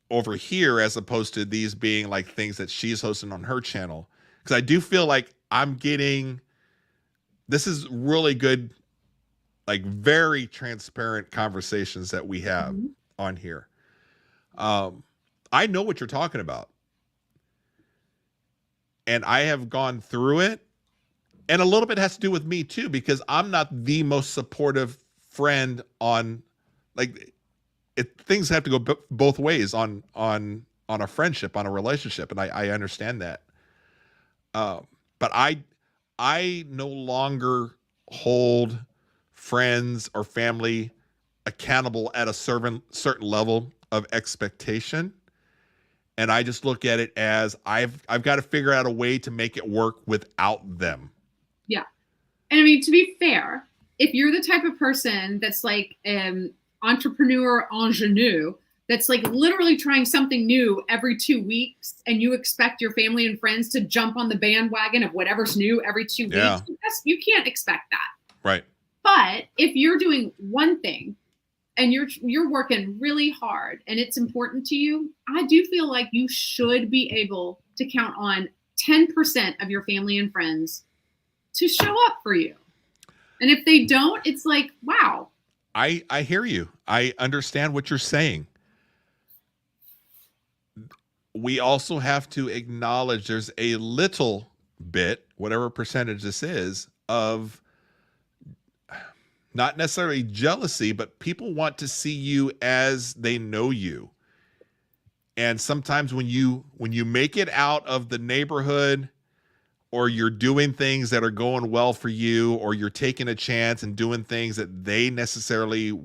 over here as opposed to these being like things that she's hosting on her channel. Because I do feel like this is really good, like very transparent conversations that we have on here. I know what you're talking about. And I have gone through it. And a little bit has to do with me too, because I'm not the most supportive friend on things have to go both ways on a friendship, on a relationship. And I understand that. But I no longer hold friends or family accountable at a certain level of expectation, and I just look at it as I've got to figure out a way to make it work without them. Yeah. And I mean, to be fair, if you're the type of person that's like entrepreneur ingenue, that's like literally trying something new every 2 weeks, and you expect your family and friends to jump on the bandwagon of whatever's new every 2 Yeah. weeks, you can't expect that. Right. But if you're doing one thing and you're working really hard and it's important to you, I do feel like you should be able to count on 10% of your family and friends to show up for you. And if they don't, it's like, wow. I hear you. I understand what you're saying. We also have to acknowledge there's a little bit, whatever percentage this is, of not necessarily jealousy, but people want to see you as they know you. And sometimes when you make it out of the neighborhood, or you're doing things that are going well for you, or you're taking a chance and doing things that they necessarily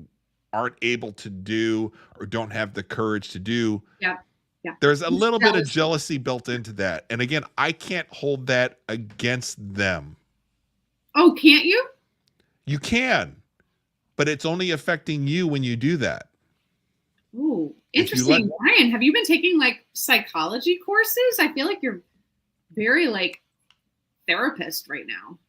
aren't able to do or don't have the courage to do. Yeah. Yeah. There's a little bit of jealousy built into that. And again, I can't hold that against them. Oh, can't you? You can, but it's only affecting you when you do that. Ooh, interesting. Brian, have you been taking like psychology courses? I feel like you're very like therapist right now.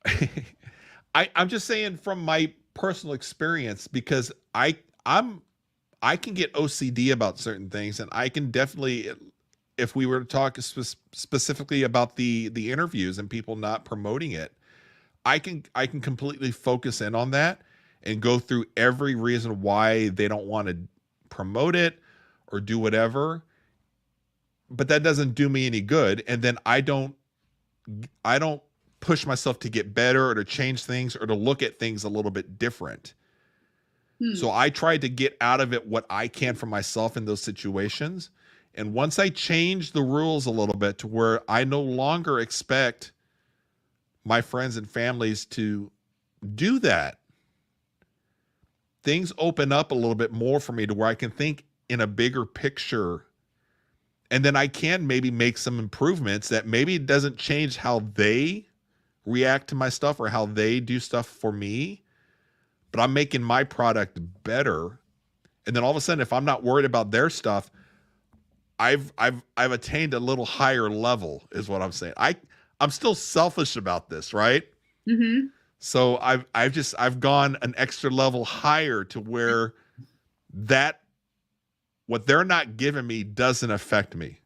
I'm just saying from my personal experience, because I can get OCD about certain things, and I can definitely, if we were to talk specifically about the interviews and people not promoting it, I can completely focus in on that and go through every reason why they don't want to promote it or do whatever. But that doesn't do me any good, and then I don't push myself to get better or to change things or to look at things a little bit different. So I tried to get out of it what I can for myself in those situations. And once I changed the rules a little bit to where I no longer expect my friends and families to do that, things open up a little bit more for me to where I can think in a bigger picture. And then I can maybe make some improvements that maybe it doesn't change how they react to my stuff or how they do stuff for me, but I'm making my product better. And then all of a sudden, if I'm not worried about their stuff, I've attained a little higher level, is what I'm saying. I'm still selfish about this, right? Mm-hmm. So I've gone an extra level higher to where that what they're not giving me doesn't affect me.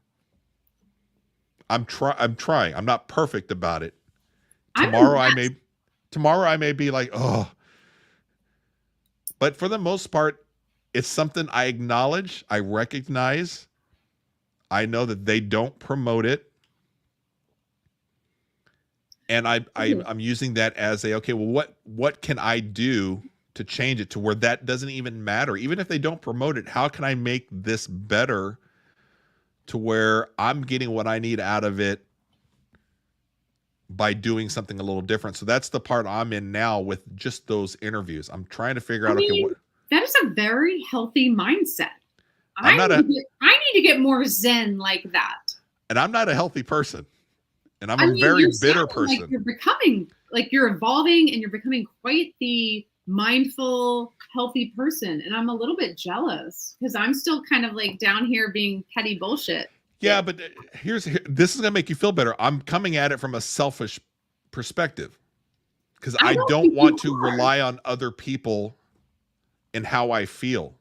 I'm trying. I'm not perfect about it. Tomorrow I may be like, oh. But for the most part, it's something I acknowledge, I recognize. I know that they don't promote it. And I'm using that as okay, well, what can I do to change it to where that doesn't even matter? Even if they don't promote it, how can I make this better to where I'm getting what I need out of it by doing something a little different? So that's the part I'm in now with just those interviews. I'm trying to figure out, okay, that is a very healthy mindset. I need to get more zen like that. And I'm not a healthy person. And I'm a very bitter person. Like you're evolving and you're becoming quite the mindful, healthy person. And I'm a little bit jealous because I'm still kind of like down here being petty bullshit. Yeah, but this is going to make you feel better. I'm coming at it from a selfish perspective because I don't want to rely on other people in how I feel.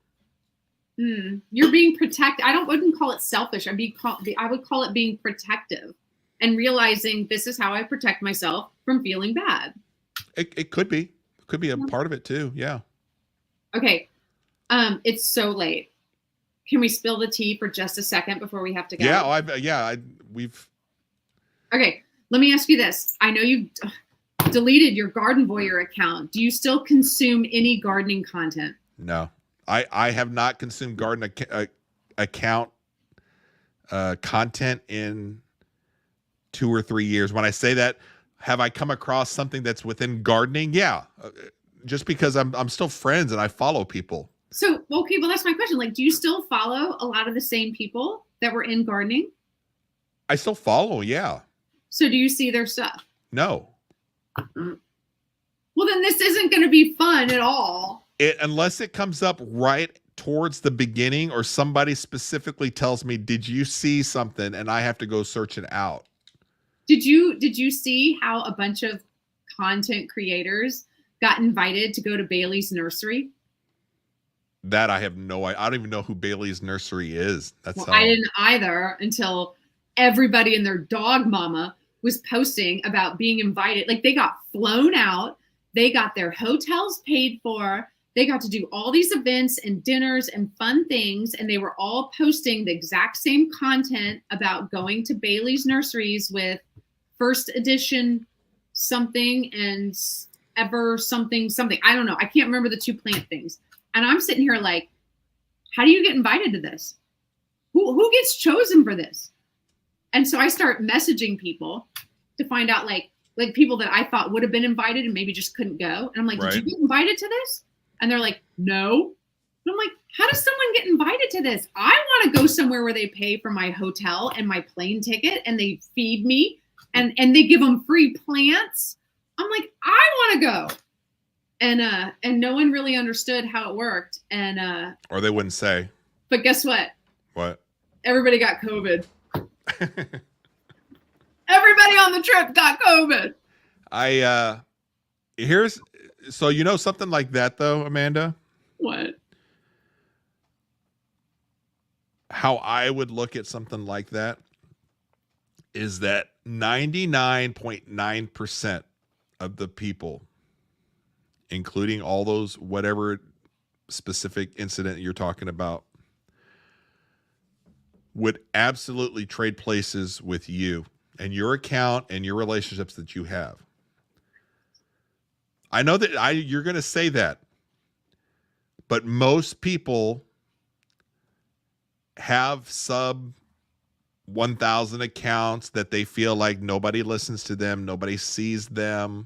You're being protected. I wouldn't call it selfish. I would call it being protective and realizing this is how I protect myself from feeling bad. It could be. It could be a part of it too. Yeah. Okay. It's so late. Can we spill the tea for just a second before we have to go? Yeah. We've. Okay. Let me ask you this. I know you've deleted your Garden Voyeur account. Do you still consume any gardening content? No, I have not consumed garden account content in 2 or 3 years. When I say that, have I come across something that's within gardening? Yeah. Just because I'm still friends and I follow people. So, okay, well, that's my question. Like, do you still follow a lot of the same people that were in gardening? I still follow, yeah. So do you see their stuff? No. Well, then this isn't going to be fun at all. Unless it comes up right towards the beginning or somebody specifically tells me, did you see something? And I have to go search it out. Did you see how a bunch of content creators got invited to go to Bailey's nursery? That I have no idea. I don't even know who Bailey's nursery is. I didn't either until everybody and their dog mama was posting about being invited. Like, they got flown out. They got their hotels paid for. They got to do all these events and dinners and fun things. And they were all posting the exact same content about going to Bailey's nurseries with first edition something and ever something. I don't know. I can't remember the two plant things. And I'm sitting here like, how do you get invited to this? Who gets chosen for this? And so I start messaging people to find out like people that I thought would have been invited and maybe just couldn't go. And I'm like, Did you get invited to this? And they're like, no. And I'm like, how does someone get invited to this? I want to go somewhere where they pay for my hotel and my plane ticket and they feed me and they give them free plants. I'm like, I want to go. And no one really understood how it worked. And or they wouldn't say. But guess what? What? Everybody got COVID. Everybody on the trip got COVID. So you know something like that though, Amanda? What? How I would look at something like that is that 99.9% of the people, including all those whatever specific incident you're talking about, would absolutely trade places with you and your account and your relationships that you have. I know that you're going to say that, but most people have sub 1,000 accounts that they feel like nobody listens to them, nobody sees them.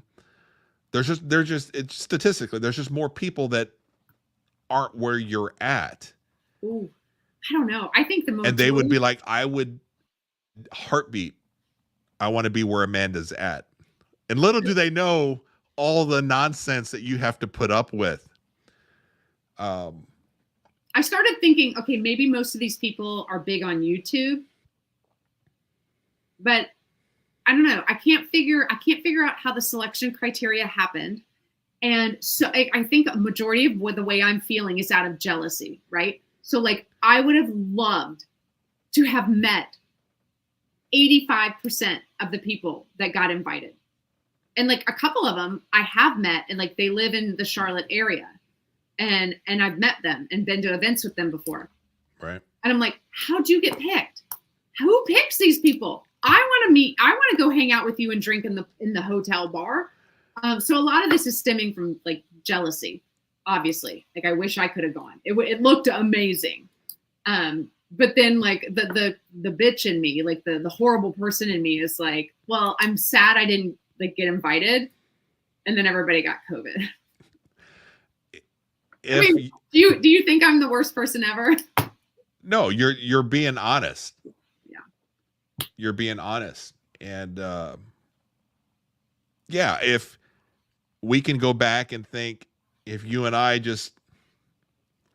It's statistically, there's just more people that aren't where you're at. Ooh, I don't know. I think the most. And they would be like, I would heartbeat. I want to be where Amanda's at. And little do they know all the nonsense that you have to put up with. I started thinking, okay, maybe most of these people are big on YouTube, but I don't know. I can't figure out how the selection criteria happened. And so I think a majority of the way I'm feeling is out of jealousy, right? So like, I would have loved to have met 85% of the people that got invited. And like a couple of them I have met, and like they live in the Charlotte area, and I've met them and been to events with them before. Right. And I'm like, how'd you get picked? Who picks these people? I want to go hang out with you and drink in the hotel bar. So a lot of this is stemming from like jealousy, obviously. Like, I wish I could have gone. It looked amazing. But then like the bitch in me, like the horrible person in me is like, well, I'm sad I didn't like get invited. And then everybody got COVID. I mean, do you think I'm the worst person ever? No, you're being honest. Yeah. You're being honest. And yeah, if we can go back and think, if you and I just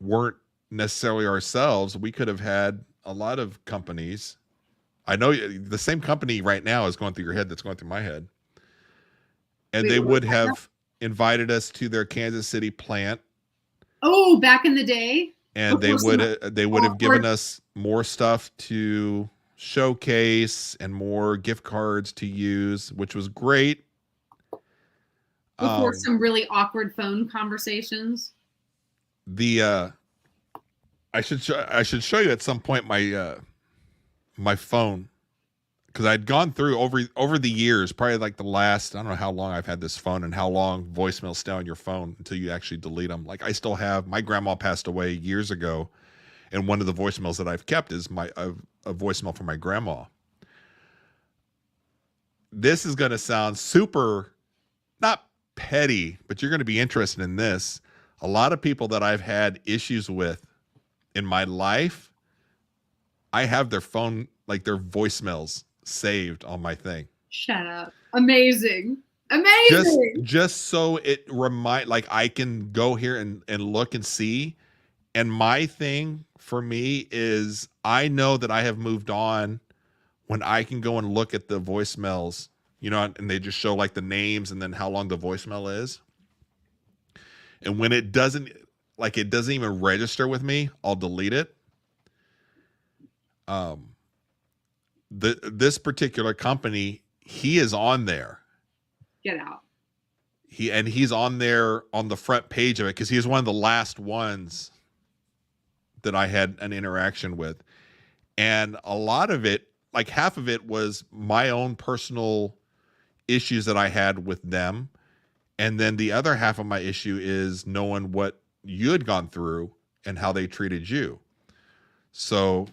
weren't necessarily ourselves, we could have had a lot of companies. I know the same company right now is going through your head that's going through my head. And they would have invited us to their Kansas City plant. Oh, back in the day. And they would have given us more stuff to showcase and more gift cards to use, which was great. Before some really awkward phone conversations. I should show you at some point my my phone, because I'd gone through over the years, probably like the last, I don't know how long I've had this phone and how long voicemails stay on your phone until you actually delete them. Like, I still have, my grandma passed away years ago, and one of the voicemails that I've kept is a voicemail from my grandma. this is going to sound super, not petty, but you're going to be interested in this. A lot of people that I've had issues with in my life, I have their phone, like their voicemails saved on my thing. Shut up. Amazing. Amazing. Just so it like I can go here and look and see. And my thing for me is I know that I have moved on when I can go and look at the voicemails, you know, and they just show like the names and then how long the voicemail is. And when it doesn't even register with me, I'll delete it. This particular company, he is on there. Get out. He's on there on the front page of it because he was one of the last ones that I had an interaction with. And a lot of it, like half of it, was my own personal issues that I had with them. And then the other half of my issue is knowing what you had gone through and how they treated you. So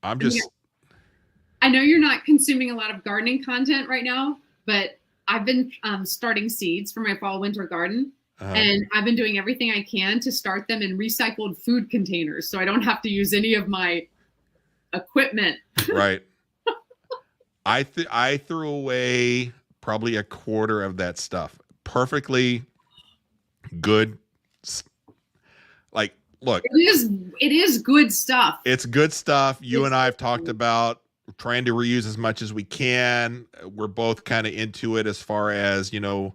I'm just... I know you're not consuming a lot of gardening content right now, but I've been starting seeds for my fall winter garden. And I've been doing everything I can to start them in recycled food containers so I don't have to use any of my equipment. Right. I threw away probably a quarter of that stuff. Perfectly good. Like, look. It is good stuff. It's good stuff. You and I have talked about trying to reuse as much as we can. We're both kind of into it as far as, you know,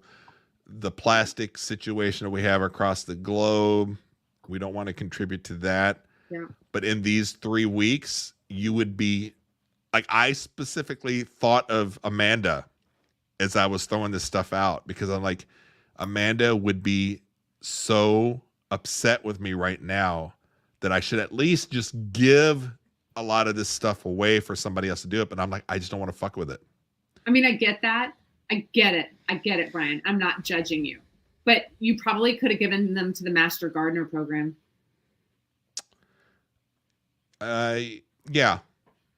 the plastic situation that we have across the globe. We don't want to contribute to that. Yeah. But in these 3 weeks, you would be like, I specifically thought of Amanda as I was throwing this stuff out, because I'm like, Amanda would be so upset with me right now that I should at least just give a lot of this stuff away for somebody else to do it. But I'm like, I just don't want to fuck with it. I mean, I get that. I get it, Brian. I'm not judging you, but you probably could have given them to the Master Gardener program. Yeah,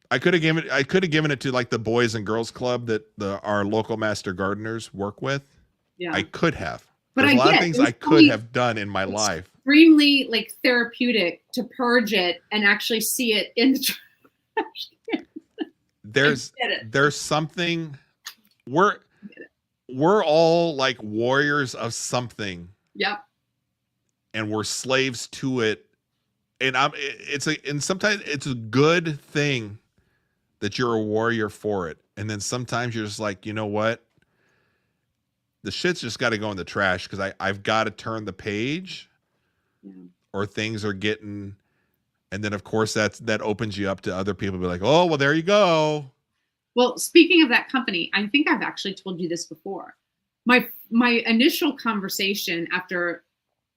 I could have given it to like the Boys and Girls Club that our local Master Gardeners work with. Yeah, I could have. But there's a lot of things I could have done in my life. Extremely like therapeutic to purge it and actually see it in the trash. There's something we're all like warriors of something. Yep. And we're slaves to it. And sometimes it's a good thing that you're a warrior for it. And then sometimes you're just like, you know what? The shit's just got to go in the trash because I've got to turn the page. Yeah. Or things are getting, and then of course that opens you up to other people to be like, oh, well, there you go. Well, speaking of that company, I think I've actually told you this before. My initial conversation after,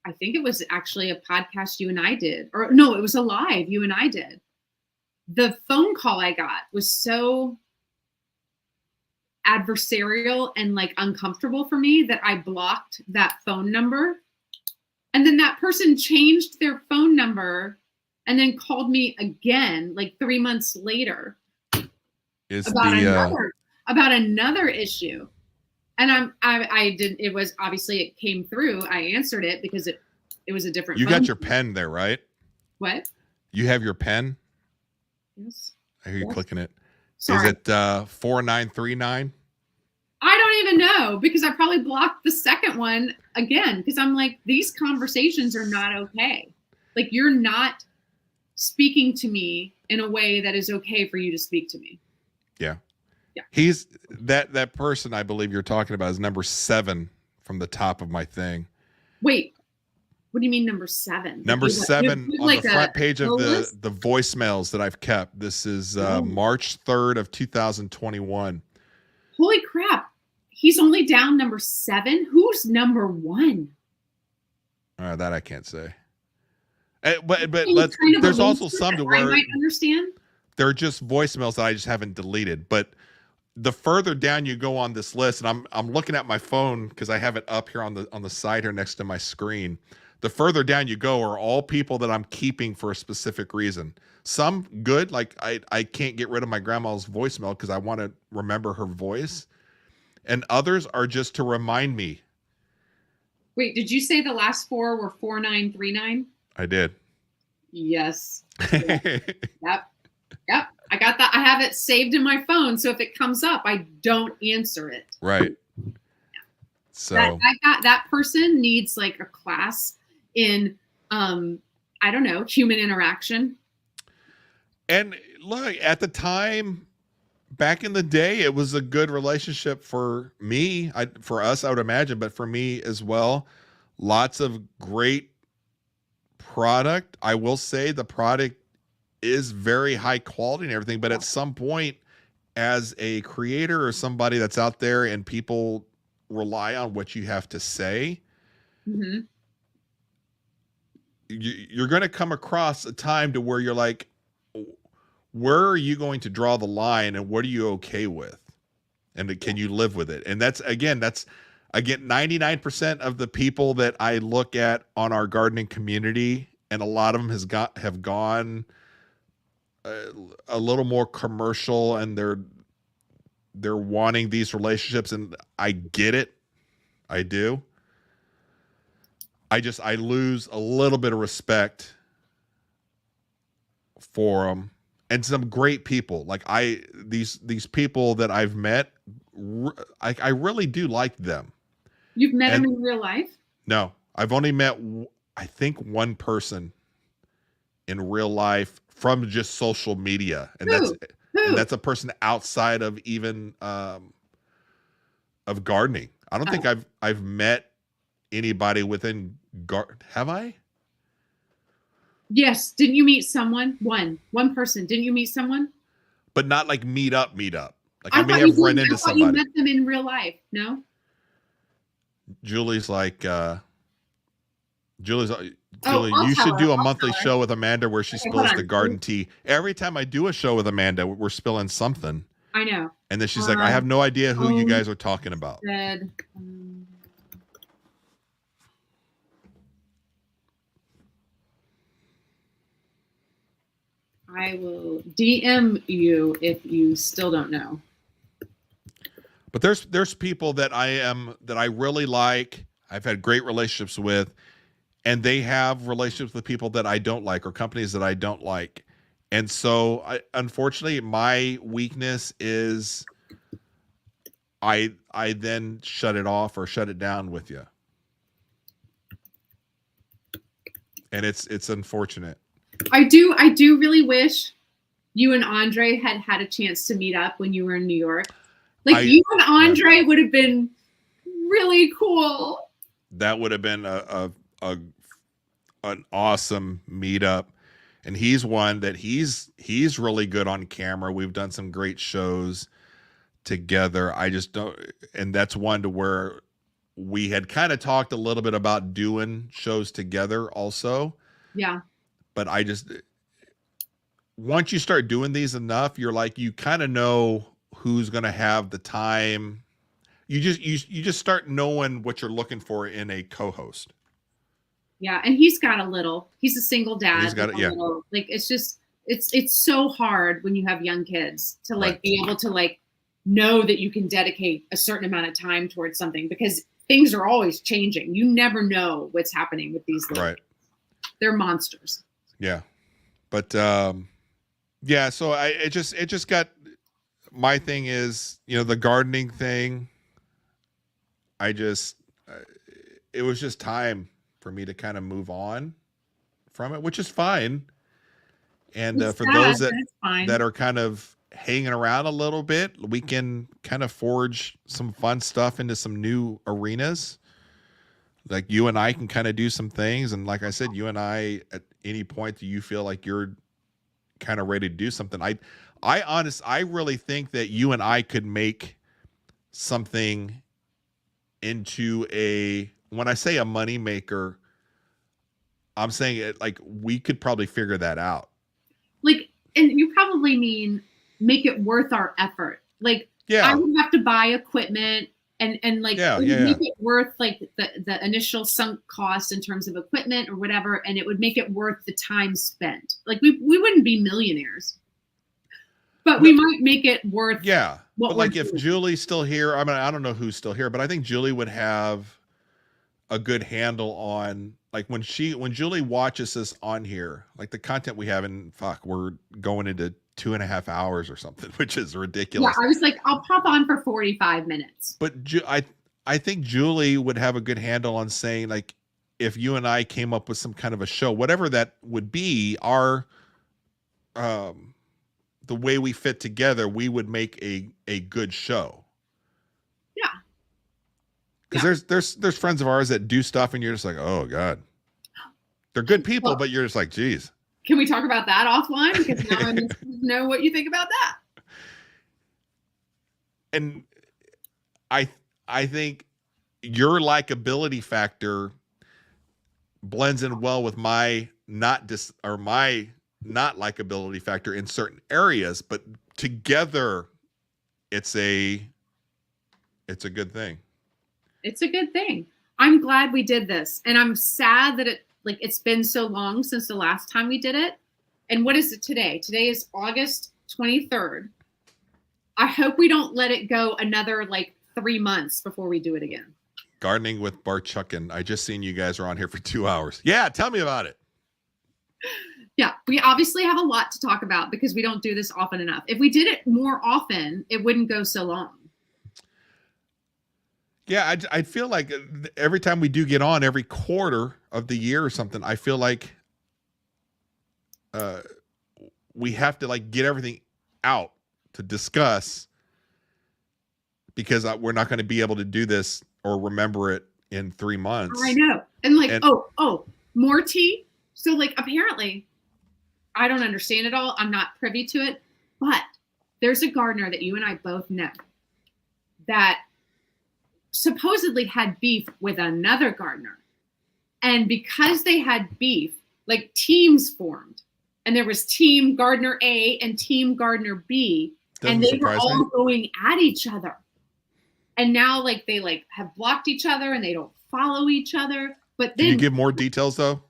I think it was actually a podcast you and I did, or no, it was a live you and I did. The phone call I got was so adversarial and like uncomfortable for me that I blocked that phone number. And then that person changed their phone number and then called me again like 3 months later about another issue. And I didn't, it was obviously it came through. I answered it because it was a different You phone. got your pen there, right? What? You have your pen? Yes. I hear you clicking it. Sorry. Is it 4939? I don't even know because I probably blocked the second one again because I'm like, these conversations are not okay. Like you're not speaking to me in a way that is okay for you to speak to me. Yeah. Yeah. He's that person I believe you're talking about is number 7 from the top of my thing. Wait, what do you mean number 7? Number 7 on like the front page of the voicemails that I've kept. This is March 3rd of 2021. Holy crap. He's only down number 7. Who's number 1? That I can't say. But there's also some to where I might understand. They're just voicemails that I just haven't deleted. But the further down you go on this list, and I'm looking at my phone because I have it up here on the side here next to my screen. The further down you go are all people that I'm keeping for a specific reason. Some good, like I can't get rid of my grandma's voicemail because I want to remember her voice. And others are just to remind me. Wait, did you say the last four were 4939? I did. Yes. Yep. Yep. I got that. I have it saved in my phone. So if it comes up, I don't answer it. Right. So that person needs like a class in, I don't know, human interaction. And look, at the time, back in the day, it was a good relationship for me. For us, I would imagine, but for me as well. Lots of great product. I will say the product is very high quality and everything, but at some point, as a creator or somebody that's out there and people rely on what you have to say, Mm-hmm. you're going to come across a time to where you're like, where are you going to draw the line and what are you okay with? And can you live with it? And that's again 99% of the people that I look at on our gardening community, and a lot of them have gone a little more commercial, and they're wanting these relationships, and I get it. I do. I lose a little bit of respect for them. And some great people, like these people that I've met, I really do like them. You've met them in real life? No, I've only met, I think, one person in real life from just social media, and Who? that's a person outside of even of gardening. I don't think I've met anybody within have I? Yes. Didn't you meet someone? One person. Didn't you meet someone? But not like meet up. Like I may have run into somebody. You met them in real life. No. Julie's like, Julie, I'll you should do a I'll monthly show with Amanda where she spills the garden tea. Every time I do a show with Amanda, we're spilling something. I know. And then she's like, I have no idea who you guys are talking about. I will DM you if you still don't know. But there's people that I really like. I've had great relationships with, and they have relationships with people that I don't like or companies that I don't like. And so unfortunately my weakness is I then shut it off or shut it down with you. And it's unfortunate. I do really wish you and Andre had a chance to meet up when you were in New York. Like you and Andre would have been really cool. That would have been an awesome meetup. And he's one that he's really good on camera. We've done some great shows together. I just don't, and that's one to where we had kind of talked a little bit about doing shows together also. Yeah. But once you start doing these enough, you're like, you kind of know who's going to have the time. You just start knowing what you're looking for in a co-host. Yeah. And he's a single dad. He's got it. Yeah. Like, it's so hard when you have young kids to like be able to like know that you can dedicate a certain amount of time towards something, because things are always changing. You never know what's happening with these little kids. They're monsters. Yeah. But yeah, so it just got, my thing is, the gardening thing. It was just time for me to kind of move on from it, which is fine. And for those that are kind of hanging around a little bit, we can kind of forge some fun stuff into some new arenas. Like you and I can kind of do some things. And like I said, you and I, at any point that you feel like you're kind of ready to do something, I really think that you and I could make something into when I say a money maker, I'm saying it like we could probably figure that out. Like, and you probably mean make it worth our effort. Like, I would have to buy equipment and like Yeah, it would yeah, make yeah. it worth like the initial sunk cost in terms of equipment or whatever, and it would make it worth the time spent. Like we wouldn't be millionaires, but No, we might make it worth yeah. what But we're like if doing. Julie's still here, I mean, I don't know who's still here, but I think Julie would have a good handle on like when Julie watches us on here, like the content we have, and fuck, we're going into 2.5 hours or something, which is Yeah, ridiculous. I was like, I'll pop on for 45 minutes. But I think Julie would have a good handle on saying like if you and I came up with some kind of a show, whatever that would be, our um the way we fit together, we would make a good show. Yeah. Because Yeah. there's friends of ours that do stuff and you're just like, oh God. They're good people, Well, but you're just like, geez. can we talk about that offline? Because now I need to know what you think about that. And I think your likability factor blends in well with my not likability factor in certain areas, but together it's a good thing. It's a good thing. I'm glad we did this, and I'm sad that it's been so long since the last time we did it. And what is it today? Today is August 23rd. I hope we don't let it go another 3 months before we do it again. Gardening with Bart Chuckin. I just seen you guys are on here for 2 hours. Yeah, tell me about it. Yeah, we obviously have a lot to talk about because we don't do this often enough. If we did it more often, it wouldn't go so long. Yeah, I feel like every time we do get on, every quarter of the year or something, I feel like we have to get everything out to discuss because we're not going to be able to do this or remember it in 3 months. I know. And more tea. So apparently, I don't understand it all. I'm not privy to it, but there's a gardener that you and I both know that supposedly had beef with another gardener. And because they had beef, teams formed. And there was Team Gardener A and Team Gardener B. Doesn't and they were surprise all me. going at each other. And now they have blocked each other and they don't follow each other. But then Can you give more details though?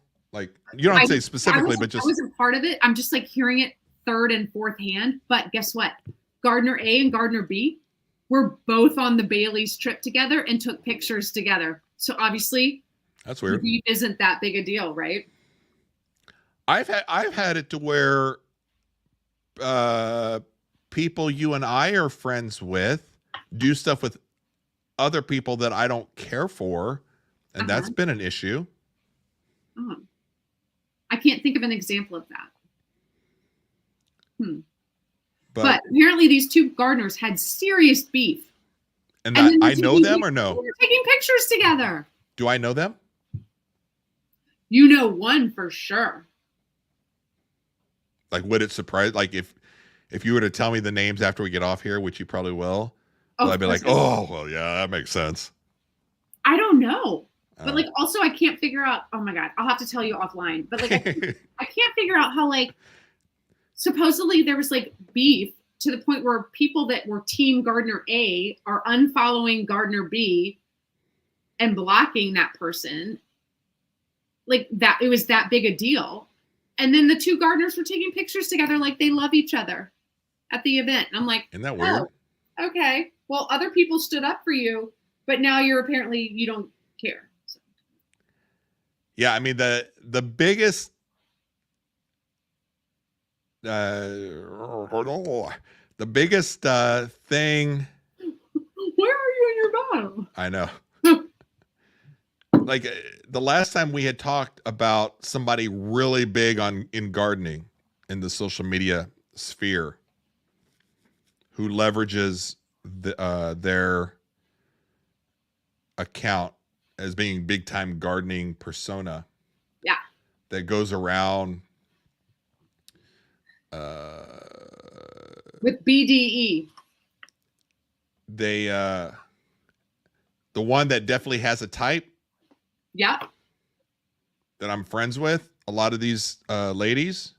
You don't have to say specifically, but just I wasn't part of it. I'm just hearing it third and fourth hand. But guess what? Gardener A and Gardener B were both on the Bailey's trip together and took pictures together. So obviously, that's weird. beef isn't that big a deal, right? I've had it to where people you and I are friends with do stuff with other people that I don't care for, and that's been an issue. Oh. I can't think of an example of that. But apparently these two gardeners had serious beef. And I know them or no? We're taking pictures together. Do I know them? You know one for sure. Would it surprise, if you were to tell me the names after we get off here, which you probably will, I'd be like, oh, well, yeah, that makes sense. I don't know. But also I can't figure out, oh my God, I'll have to tell you offline. But I can't figure out how supposedly there was beef to the point where people that were Team Gardener A are unfollowing Gardener B and blocking that person. That it was that big a deal. And then the two gardeners were taking pictures together like they love each other at the event. And I'm like, isn't that weird? Oh, okay. Well, other people stood up for you, but now you don't care. So. Yeah, I mean the biggest thing. Where are you in your bottle? I know. The last time we had talked about somebody really big in gardening in the social media sphere who leverages their account as being big time gardening persona. Yeah. That goes around with BDE. They the one that definitely has a type. Yeah. That I'm friends with, a lot of these ladies.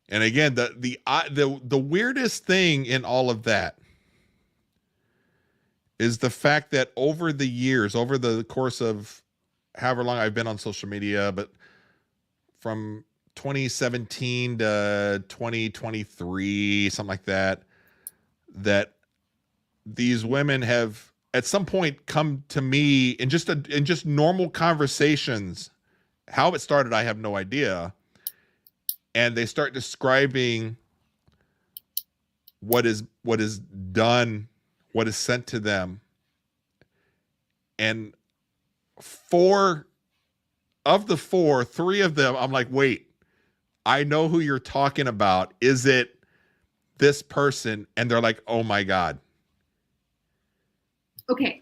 And again, the weirdest thing in all of that is the fact that over the years, over the course of however long I've been on social media, but from 2017 to 2023, something like that, that these women have at some point come to me in just normal conversations. How it started, I have no idea. And they start describing what is done, what is sent to them. And four of the four, three of them, I'm like, wait, I know who you're talking about. Is it this person? And they're like, oh my God. Okay.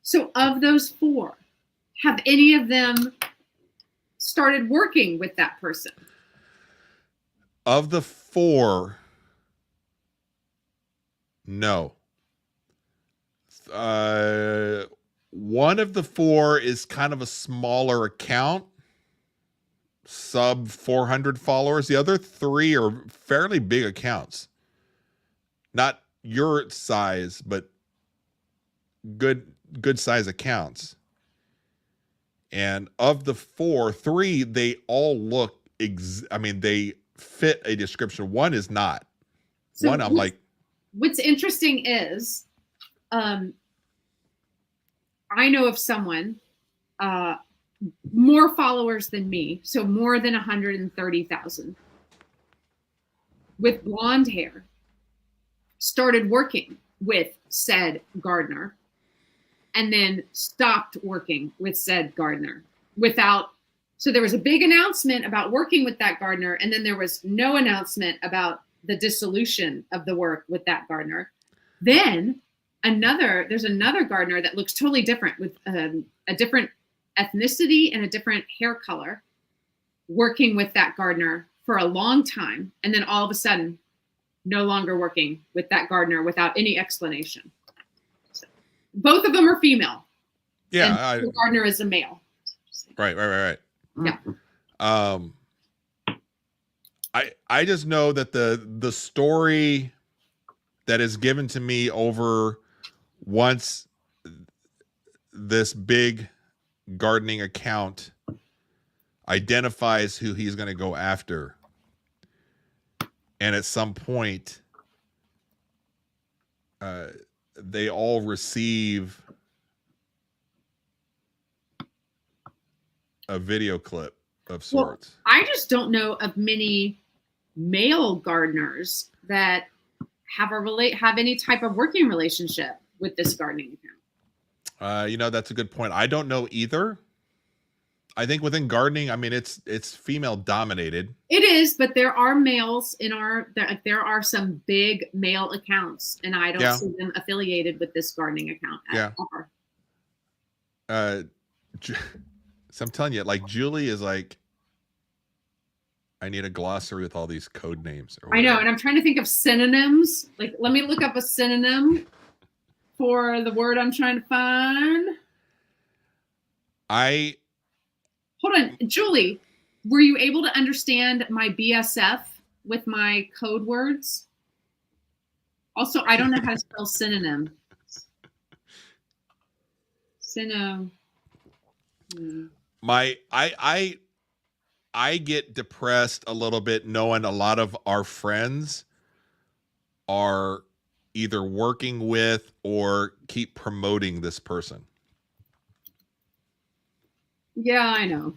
So of those four, have any of them started working with that person? Of the four, no. One of the four is kind of a smaller account, sub 400 followers. The other three are fairly big accounts. Not your size, but good size accounts. And of the four, three, they all look, they fit a description. One is not. So one, I'm like, what's interesting is, I know of someone, more followers than me, so more than 130,000, with blonde hair, started working with said gardener, and then stopped working with said gardener so there was a big announcement about working with that gardener, and then there was no announcement about the dissolution of the work with that gardener. Then there's another gardener that looks totally different, with a different ethnicity and a different hair color, working with that gardener for a long time, and then all of a sudden no longer working with that gardener without any explanation. So, both of them are female. Yeah, and the gardener is a male. Right. Yeah. I just know that the story that is given to me over once this big gardening account identifies who he's going to go after, and at some point they all receive a video clip of sorts. Well, I just don't know of many male gardeners that have any type of working relationship with this gardening account. That's a good point. I don't know either. I think within gardening, it's female dominated. It is, but there are males there are some big male accounts, and I don't see them affiliated with this gardening account at all. So I'm telling you, like, Julie is like, I need a glossary with all these code names. I know, and I'm trying to think of synonyms. Like, let me look up a synonym for the word I'm trying to find. Hold on, Julie, were you able to understand my BSF with my code words? Also, I don't know how to spell synonym. I get depressed a little bit knowing a lot of our friends are either working with or keep promoting this person. Yeah, I know.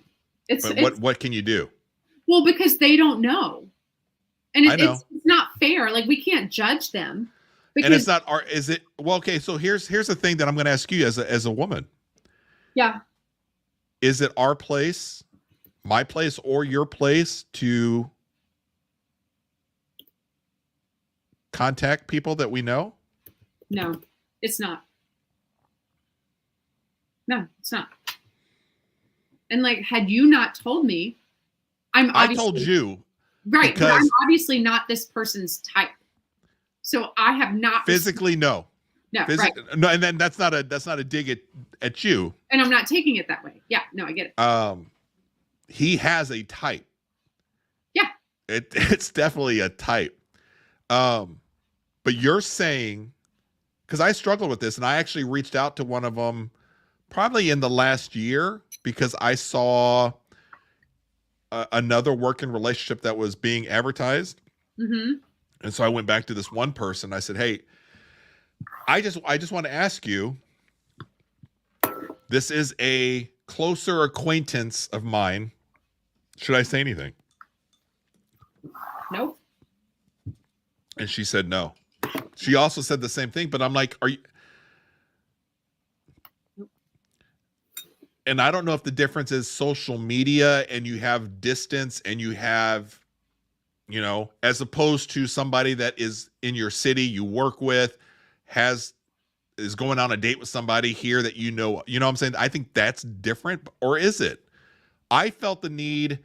What can you do? Well, because they don't know. And it's not fair. Like, we can't judge them. And it's not okay, so here's the thing that I'm going to ask you as a woman. Yeah. Is it our place, my place, or your place to contact people that we know? No, it's not. No, it's not. And like, had you not told me, I told you. Right, but I'm obviously not this person's type. So I have not physically no. No, right. No, and then that's not a dig at you. And I'm not taking it that way. Yeah, no, I get it. He has a type. Yeah. It's definitely a type. But you're saying because I struggled with this, and I actually reached out to one of them probably in the last year because I saw another working relationship that was being advertised. Mm-hmm. And so I went back to this one person. I said, "Hey, I just want to ask you. This is a closer acquaintance of mine. Should I say anything?" Nope. And she said no. She also said the same thing, but I'm like, "Are you?" And I don't know if the difference is social media and you have distance and you have, you know, as opposed to somebody that is in your city you work with, is going on a date with somebody here that you know what I'm saying? I think that's different, or is it? I felt the need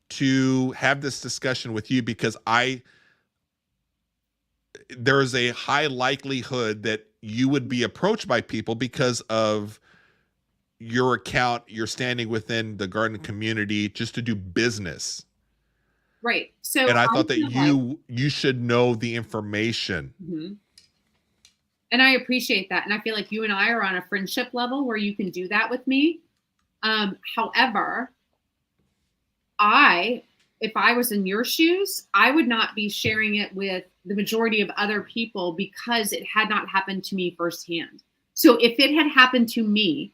to have this discussion with you because there is a high likelihood that you would be approached by people because of your account, you're standing within the garden community just to do business. Right. So And I thought that you should know the information. Mm-hmm. And I appreciate that. And I feel like you and I are on a friendship level where you can do that with me. However, if I was in your shoes, I would not be sharing it with the majority of other people because it had not happened to me firsthand. So if it had happened to me,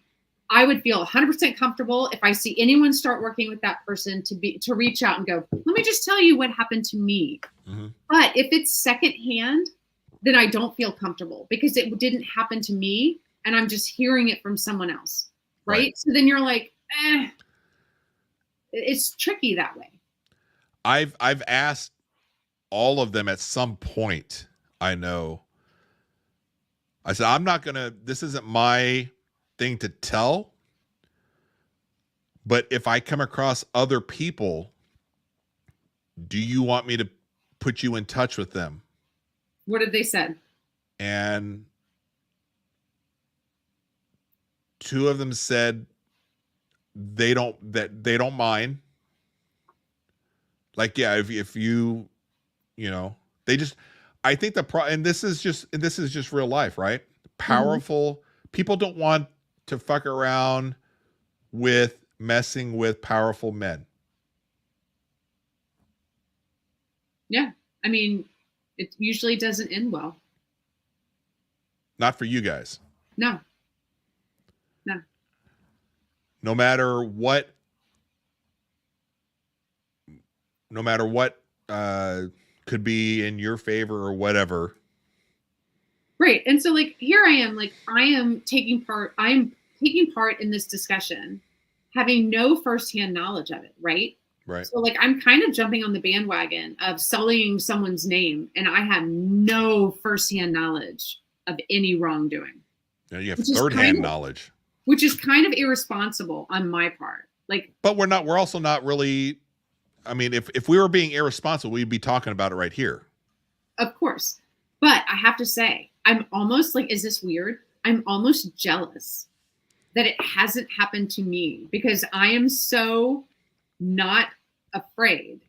I would feel 100% comfortable if I see anyone start working with that person to reach out and go, let me just tell you what happened to me. Mm-hmm. But if it's secondhand, then I don't feel comfortable because it didn't happen to me and I'm just hearing it from someone else. Right? So then you're like, it's tricky that way. I've asked all of them at some point. I know. I said, this isn't my thing to tell, but if I come across other people, do you want me to put you in touch with them? What did they say? And two of them said they don't mind. Like, yeah, if you know, they just, I think and this is just real life, right? Powerful people don't want to fuck around with messing with powerful men. Yeah. I mean, it usually doesn't end well. Not for you guys. No. No matter what could be in your favor or whatever. Right. And so like, here I am taking part in this discussion, having no firsthand knowledge of it. Right. Right. So like, I'm kind of jumping on the bandwagon of sullying someone's name and I have no firsthand knowledge of any wrongdoing. Yeah, you have third-hand knowledge. Which is kind of irresponsible on my part. Like, but we're also not really, I mean, if we were being irresponsible, we'd be talking about it right here. Of course. But I have to say, I'm almost like, is this weird? I'm almost jealous that it hasn't happened to me because I am so not afraid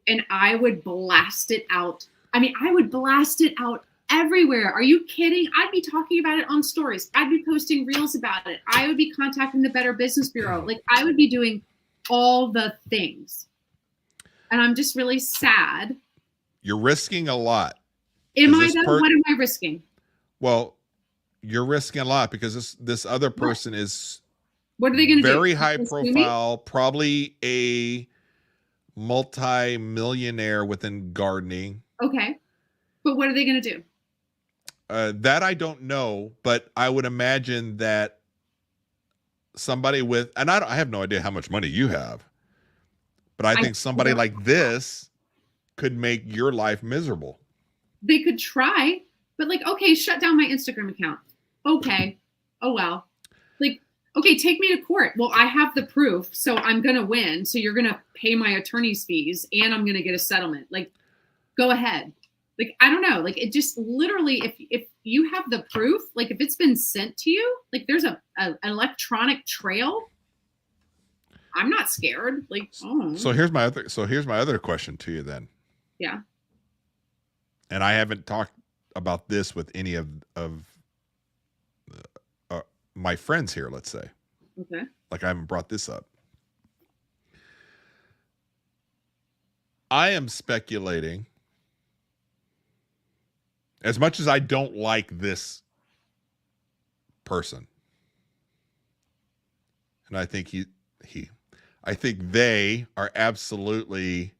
and I would blast it out. I mean, I would blast it out everywhere. Are you kidding? I'd be talking about it on stories. I'd be posting reels about it. I would be contacting the Better Business Bureau. Like, I would be doing all the things. And I'm just really sad. You're risking a lot. Am I though? What am I risking? Well, you're risking a lot because this other person is, what are they going to do? Very high profile, probably a multi-millionaire within gardening. Okay. But what are they going to do? That I don't know, but I would imagine that somebody with, and I have no idea how much money you have, but I think somebody like this could make your life miserable. They could try, but like, okay, shut down my Instagram account. Okay. Oh, well. Like, okay, take me to court. Well, I have the proof, so I'm going to win. So you're going to pay my attorney's fees and I'm going to get a settlement. Like, go ahead. Like, I don't know. Like, it just literally, if you have the proof, like if it's been sent to you, like there's an electronic trail, I'm not scared. Like, oh. So here's my other question to you then. Yeah. And I haven't talked about this with any of my friends here, let's say. Okay. Like I haven't brought this up. I am speculating, as much as I don't like this person, and I think I think they are absolutely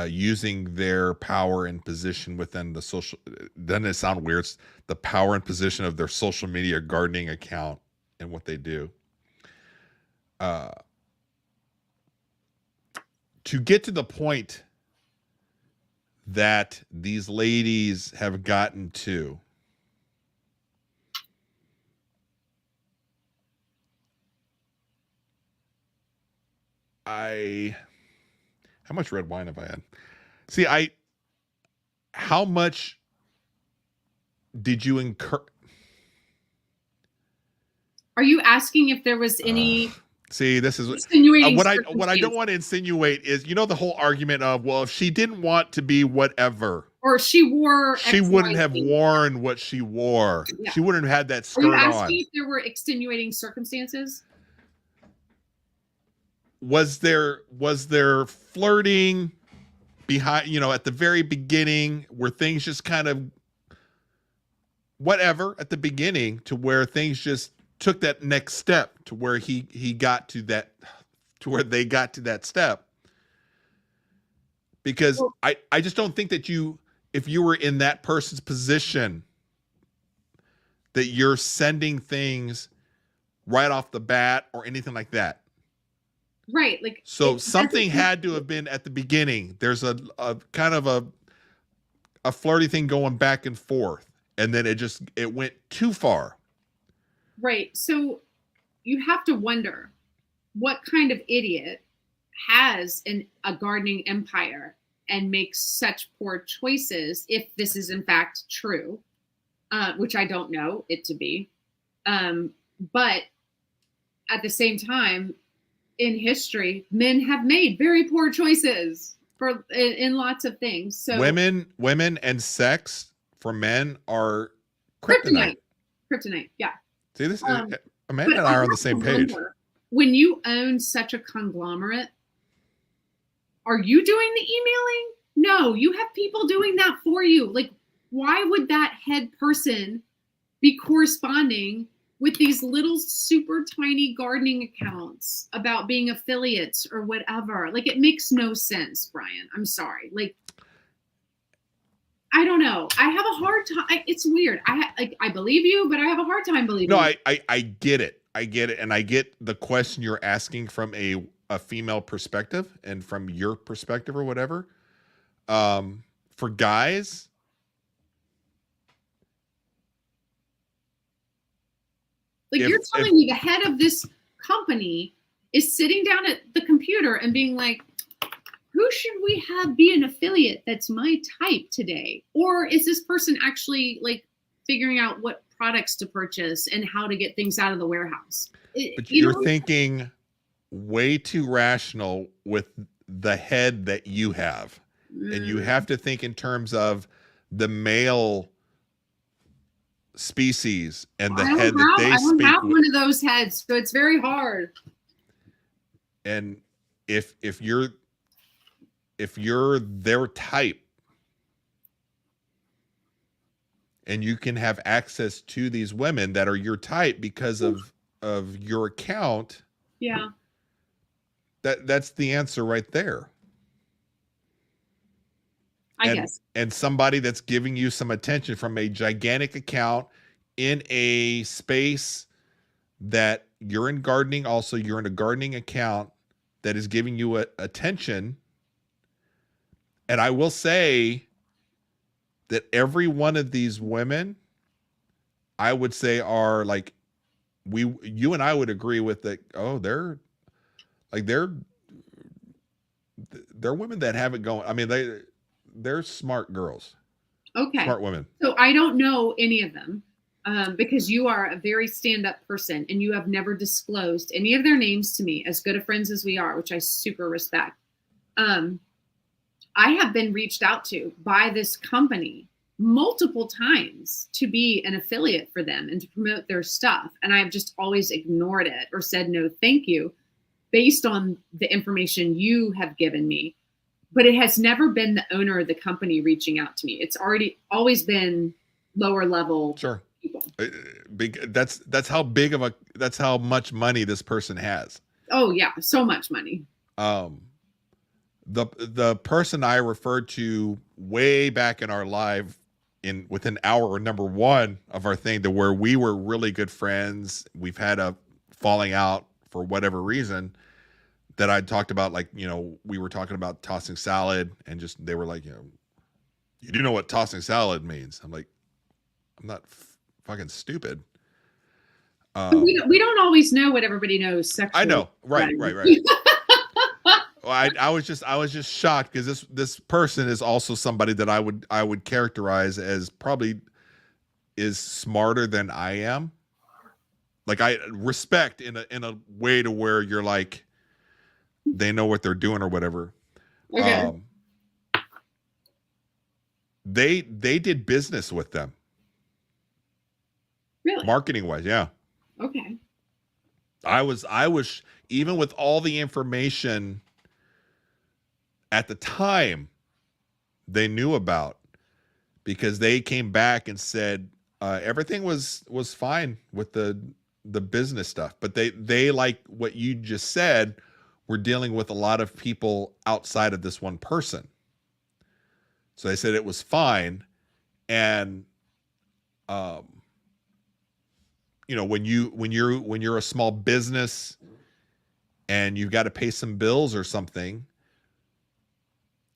using their power and position within the social. Doesn't it sound weird? It's the power and position of their social media gardening account and what they do. To get to the point that these ladies have gotten to, how much red wine have I had? See, how much did you incur? Are you asking if there was any see, this is insinuating what I don't want to insinuate is, you know, the whole argument of, well, if she didn't want to be whatever, or she wore she wouldn't have worn what she wore. Yeah. She wouldn't have had that skirt on. Are you asking if there were extenuating circumstances? Was there flirting behind, you know, at the very beginning, where things just kind of whatever at the beginning, to where things just took that next step to where he got to that, to where they got to that step? Because well, I just don't think that if you were in that person's position, that you're sending things right off the bat or anything like that. Right. Like, so something had to have been at the beginning. There's a kind of a flirty thing going back and forth, and then it went too far. Right. So you have to wonder what kind of idiot has a gardening empire and makes such poor choices, if this is in fact true, which I don't know it to be. But at the same time, in history, men have made very poor choices in lots of things. So women and sex for men are kryptonite. Kryptonite, yeah. See, this Amanda and I are on the same page. When you own such a conglomerate, are you doing the emailing? No, you have people doing that for you. Like, why would that head person be corresponding with these little super tiny gardening accounts about being affiliates or whatever? Like, it makes no sense, Brian. I'm sorry. Like, I don't know. I have a hard time. It's weird. I believe you, but I have a hard time believing. No, I get it. I get it. And I get the question you're asking from a female perspective and from your perspective or whatever. For guys, like, you're telling me the head of this company is sitting down at the computer and being like, who should we have be an affiliate that's my type today? Or is this person actually like figuring out what products to purchase and how to get things out of the warehouse? But you're thinking way too rational with the head that you have. And you have to think in terms of the male species and the head that they speak with. I don't have one of those heads, so it's very hard. And if you're their type and you can have access to these women that are your type because of your account, yeah, that's the answer right there. I guess. And somebody that's giving you some attention from a gigantic account in a space that you're in gardening. Also, you're in a gardening account that is giving you attention. And I will say that every one of these women, I would say, are like, you and I would agree with that. Oh, they're women that have it going. I mean, they're smart girls. Okay. Smart women. So I don't know any of them because you are a very stand-up person and you have never disclosed any of their names to me, as good of friends as we are, which I super respect. I have been reached out to by this company multiple times to be an affiliate for them and to promote their stuff. And I've just always ignored it or said no, thank you, based on the information you have given me. But it has never been the owner of the company reaching out to me. It's always been lower level Sure. people. That's how much money this person has. Oh yeah, so much money. The person I referred to way back in our live within hour number 1 of our thing, to where we were really good friends. We've had a falling out for whatever reason that I talked about, like, we were talking about tossing salad, and just, they were like, you do know what tossing salad means? I'm like, I'm not fucking stupid. We don't always know what everybody knows sexually. I know. Right. Well, I was just shocked, because this person is also somebody that I would characterize as probably is smarter than I am. Like, I respect in a way to where you're like, they know what they're doing or whatever. Okay. They did business with them. Really? Marketing wise, yeah. Okay. I was even with all the information at the time they knew about, because they came back and said everything was fine with the business stuff, but they like what you just said, were dealing with a lot of people outside of this one person. So they said it was fine. And when you're a small business and you've got to pay some bills or something,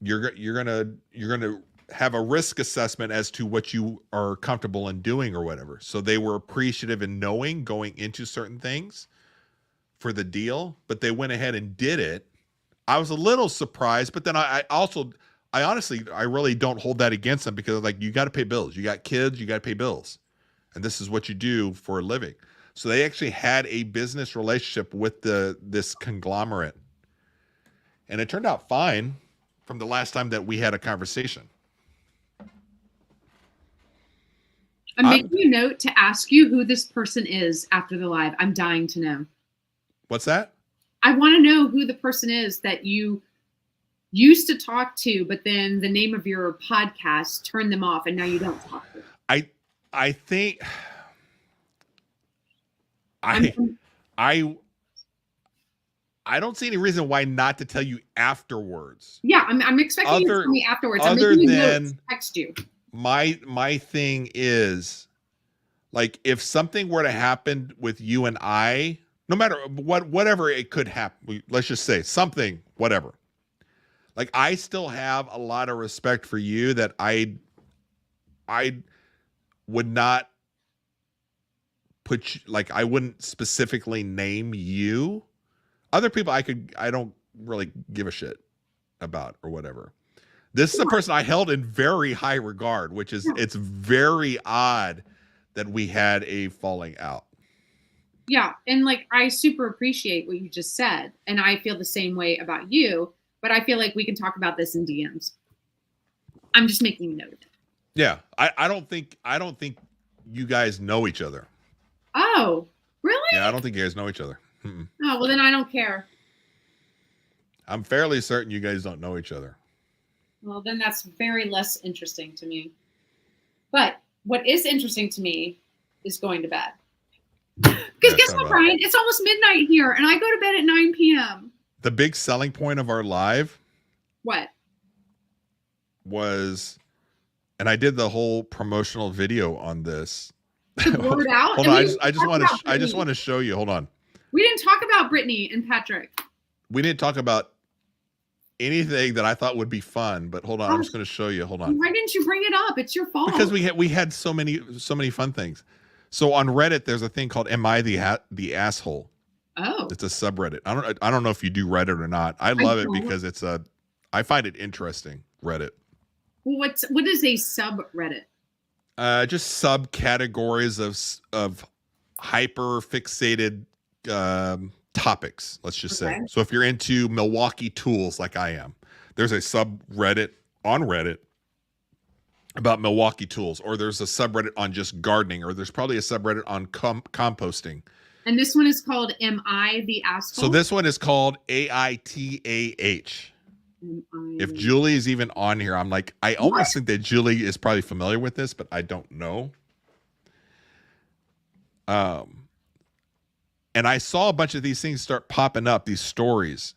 you're gonna have a risk assessment as to what you are comfortable in doing or whatever. So they were appreciative in knowing going into certain things for the deal, but they went ahead and did it. I was a little surprised, but then I honestly really don't hold that against them, because, like, you got to pay bills. You got kids, you got to pay bills. And this is what you do for a living. So they actually had a business relationship with this conglomerate. And it turned out fine from the last time that we had a conversation. I'm making a note to ask you who this person is after the live. I'm dying to know. What's that? I want to know who the person is that you used to talk to, but then the name of your podcast turned them off, and now you don't talk to them. I think I don't see any reason why not to tell you afterwards. Yeah, I'm expecting you to tell me afterwards. Other than text you. My thing is, like, if something were to happen with you and I, no matter whatever it could happen, let's just say something, whatever. Like, I still have a lot of respect for you that I would not put you, like, I wouldn't specifically name you. Other people I don't really give a shit about or whatever. This is a person I held in very high regard, which is, it's very odd that we had a falling out. Yeah. And, like, I super appreciate what you just said. And I feel the same way about you, but I feel like we can talk about this in DMs. I'm just making a note of it. Yeah. I don't think you guys know each other. Oh, really? Yeah, I don't think you guys know each other. Mm-mm. Oh, well, then I don't care. I'm fairly certain you guys don't know each other. Well, then that's very less interesting to me. But what is interesting to me is going to bed. Because guess what, Brian? It's almost midnight here, and I go to bed at 9 p.m. The big selling point of our live What? was, and I did the whole promotional video on this. The word out? Hold on, I just want to show you. Hold on. We didn't talk about Brittany and Patrick. We didn't talk about anything that I thought would be fun, but hold on, I'm just going to show you. Hold on. Why didn't you bring it up? It's your fault. Because we had so many fun things. So on Reddit, there's a thing called "Am I the Asshole?" Oh, it's a subreddit. I don't know if you do Reddit or not. I love it because I find it interesting. Reddit. Well, what is a subreddit? Just subcategories of hyper fixated topics, let's just say. So if you're into Milwaukee tools like I am, there's a subreddit on Reddit about Milwaukee tools, or there's a subreddit on just gardening, or there's probably a subreddit on composting. And this one is called Am I the So Asshole? this one is called AITAH. If Julie is even on here, I'm like, I almost think that Julie is probably familiar with this, but I don't know. And I saw a bunch of these things start popping up, these stories.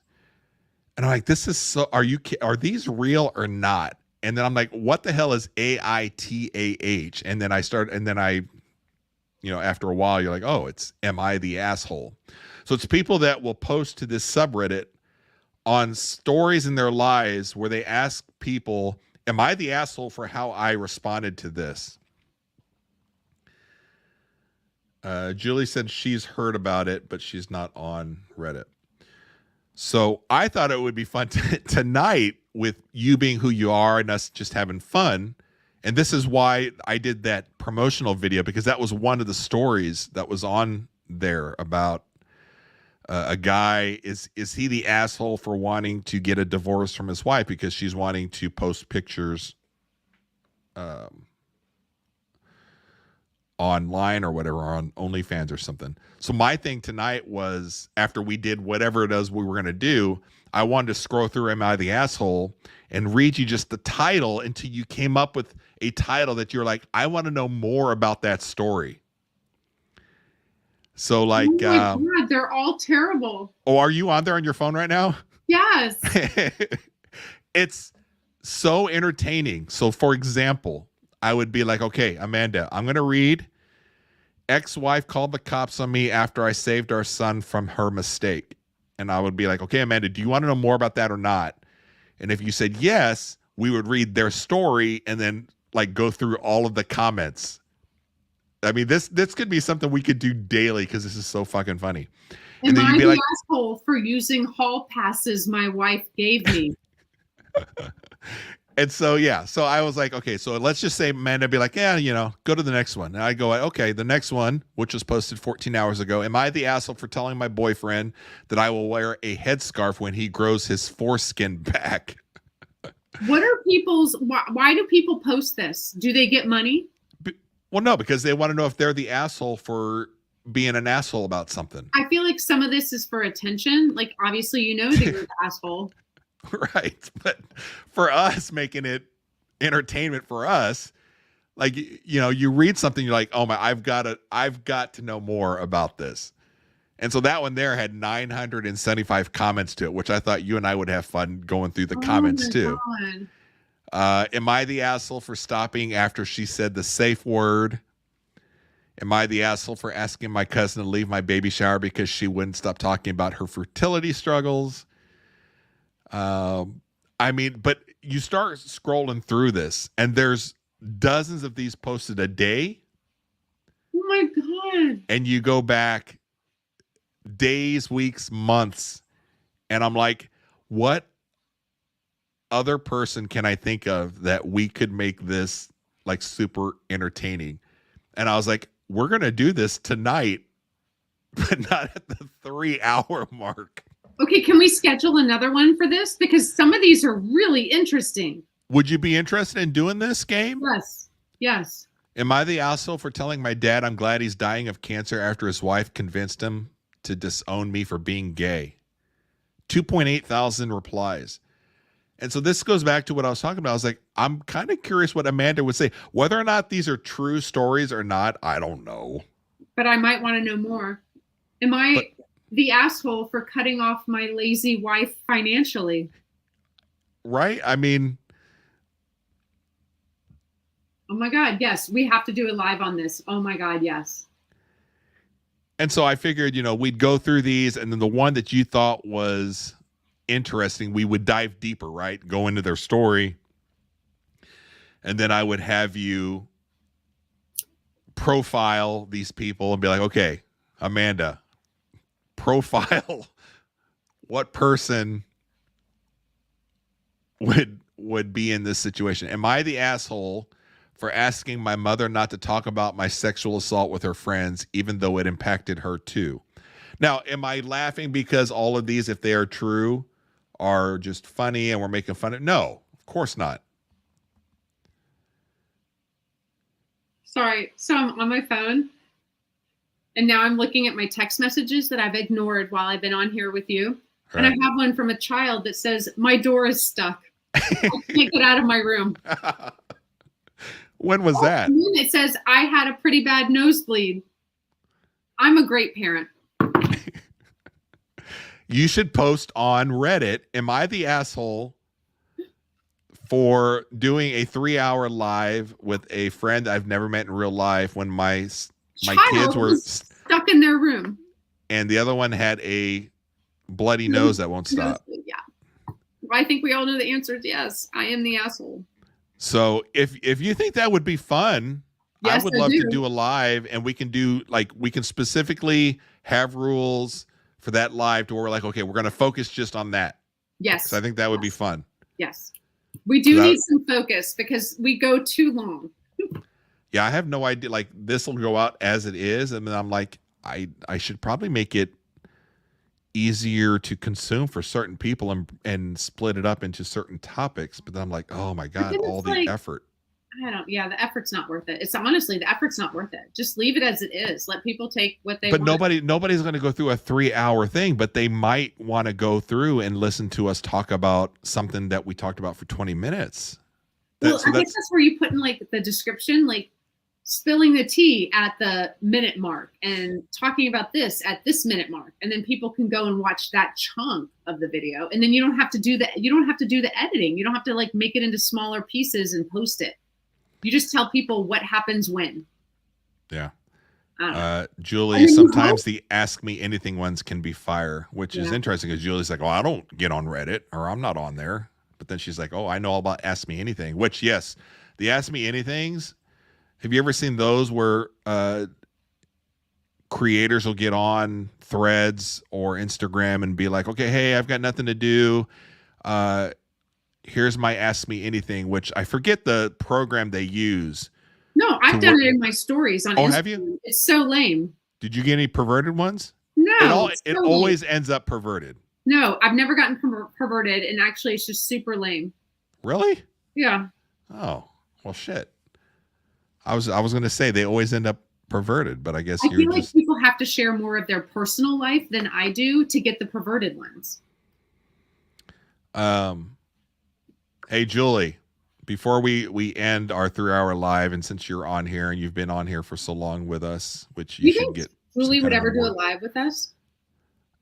And I'm like, this is so, are these real or not? And then I'm like, what the hell is AITAH? And then after a while, you're like, oh, it's Am I the Asshole? So it's people that will post to this subreddit on stories in their lives where they ask people, am I the asshole for how I responded to this? Julie said she's heard about it, but she's not on Reddit. So I thought it would be fun tonight, with you being who you are and us just having fun. And this is why I did that promotional video, because that was one of the stories that was on there about a guy. Is he the asshole for wanting to get a divorce from his wife because she's wanting to post pictures online or whatever, on OnlyFans or something. So my thing tonight was, after we did whatever it is we were going to do, I wanted to scroll through Am I the Asshole and read you just the title until you came up with a title that you're like, I want to know more about that story. So like, oh my God, they're all terrible. Oh, are you on there on your phone right now? Yes. It's so entertaining. So for example, I would be like, okay, Amanda, I'm going to read. Ex-wife called the cops on me after I saved our son from her mistake. And I would be like, okay, Amanda, do you want to know more about that or not? And if you said yes, we would read their story and then like go through all of the comments. I mean, this could be something we could do daily, because this is so fucking funny. Am and then you'd be like, asshole for using hall passes my wife gave me? And so, yeah, so I was like, okay, so let's just say Amanda be like, yeah, go to the next one. And I go, okay, the next one, which was posted 14 hours ago. Am I the asshole for telling my boyfriend that I will wear a headscarf when he grows his foreskin back? What are why do people post this? Do they get money? Well, no, because they want to know if they're the asshole for being an asshole about something. I feel like some of this is for attention. Like, obviously, that you're the asshole. Right. But for us, making it entertainment for us, like, you read something, you're like, oh my, I've got to know more about this. And so that one there had 975 comments to it, which I thought you and I would have fun going through the comments too. God. Am I the asshole for stopping after she said the safe word? Am I the asshole for asking my cousin to leave my baby shower because she wouldn't stop talking about her fertility struggles? I mean, but you start scrolling through this and there's dozens of these posted a day. Oh my God. And you go back days, weeks, months, and I'm like, what other person can I think of that we could make this like super entertaining? And I was like, we're going to do this tonight, but not at the 3-hour mark. Okay, can we schedule another one for this? Because some of these are really interesting. Would you be interested in doing this game? Yes. Yes. Am I the asshole for telling my dad I'm glad he's dying of cancer after his wife convinced him to disown me for being gay? 2.8 thousand replies. And so this goes back to what I was talking about. I was like, I'm kind of curious what Amanda would say. Whether or not these are true stories or not, I don't know. But I might want to know more. Am I the asshole for cutting off my lazy wife financially? Right? I mean, oh my God, yes. We have to do it live on this. Oh my God, yes. And so I figured, we'd go through these, and then the one that you thought was interesting, we would dive deeper, right? Go into their story. And then I would have you profile these people and be like, okay, Amanda, profile what person would be in this situation. Am I the asshole for asking my mother not to talk about my sexual assault with her friends, even though it impacted her too? Now, am I laughing because all of these, if they are true, are just funny and we're making fun of? No, of course not. Sorry. So I'm on my phone and now I'm looking at my text messages that I've ignored while I've been on here with you. And I Right. have one from a child that says, "My door is stuck. I can't get out of my room." When was that? And then it says, "I had a pretty bad nosebleed." I'm a great parent. You should post on Reddit, am I the asshole for doing a 3-hour live with a friend I've never met in real life when my kids were stuck in their room and the other one had a bloody nose that won't stop? Yeah. I think we all know the answer is yes. I am the asshole. So if you think that would be fun, yes, I would love to do a live, and we can do we can specifically have rules for that live to where we're like, okay, we're going to focus just on that. Yes. I think that would be fun. Yes. We do need some focus because we go too long. Yeah, I have no idea. Like, this will go out as it is, and then I'm like, I should probably make it easier to consume for certain people and split it up into certain topics. But then I'm like, oh my God, all the effort. The effort's not worth it. It's honestly, the effort's not worth it. Just leave it as it is. Let people take what they want. But nobody's going to go through a 3-hour thing, but they might want to go through and listen to us talk about something that we talked about for 20 minutes. I guess that's where you put in like the description, like spilling the tea at the minute mark and talking about this at this minute mark. And then people can go and watch that chunk of the video. And then you don't have to do the editing. You don't have to like make it into smaller pieces and post it. You just tell people what happens when. Yeah. Julie, sometimes the Ask Me Anything ones can be fire, which is interesting because Julie's like, oh, I don't get on Reddit or I'm not on there. But then she's like, oh, I know all about Ask Me Anything, which, yes, the Ask Me Anythings. Have you ever seen those where creators will get on Threads or Instagram and be like, okay, hey, I've got nothing to do. Here's my Ask Me Anything, which I forget the program they use. No, I've done it in my stories on Instagram. Have you? It's so lame. Did you get any perverted ones? No. It always ends up perverted. No, I've never gotten perverted, and actually it's just super lame. Really? Yeah. Oh, well, shit. I was going to say they always end up perverted, but I guess I feel like people have to share more of their personal life than I do to get the perverted ones. Hey, Julie, before we end our 3-hour live, and since you're on here and you've been on here for so long with us, which you should get. Julie would ever do a live with us?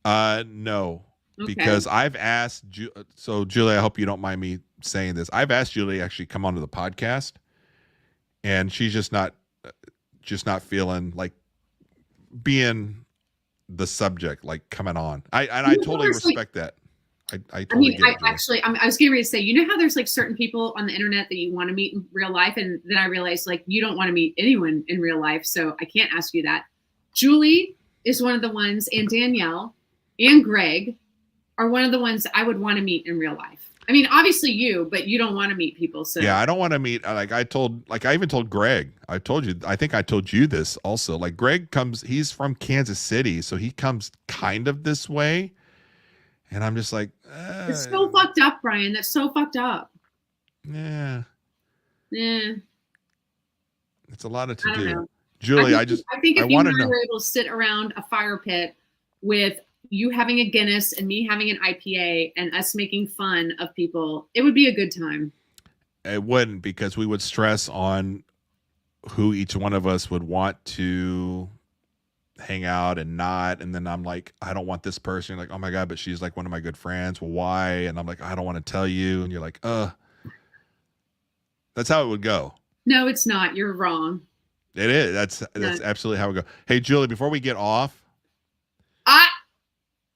No, because I've asked. So, Julie, I hope you don't mind me saying this. I've asked Julie to actually come onto the podcast, and she's just not feeling like being the subject, like coming on. I totally respect that. I totally get it, I was getting ready to say, you know how there's like certain people on the internet that you want to meet in real life, and then I realized like you don't want to meet anyone in real life, so I can't ask you that. Julie is one of the ones, and Danielle and Greg are one of the ones I would want to meet in real life. I mean, obviously you, but you don't want to meet people. So yeah, I don't want to meet. I even told Greg. I think I told you this also. Like, Greg he's from Kansas City, so he comes kind of this way. And I'm just like, it's so fucked up, Brian. That's so fucked up. Yeah. Yeah. It's a lot of to do. Julie, I think if you and I were able to sit around a fire pit with you having a Guinness and me having an IPA and us making fun of people, it would be a good time. It wouldn't, because we would stress on who each one of us would want to hang out and not. And then I'm like, I don't want this person. You're like, oh my God, but she's like one of my good friends. Well, why? And I'm like, I don't want to tell you. And you're like, that's how it would go. No, it's not. You're wrong. It is. That's absolutely how it would go. Hey, Julie, before we get off.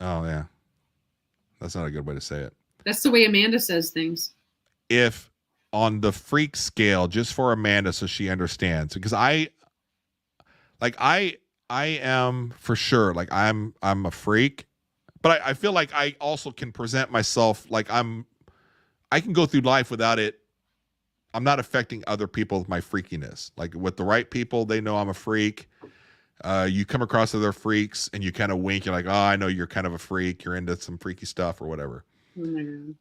Oh, yeah. That's not a good way to say it. That's the way Amanda says things. If on the freak scale, just for Amanda, so she understands, because I am for sure, like I'm a freak, but I feel like I also can present myself like I can go through life without it. I'm not affecting other people with my freakiness. Like, with the right people, they know I'm a freak. You come across other freaks and you kind of wink. You're like, oh, I know you're kind of a freak. You're into some freaky stuff or whatever. Oh my God.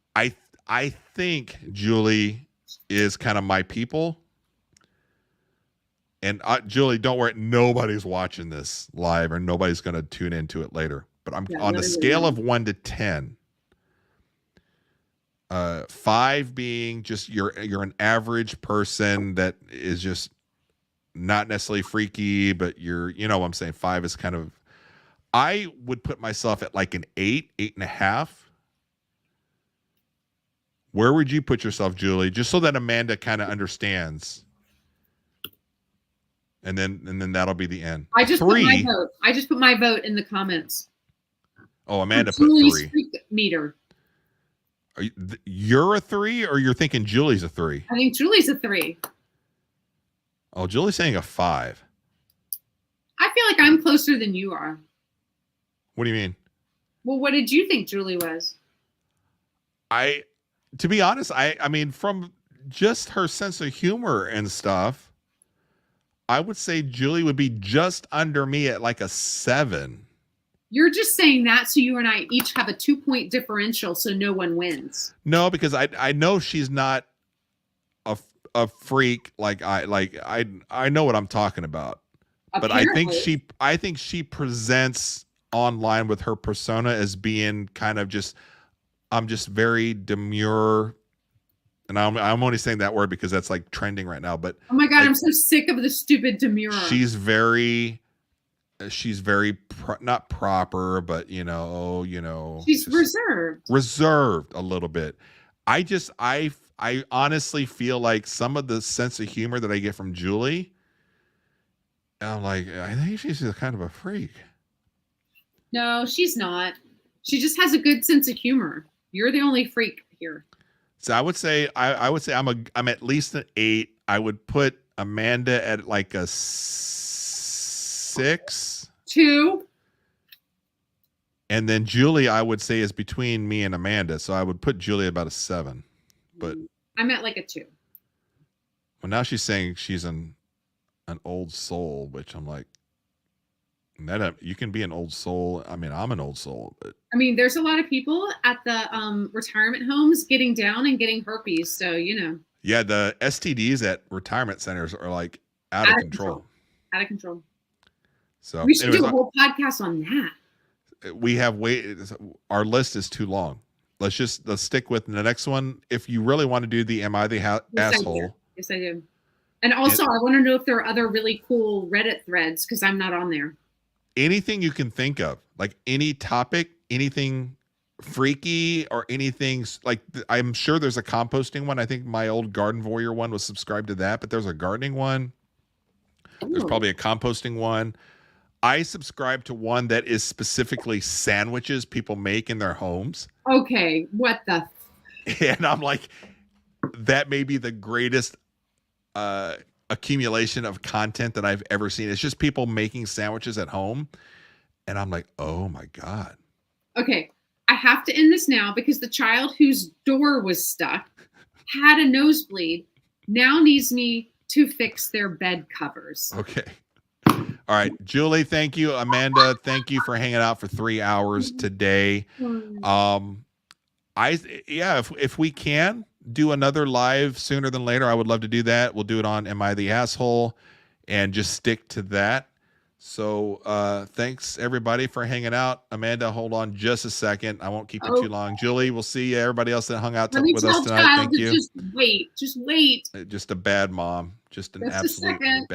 I think Julie is kind of my people. And Julie, don't worry, nobody's watching this live or nobody's going to tune into it later. But I'm Yeah, on the scale of 1 to 10. 5 being just you're an average person that is just not necessarily freaky, but you know what I'm saying. 5 is kind of, I would put myself at like an 8, 8.5. Where would you put yourself, Julie? Just so that Amanda kind of understands. And then that'll be the end. I just 3. put my vote. I just put my vote in the comments. Oh, Amanda put Julie's 3. freak meter. You're a 3, or you're thinking Julie's a 3? I think Julie's a 3. Oh, Julie's saying a 5. I feel like I'm closer than you are. What do you mean? Well, what did you think Julie was? To be honest, I mean, from just her sense of humor and stuff, I would say Julie would be just under me at like a 7. You're just saying that so you and I each have a 2-point differential, so no one wins. No, because I know she's not a freak like I know what I'm talking about. Apparently. But I think she presents online with her persona as being kind of just, I'm just very demure, and I'm only saying that word because that's like trending right now. But oh my god, like, I'm so sick of the stupid demure. She's very not proper, but she's reserved a little bit. I honestly feel like some of the sense of humor that I get from Julie, I'm like, I think she's kind of a freak. No, she's not. She just has a good sense of humor. You're the only freak here. So I would say I'm at least an 8. I would put Amanda at like a 6. 2. And then Julie, I would say, is between me and Amanda. So I would put Julie about a 7. But I'm at like a 2. Well, now she's saying she's an old soul, which I'm like, you can be an old soul. I mean, I'm an old soul, but I mean, there's a lot of people at the retirement homes getting down and getting herpes. So, yeah, the STDs at retirement centers are like out of control. Out of control. So we should do a whole podcast on that. Our list is too long. Let's stick with the next one. If you really want to do the Am I the Asshole? Yes, I do. And also, I want to know if there are other really cool Reddit threads, because I'm not on there. Anything you can think of, like any topic, anything freaky or anything like, I'm sure there's a composting one. I think my old Garden Warrior one was subscribed to that, but there's a gardening one. Ooh. There's probably a composting one. I subscribe to one that is specifically sandwiches people make in their homes. Okay, what the? And I'm like, that may be the greatest accumulation of content that I've ever seen. It's just people making sandwiches at home. And I'm like, oh my God. Okay, I have to end this now because the child whose door was stuck had a nosebleed, now needs me to fix their bed covers. Okay. All right, Julie, thank you. Amanda, thank you for hanging out for 3 hours today. If we can do another live sooner than later, I would love to do that. We'll do it on Am I the Asshole and just stick to that. So thanks everybody for hanging out. Amanda, hold on just a second. I won't keep you too long. Julie, we'll see you. Everybody else that hung out with us tonight. Thank you. Just wait. Just a bad mom. Just an absolute bad